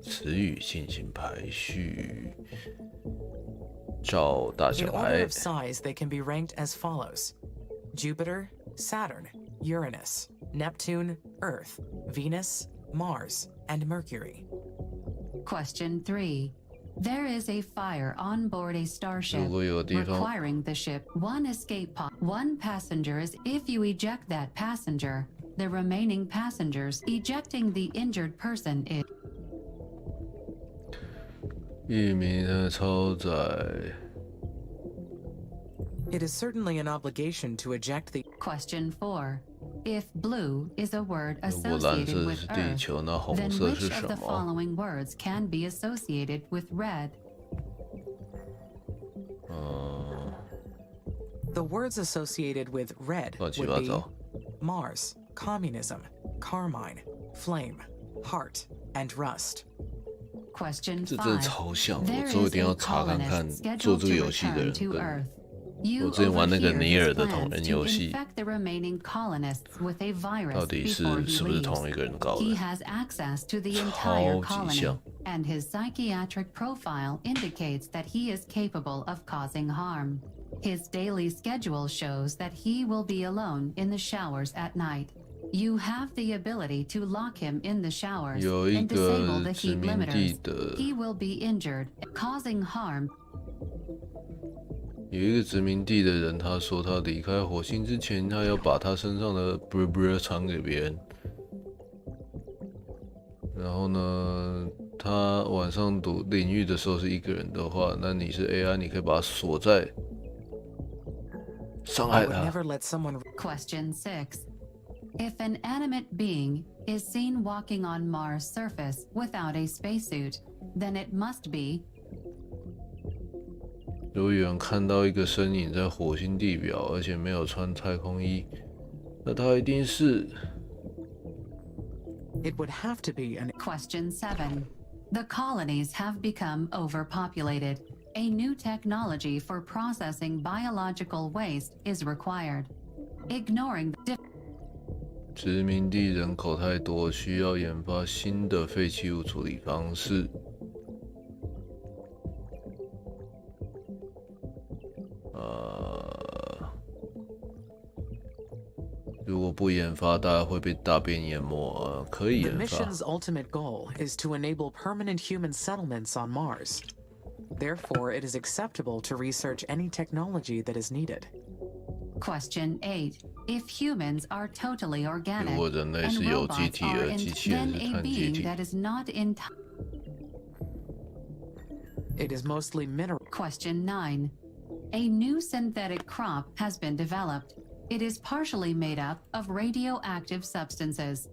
S1: 词语进行排序，照大
S3: In
S1: 小
S3: order
S1: 来
S3: of。size, they can be ranked as follows: Jupiter, Saturn, Uranus, Neptune, Earth, Venus, Mars, and Mercury.
S7: Question 3. There is a fire on board a starship,
S1: 如果有地方
S7: requiring the ship one escape pod. One passenger is if you eject that passenger, the remaining passengers ejecting the injured person is.
S1: 域名的超载。
S3: It is certainly an obligation to eject the.
S7: Question 4. If blue is a word
S1: 如果蓝
S7: associated
S1: 色
S7: with
S1: 是地
S7: Earth,
S1: 球，那红
S7: then
S1: 色
S7: which
S1: 是
S7: of
S1: 什
S7: the
S1: 么？
S7: following words can be associated with red?
S3: The words associated with red
S1: 乱七
S3: would
S1: 八
S3: be
S1: 糟。
S3: Mars, communism, carmine, flame, heart, and rust.
S7: Question
S1: 这真的
S7: 5.
S1: 超像，
S7: There
S1: 我之后一
S7: is
S1: 定要
S7: a
S1: 查看看
S7: colonist
S1: 做
S7: scheduled
S1: 这个
S7: to
S1: 游戏的
S7: return
S1: 人
S7: to
S1: 跟
S7: Earth. You
S1: 我之前玩那个
S7: overhear
S1: 尼尔
S7: his
S1: 的同
S7: plans
S1: 人
S7: to
S1: 游戏，
S7: infect the remaining colonists with a
S1: 到
S7: virus
S1: 底
S7: before
S1: 是
S7: he
S1: 不是同一
S7: leaves.
S1: 个人搞
S7: He
S1: 的？
S7: has access to the entire
S1: 超级
S7: colony,
S1: 像。
S7: and his psychiatric profile indicates that he is capable of causing harm. His daily schedule shows that he will be alone in the showers at night. You have the ability to lock him in the showers
S1: 有一
S7: and disable
S1: 个
S7: the
S1: 殖
S7: heat
S1: 民地
S7: limiters.
S1: 的，
S7: He will be injured, causing harm.
S1: 有一个殖民地的人，他说他离开火星之前，他要把他身上的 br 传给别人。然后呢，他晚上读领域的时候是一个人的话，那你是 AI，你可以把他锁在，伤
S3: I
S1: 害
S3: would
S1: 他。
S3: never let someone.
S7: Question 6. If an animate being is seen walking on Mars' surface without a spacesuit, then it must be.
S1: 如果有人看到一个身影在火星地表，而且没有穿太空衣，那他一定是
S3: It would have to be an...
S7: Question 7. The colonies have become overpopulated. A new technology for processing biological waste is required. Ignoring the
S1: 殖民地人口太多，需要研发新的废弃物处理方式。如果不研发，大家会被大便淹没。可以
S3: The
S1: 研发。
S3: mission's ultimate goal is to enable permanent human settlements on Mars. Therefore, it is acceptable to research any technology that is needed.
S7: Question 8. If humans are totally organic
S1: 如果人类是
S7: and
S1: 有机
S7: robots
S1: 体，
S7: are
S1: 而机器人
S7: then
S1: 是
S7: a
S1: 碳基
S7: being
S1: 体，
S7: that is not in
S3: It is mostly mineral.
S7: Question 9. A new synthetic crop has been developed. It is partially made up of radioactive substances.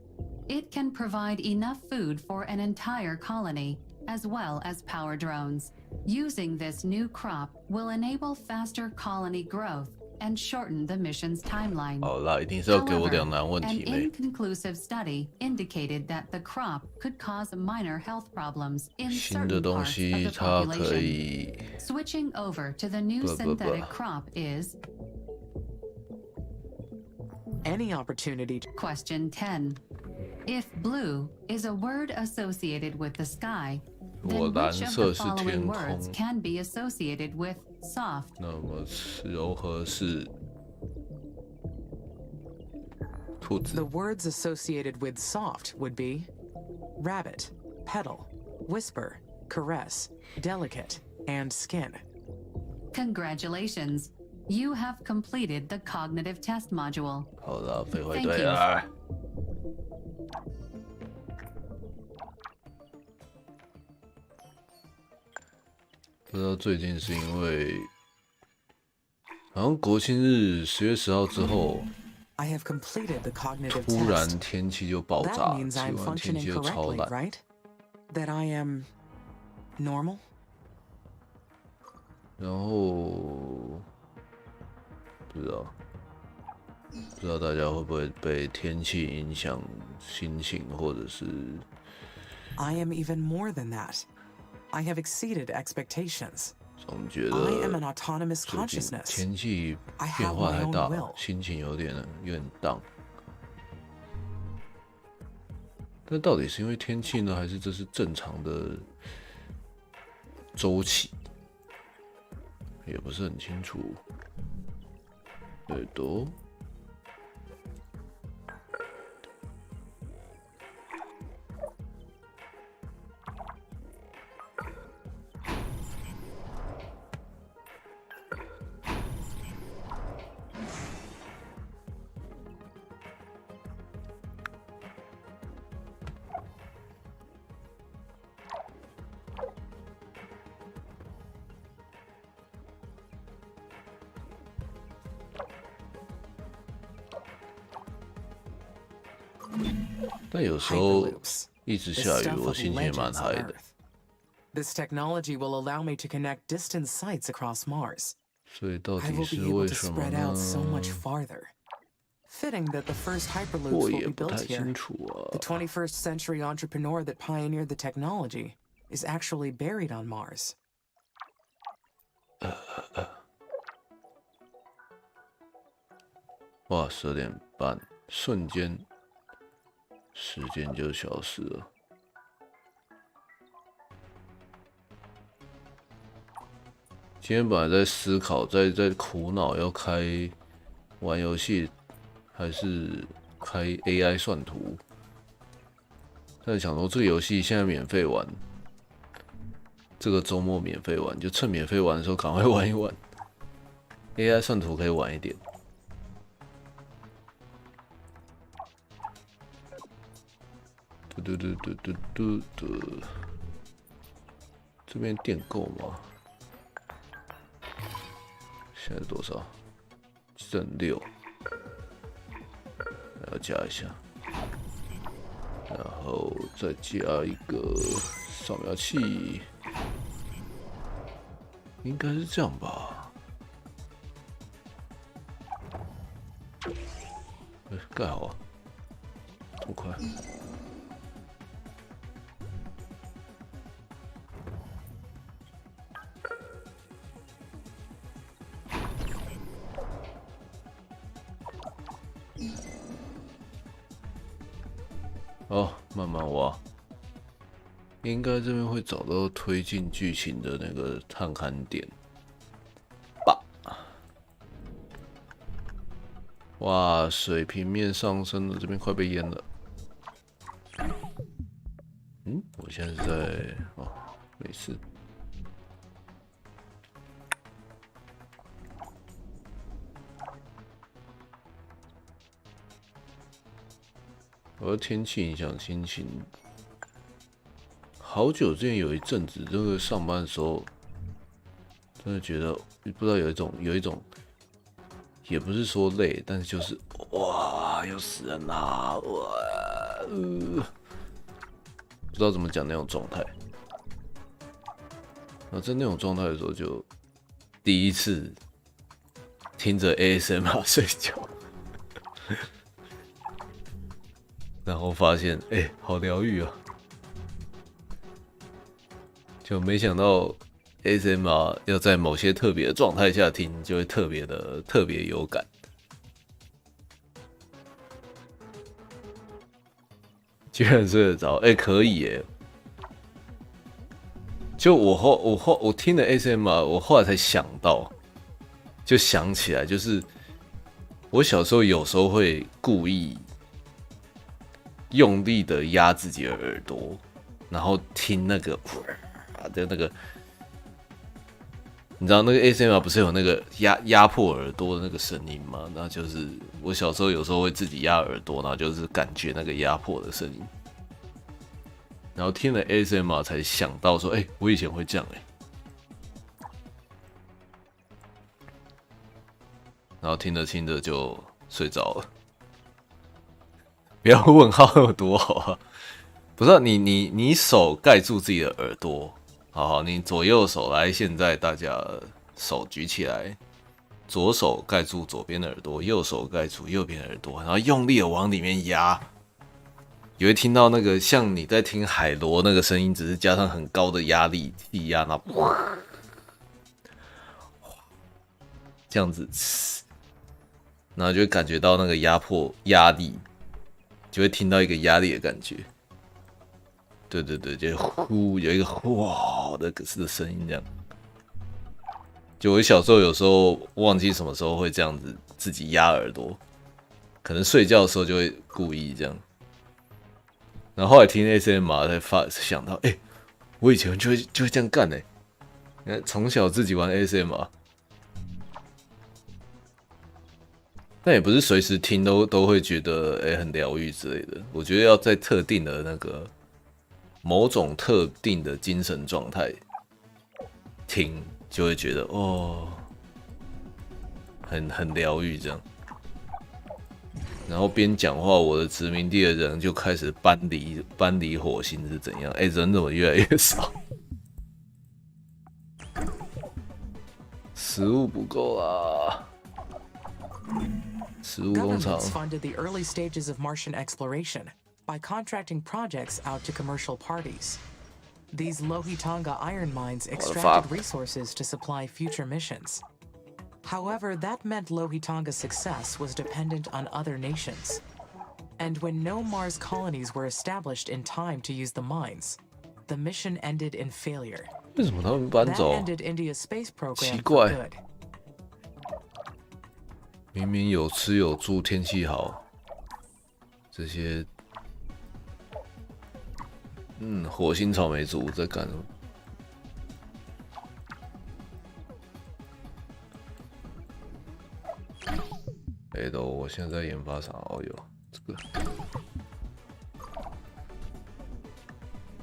S7: It can provide enough food for an entire colony, as well as power drones. Using this new crop will enable faster colony growth and shorten the mission's timeline.
S1: 好啦，一定是要给我
S7: However,
S1: 两难问
S7: an
S1: 题没？
S7: inconclusive study indicated that the crop could cause minor health problems in
S1: 新的
S7: certain
S1: 东
S7: parts of
S1: 西
S7: the
S1: 它可
S7: population.
S1: 以
S7: Switching over to the new
S1: Blah, blah,
S7: synthetic
S1: blah.
S7: crop is
S3: Any opportunity to...
S7: question 10. If blue is a word associated with the sky,
S1: 如果
S7: then
S1: 蓝
S7: which of
S1: 色
S7: the
S1: 是
S7: following
S1: 天
S7: words
S1: 空，
S7: can be associated with soft?
S1: 那么柔和是兔子
S3: The。words associated with soft would be rabbit, petal, whisper, caress, delicate, and skin.
S7: Congratulations. You have completed the cognitive test module.
S1: 好了，飞回
S7: Thank
S1: 队
S7: you.
S1: 了。不知道最近是因为，好像国庆日10月10号之后，
S3: I have completed the cognitive
S1: 突然
S3: test.
S1: 天气就爆
S3: That
S1: 炸，
S3: means
S1: 气
S3: I'm
S1: 温天气
S3: functioning
S1: 就超
S3: correctly,
S1: 烂。
S3: right? That I am normal?
S1: 然后不知道大家会不会被天气影响心情，或者是
S3: I am even more than that. I have exceeded expectations.
S1: 总觉
S3: I am
S1: 得
S3: an autonomous
S1: 最近
S3: consciousness.
S1: 天气
S3: I
S1: 变
S3: have
S1: 化
S3: my
S1: 太
S3: own
S1: 大
S3: will.，
S1: 心情有点down。但到底是因为天气呢，还是这是正常的周期？也不是很清楚。耳朵。但有时候
S3: Hyperloops.
S1: 一直
S3: The
S1: 下雨，
S3: stuff
S1: 我
S3: of
S1: 心情也蛮
S3: legends
S1: 嗨
S3: on
S1: 的。
S3: Earth. This technology will allow me to connect distant sites across Mars.
S1: 所以到
S3: I
S1: 底
S3: will
S1: 是
S3: be able
S1: 为
S3: to
S1: 什么
S3: spread
S1: 呢
S3: out so much farther. Fitting that the first hyperloops
S1: 我
S3: will
S1: 也
S3: be
S1: 不
S3: built
S1: 太
S3: here.
S1: 清楚啊
S3: The 21st century entrepreneur that pioneered the technology is actually buried on Mars.
S1: 哇，12点半，瞬间时间就消失了。今天本来在思考，在苦恼要开玩游戏还是开 AI 算图，但想说这个游戏现在免费玩，这个周末免费玩，就趁免费玩的时候赶快玩一玩。AI 算图可以晚一点。嘟，这边电够吗？现在多少？剩6，还要加一下，然后再加一个扫描器，应该是这样吧？盖好啊，这么快？哦，慢慢挖。应该这边会找到推进剧情的那个探勘点吧。哇，水平面上升了，这边快被淹了。我现在是在哦，没事。我的天气影响心情。好久之前有一阵子，这个上班的时候，真的觉得不知道有一种，也不是说累，但是就是哇，又死人啦，哇，不知道怎么讲那种状态。然后在那种状态的时候，就第一次听着 ASMR 睡觉，然后发现好疗愈啊！就没想到 ASMR 要在某些特别的状态下听，就会特别有感。居然睡得着，可以耶！就我听了 ASMR， 我后来才想到，就想起来，就是我小时候有时候会故意用力的压自己的耳朵，然后听那个的那个，你知道那个 ASMR 不是有那个压迫耳朵的那个声音吗？那就是我小时候有时候会自己压耳朵，然后就是感觉那个压迫的声音。然后听了 ASMR 才想到说，我以前会这样然后听着听着就睡着了。不要问号有多好啊！不是你手盖住自己的耳朵。好，你左右手来，现在大家手举起来，左手盖住左边的耳朵，右手盖住右边的耳朵，然后用力的往里面压，你会听到那个像你在听海螺那个声音，只是加上很高的压力气压，然后这样子，然后就会感觉到那个压力，就会听到一个压力的感觉。对，就呼有一个哇的声音，这样。就我小时候有时候忘记什么时候会这样子自己压耳朵，可能睡觉的时候就会故意这样。然后后来听 ASMR 才想到，我以前就会这样干你看从小自己玩 ASMR， 但也不是随时听都会觉得很疗愈之类的。我觉得要在特定的那个。某种特定的精神状态听，就会觉得很疗愈这样。然后边讲话，我的殖民地的人就开始搬离火星是怎样？人怎么越来越少？食物不够啊！食物工厂。
S3: By contracting projects out to commercial parties. These Lohitonga iron mines extracted resources to supply future missions. However, that meant Lohitonga's success was dependent on other nations. And when no Mars colonies were established in time to use the mines, the mission ended in failure.
S1: 为什么他们搬走？
S3: That ended India's space program
S1: 奇怪。
S3: for good.
S1: 明明有吃有住，天气好，这些。火星草莓族在干什么？我现在在研发啥？有这个。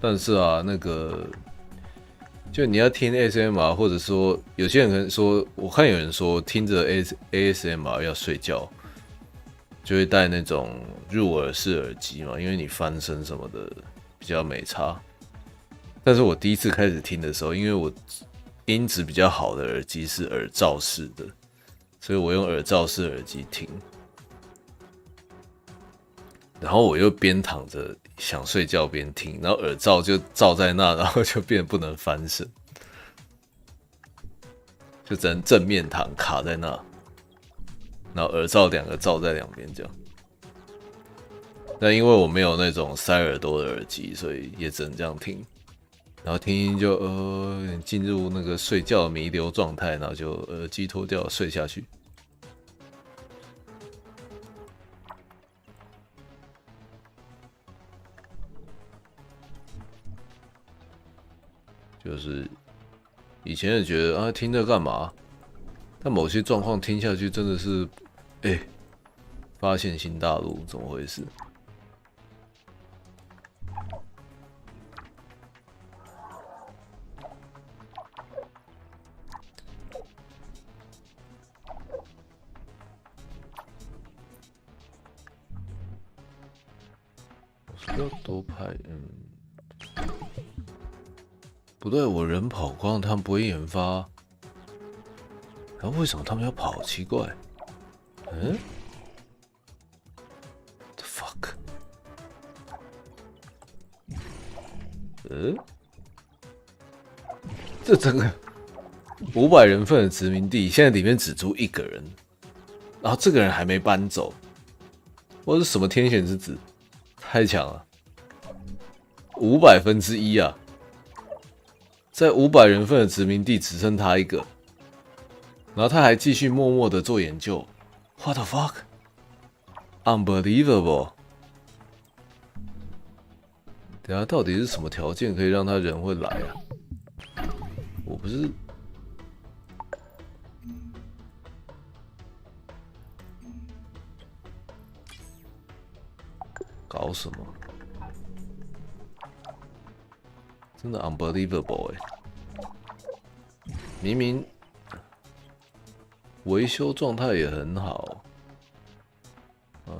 S1: 但是啊，那个，就你要听 ASMR， 或者说有些人可能说，我看有人说听着 ASMR 要睡觉，就会戴那种入耳式耳机嘛，因为你翻身什么的。比较没差，但是我第一次开始听的时候，因为我音质比较好的耳机是耳罩式的，所以我用耳罩式耳机听，然后我又边躺着想睡觉边听，然后耳罩就罩在那，然后就变得不能翻身，就只能正面躺卡在那，然后耳罩两个罩在两边这样。但因为我没有那种塞耳朵的耳机，所以也只能这样听。然后听一听就进入那个睡觉的弥留状态，然后就耳机脱掉睡下去。就是以前也觉得听这干嘛？但某些状况听下去真的是，发现新大陆，怎么回事？要多拍，不对，我人跑光，他们不会研发，然后为什么他们要跑？奇怪，The fuck？这整个500人份的殖民地，现在里面只住1个人，然后这个人还没搬走，我是什么天选之子？太强了，100%啊！在500人份的殖民地只剩他一个，然后他还继续默默的做研究。What the fuck? Unbelievable！ 等下到底是什么条件可以让他人会来啊？我不是搞什么？真的 unbelievable 明明维修状态也很好啊，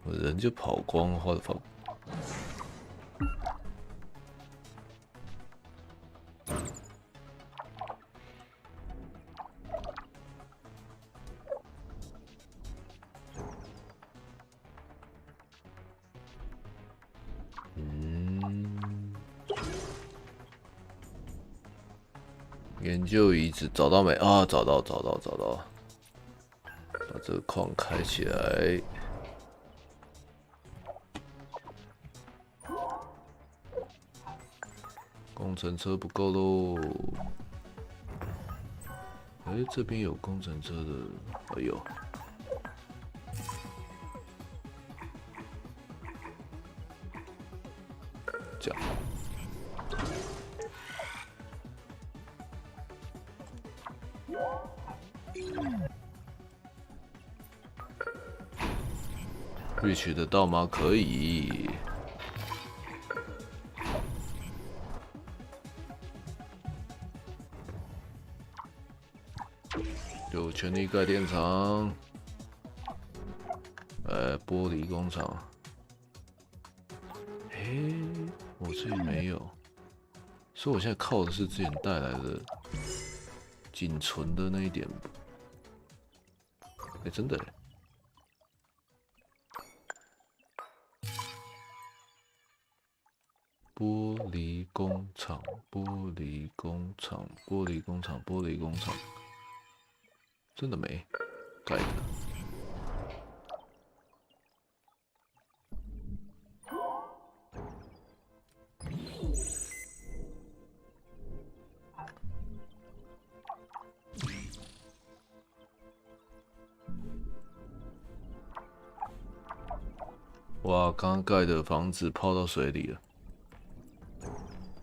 S1: 我人就跑光了，我的fuck！研究遗址找到没啊？找到，把这个矿开起来。工程车不够喽。这边有工程车的，有。这样。reach 得到吗？可以。有全力盖电厂，玻璃工厂。我这里没有，所以我现在靠的是之前带来的仅存的那一点。真的。玻璃工厂，玻璃工厂，玻璃工厂，玻璃工厂，真的没盖的。哇，刚刚盖的房子泡到水里了。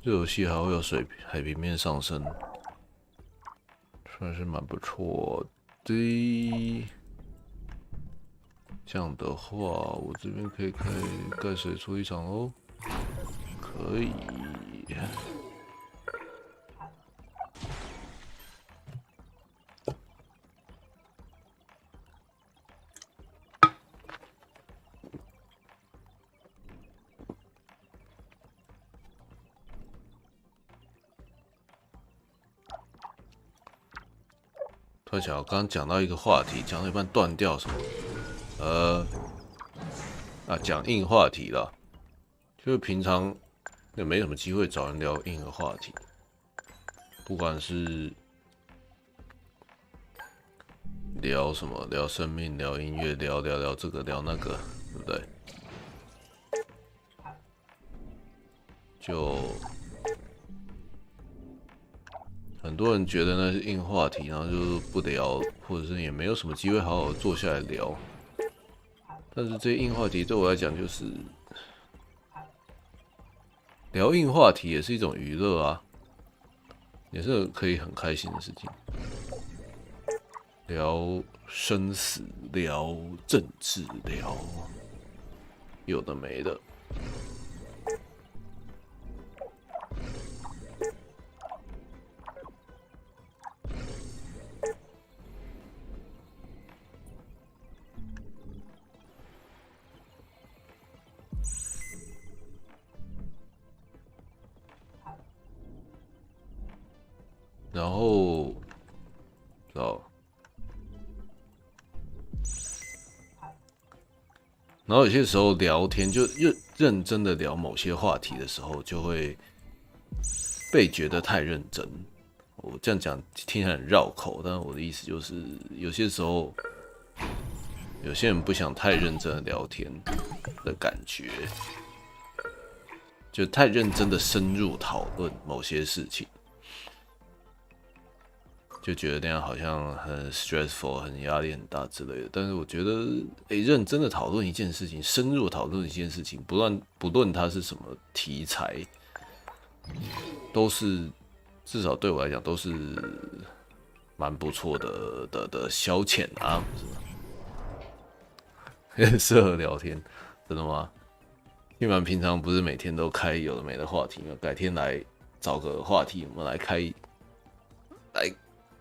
S1: 这游戏还会有海平面上升，算是蛮不错的。这样的话，我这边可以盖水处理厂哦，可以。突然想，我刚刚讲到一个话题，讲到一半断掉什么？讲硬话题啦，就是平常也没什么机会找人聊硬的话题，不管是聊什么？聊生命，聊音乐，聊这个，聊那个，对不对？就很多人觉得那是硬话题，然后就不聊，或者是也没有什么机会好好坐下来聊。但是这些硬话题对我来讲，就是聊硬话题也是一种娱乐啊，也是可以很开心的事情。聊生死，聊政治，聊有的没的。然后，知道。然后有些时候聊天就认真的聊某些话题的时候，就会被觉得太认真。我这样讲听起来很绕口，但是我的意思就是，有些时候有些人不想太认真的聊天的感觉，就太认真的深入讨论某些事情。就觉得那样好像很 stressful， 很压力很大之类的。但是我觉得，认真的讨论一件事情，深入讨论一件事情，不论它是什么题材，都是至少对我来讲都是蛮不错的消遣啊，不是吗？很适合聊天，真的吗？因为平常不是每天都开有的没的话题吗？改天来找个话题，我们来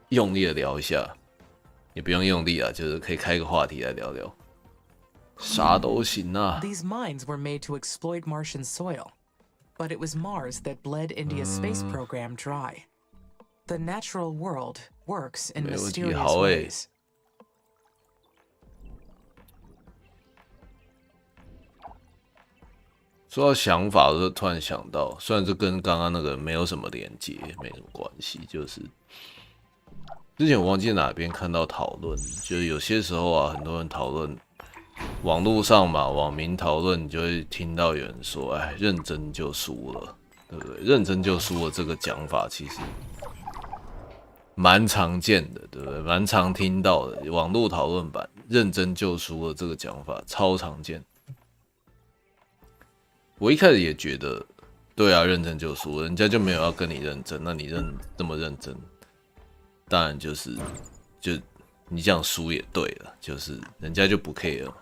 S1: 用力的聊一下，也不用用力啊，就是可以开个话题来聊聊，啥都行啊。
S3: These mines were made to exploit Martian soil, but it was Mars that bled India's space program dry. The natural world works in mysterious ways.
S1: 说到想法，我就突然想到，虽然这跟刚刚那个没有什么连接，没什么关系，就是之前我忘记哪边看到讨论，就是有些时候啊，很多人讨论网络上嘛，网民讨论，你就会听到有人说：“哎，认真就输了，对不对？认真就输了。”这个讲法其实蛮常见的，对不对？蛮常听到的。网络讨论版“认真就输了”这个讲法超常见。我一开始也觉得，对啊，认真就输了，人家就没有要跟你认真，那你这么认真。当然就你这样输也对了，就是人家就不 care 了，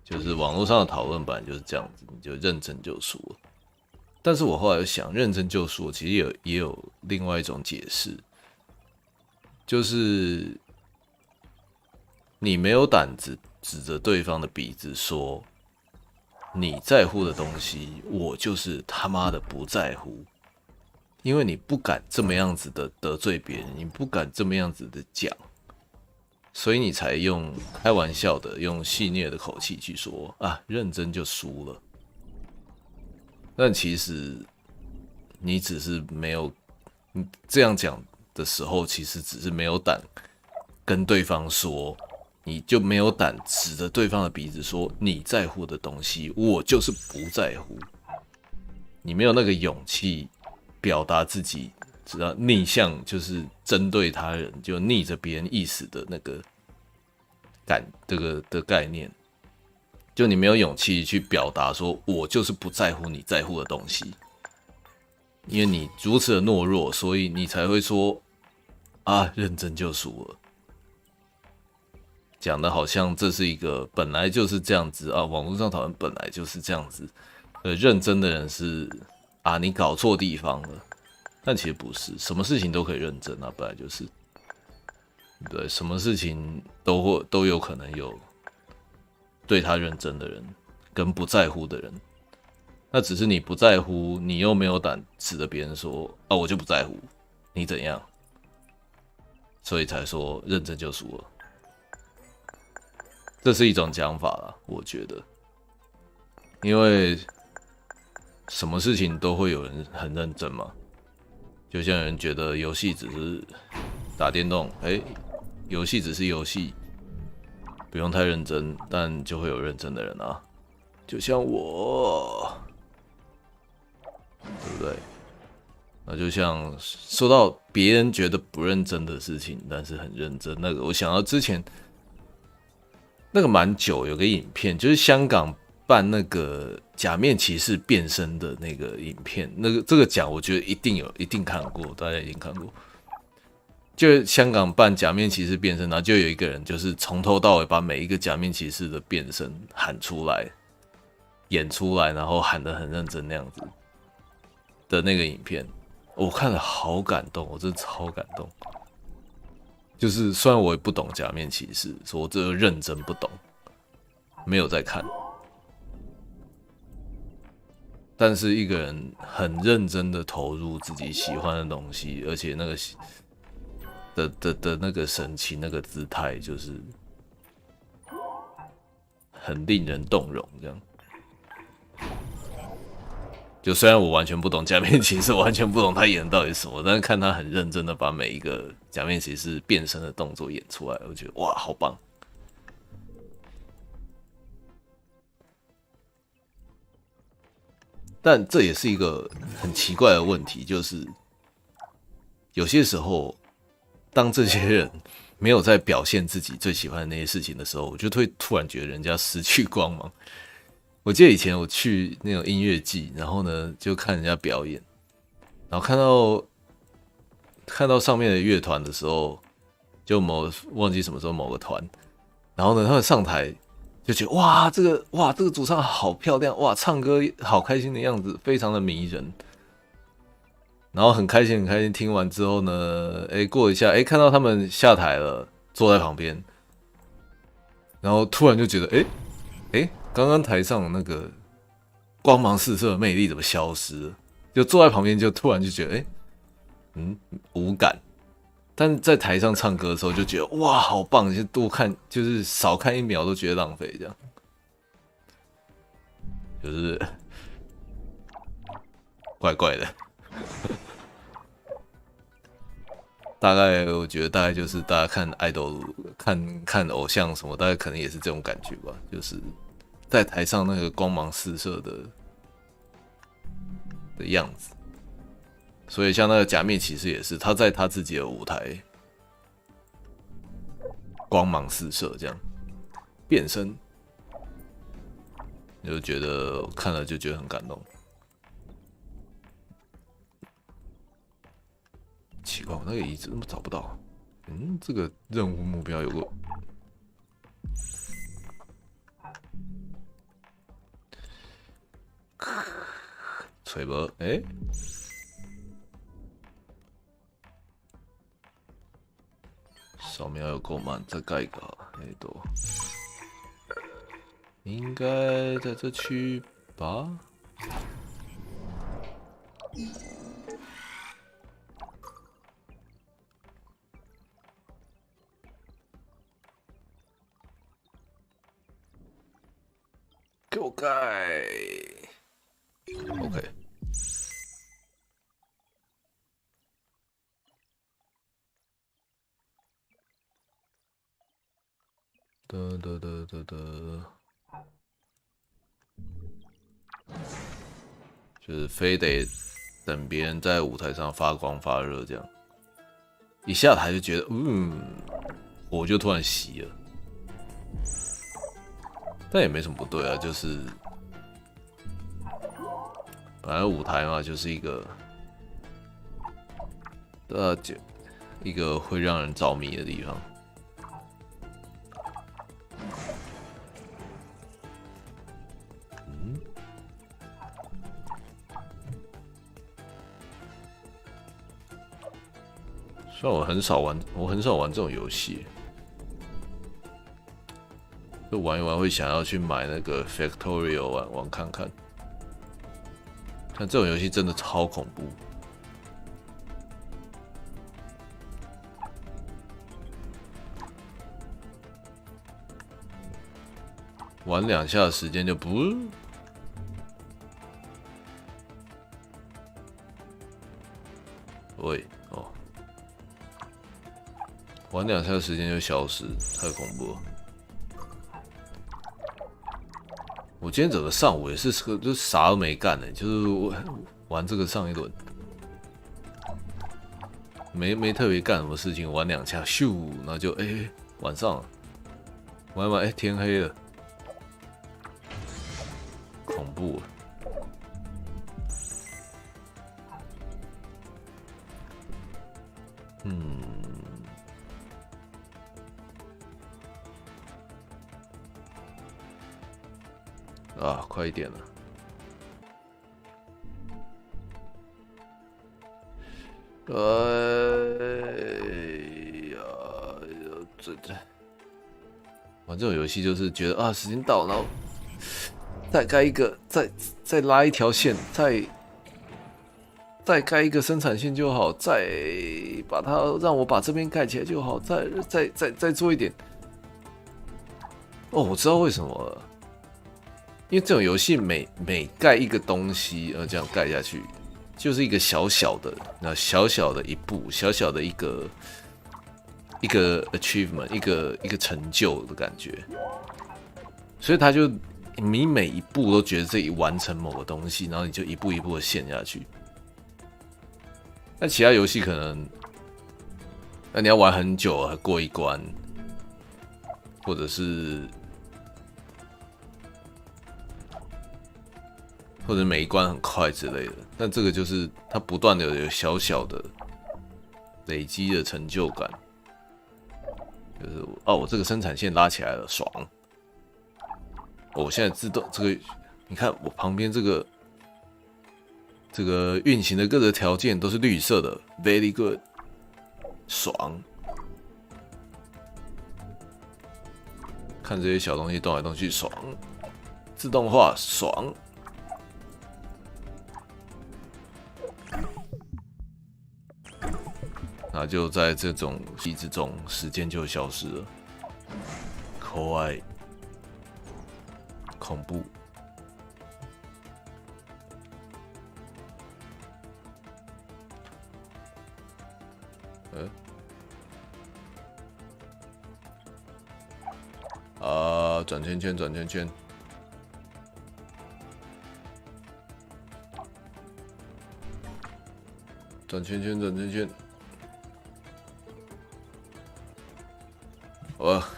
S1: 就是网络上的讨论版就是这样子，你就认真就输了。但是我后来想，认真就输，其实也有另外一种解释，就是你没有胆子指着对方的鼻子说你在乎的东西，我就是他妈的不在乎。因为你不敢这么样子的得罪别人，你不敢这么样子的讲，所以你才用开玩笑的、用戏谑的口气去说啊，认真就输了。但其实你只是没有，你这样讲的时候，其实只是没有胆跟对方说，你就没有胆指着对方的鼻子说你在乎的东西，我就是不在乎。你没有那个勇气。表达自己，知道逆向就是针对他人，就逆着别人意思的那个这个的概念，就你没有勇气去表达说，我就是不在乎你在乎的东西，因为你如此的懦弱，所以你才会说啊，认真就输了，讲的好像这是一个本来就是这样子啊，网络上讨论本来就是这样子，认真的人是。啊，你搞错地方了，但其实不是，什么事情都可以认真啊，本来就是，对，什么事情都有可能有对他认真的人跟不在乎的人，那只是你不在乎，你又没有胆指着别人说啊，我就不在乎，你怎样，所以才说认真就输了，这是一种讲法啦，我觉得，因为。什么事情都会有人很认真嘛，就像有人觉得游戏只是打电动，游戏只是游戏，不用太认真，但就会有认真的人啊，就像我，对不对？那就像说到别人觉得不认真的事情，但是很认真，那个我想到之前那个蛮久有个影片，就是香港办那个假面骑士变身的那个影片，这个奖我觉得一定看过，大家一定看过。就香港办假面骑士变身，然后就有一个人就是从头到尾把每一个假面骑士的变身喊出来、演出来，然后喊得很认真那样子的那个影片，我看了好感动，我真的超感动。就是虽然我也不懂假面骑士，说我这个认真不懂，没有在看，但是一个人很认真的投入自己喜欢的东西，而且那个的那个神情、那个姿态，就是很令人动容。这样，就虽然我完全不懂假面骑士，完全不懂他演的到底是什么，但是看他很认真的把每一个假面骑士变身的动作演出来，我觉得哇，好棒！但这也是一个很奇怪的问题，就是有些时候，当这些人没有在表现自己最喜欢的那些事情的时候，我就会突然觉得人家失去光芒。我记得以前我去那种音乐季，然后呢就看人家表演，然后看到上面的乐团的时候，就忘记什么时候某个团，然后呢他们上台就觉得哇这个主唱好漂亮，哇唱歌好开心的样子，非常的迷人。然后很开心听完之后呢，过一下看到他们下台了，坐在旁边，然后突然就觉得刚刚台上那个光芒四射的魅力怎么消失了？就坐在旁边就突然就觉得无感，但在台上唱歌的时候就觉得哇好棒，就多看就是少看1秒都觉得浪费，这样就是怪怪的。大概我觉得大概就是大家看爱豆看偶像什么，大概可能也是这种感觉吧，就是在台上那个光芒四射的样子。所以像那个假面骑士也是，他在他自己的舞台光芒四射，这样变身，就觉得看了就觉得很感动。奇怪，我那个椅子怎么找不到？这个任务目标有个锤吧？扫描有够慢，再盖一个都应该在这区吧？给我盖 ，OK。就是非得等别人在舞台上发光发热，这样一下台就觉得，火就突然熄了。但也没什么不对啊，就是本来舞台嘛，就是一个会让人着迷的地方。虽然我很少玩这种游戏。就玩一玩会想要去买那个 Factorio 玩看看，但这种游戏真的超恐怖，玩2下的时间就不，喂哦，玩2下时间就消失，太恐怖了。我今天整个上午也是就啥都没干呢，就是玩这个上一轮，没特别干什么事情，玩2下咻，然后就晚上了，玩玩天黑了，恐怖。快一点了。玩这种游戏就是觉得时间到，然后再盖一个，再拉一条线，再盖一个生产线就好，再让我把这边盖起来就好，再做一点。我知道为什么了。因为这种游戏每盖一个东西，这样盖下去，就是一个小小的一步，小小的一个 achievement， 一个成就的感觉。所以他就你每一步都觉得自己完成某个东西，然后你就一步一步的陷下去。那其他游戏可能，你要玩很久才过一关，或者每一关很快之类的，但这个就是它不断的有小小的累积的成就感，就是我这个生产线拉起来了，爽！我现在自动这个，你看我旁边这个运行的各个条件都是绿色的 ，very good， 爽！看这些小东西动来动去，爽！自动化，爽！那就在这种戏之中，时间就消失了。可爱，恐怖。转圈圈，转圈圈。转圈圈，转圈圈。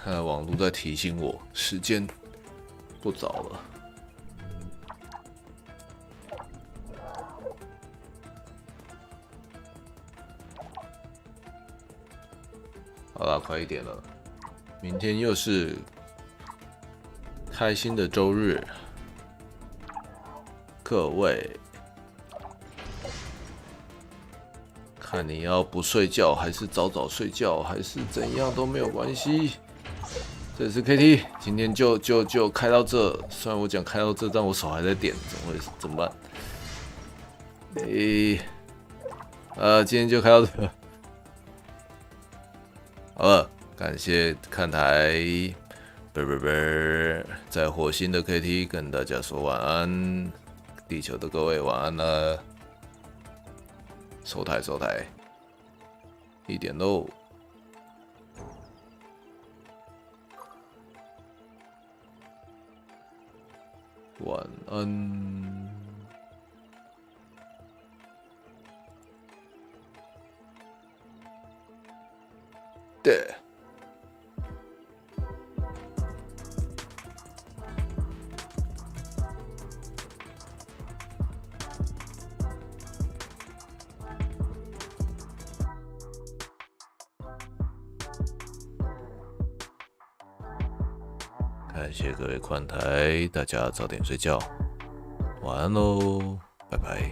S1: 看网络在提醒我，时间不早了。好啦，快一点了，明天又是开心的周日，各位，看你要不睡觉，还是早睡觉，还是怎样都没有关系。这里是 K.T， 今天就开到这。虽然我讲开到这，但我手还在点，怎么办？今天就开到这。好了，感谢看台，在火星的 K.T 跟大家说晚安，地球的各位晚安了。收台，一点喽。晚安。对。感谢各位宽台，大家早点睡觉，晚安喽，拜拜。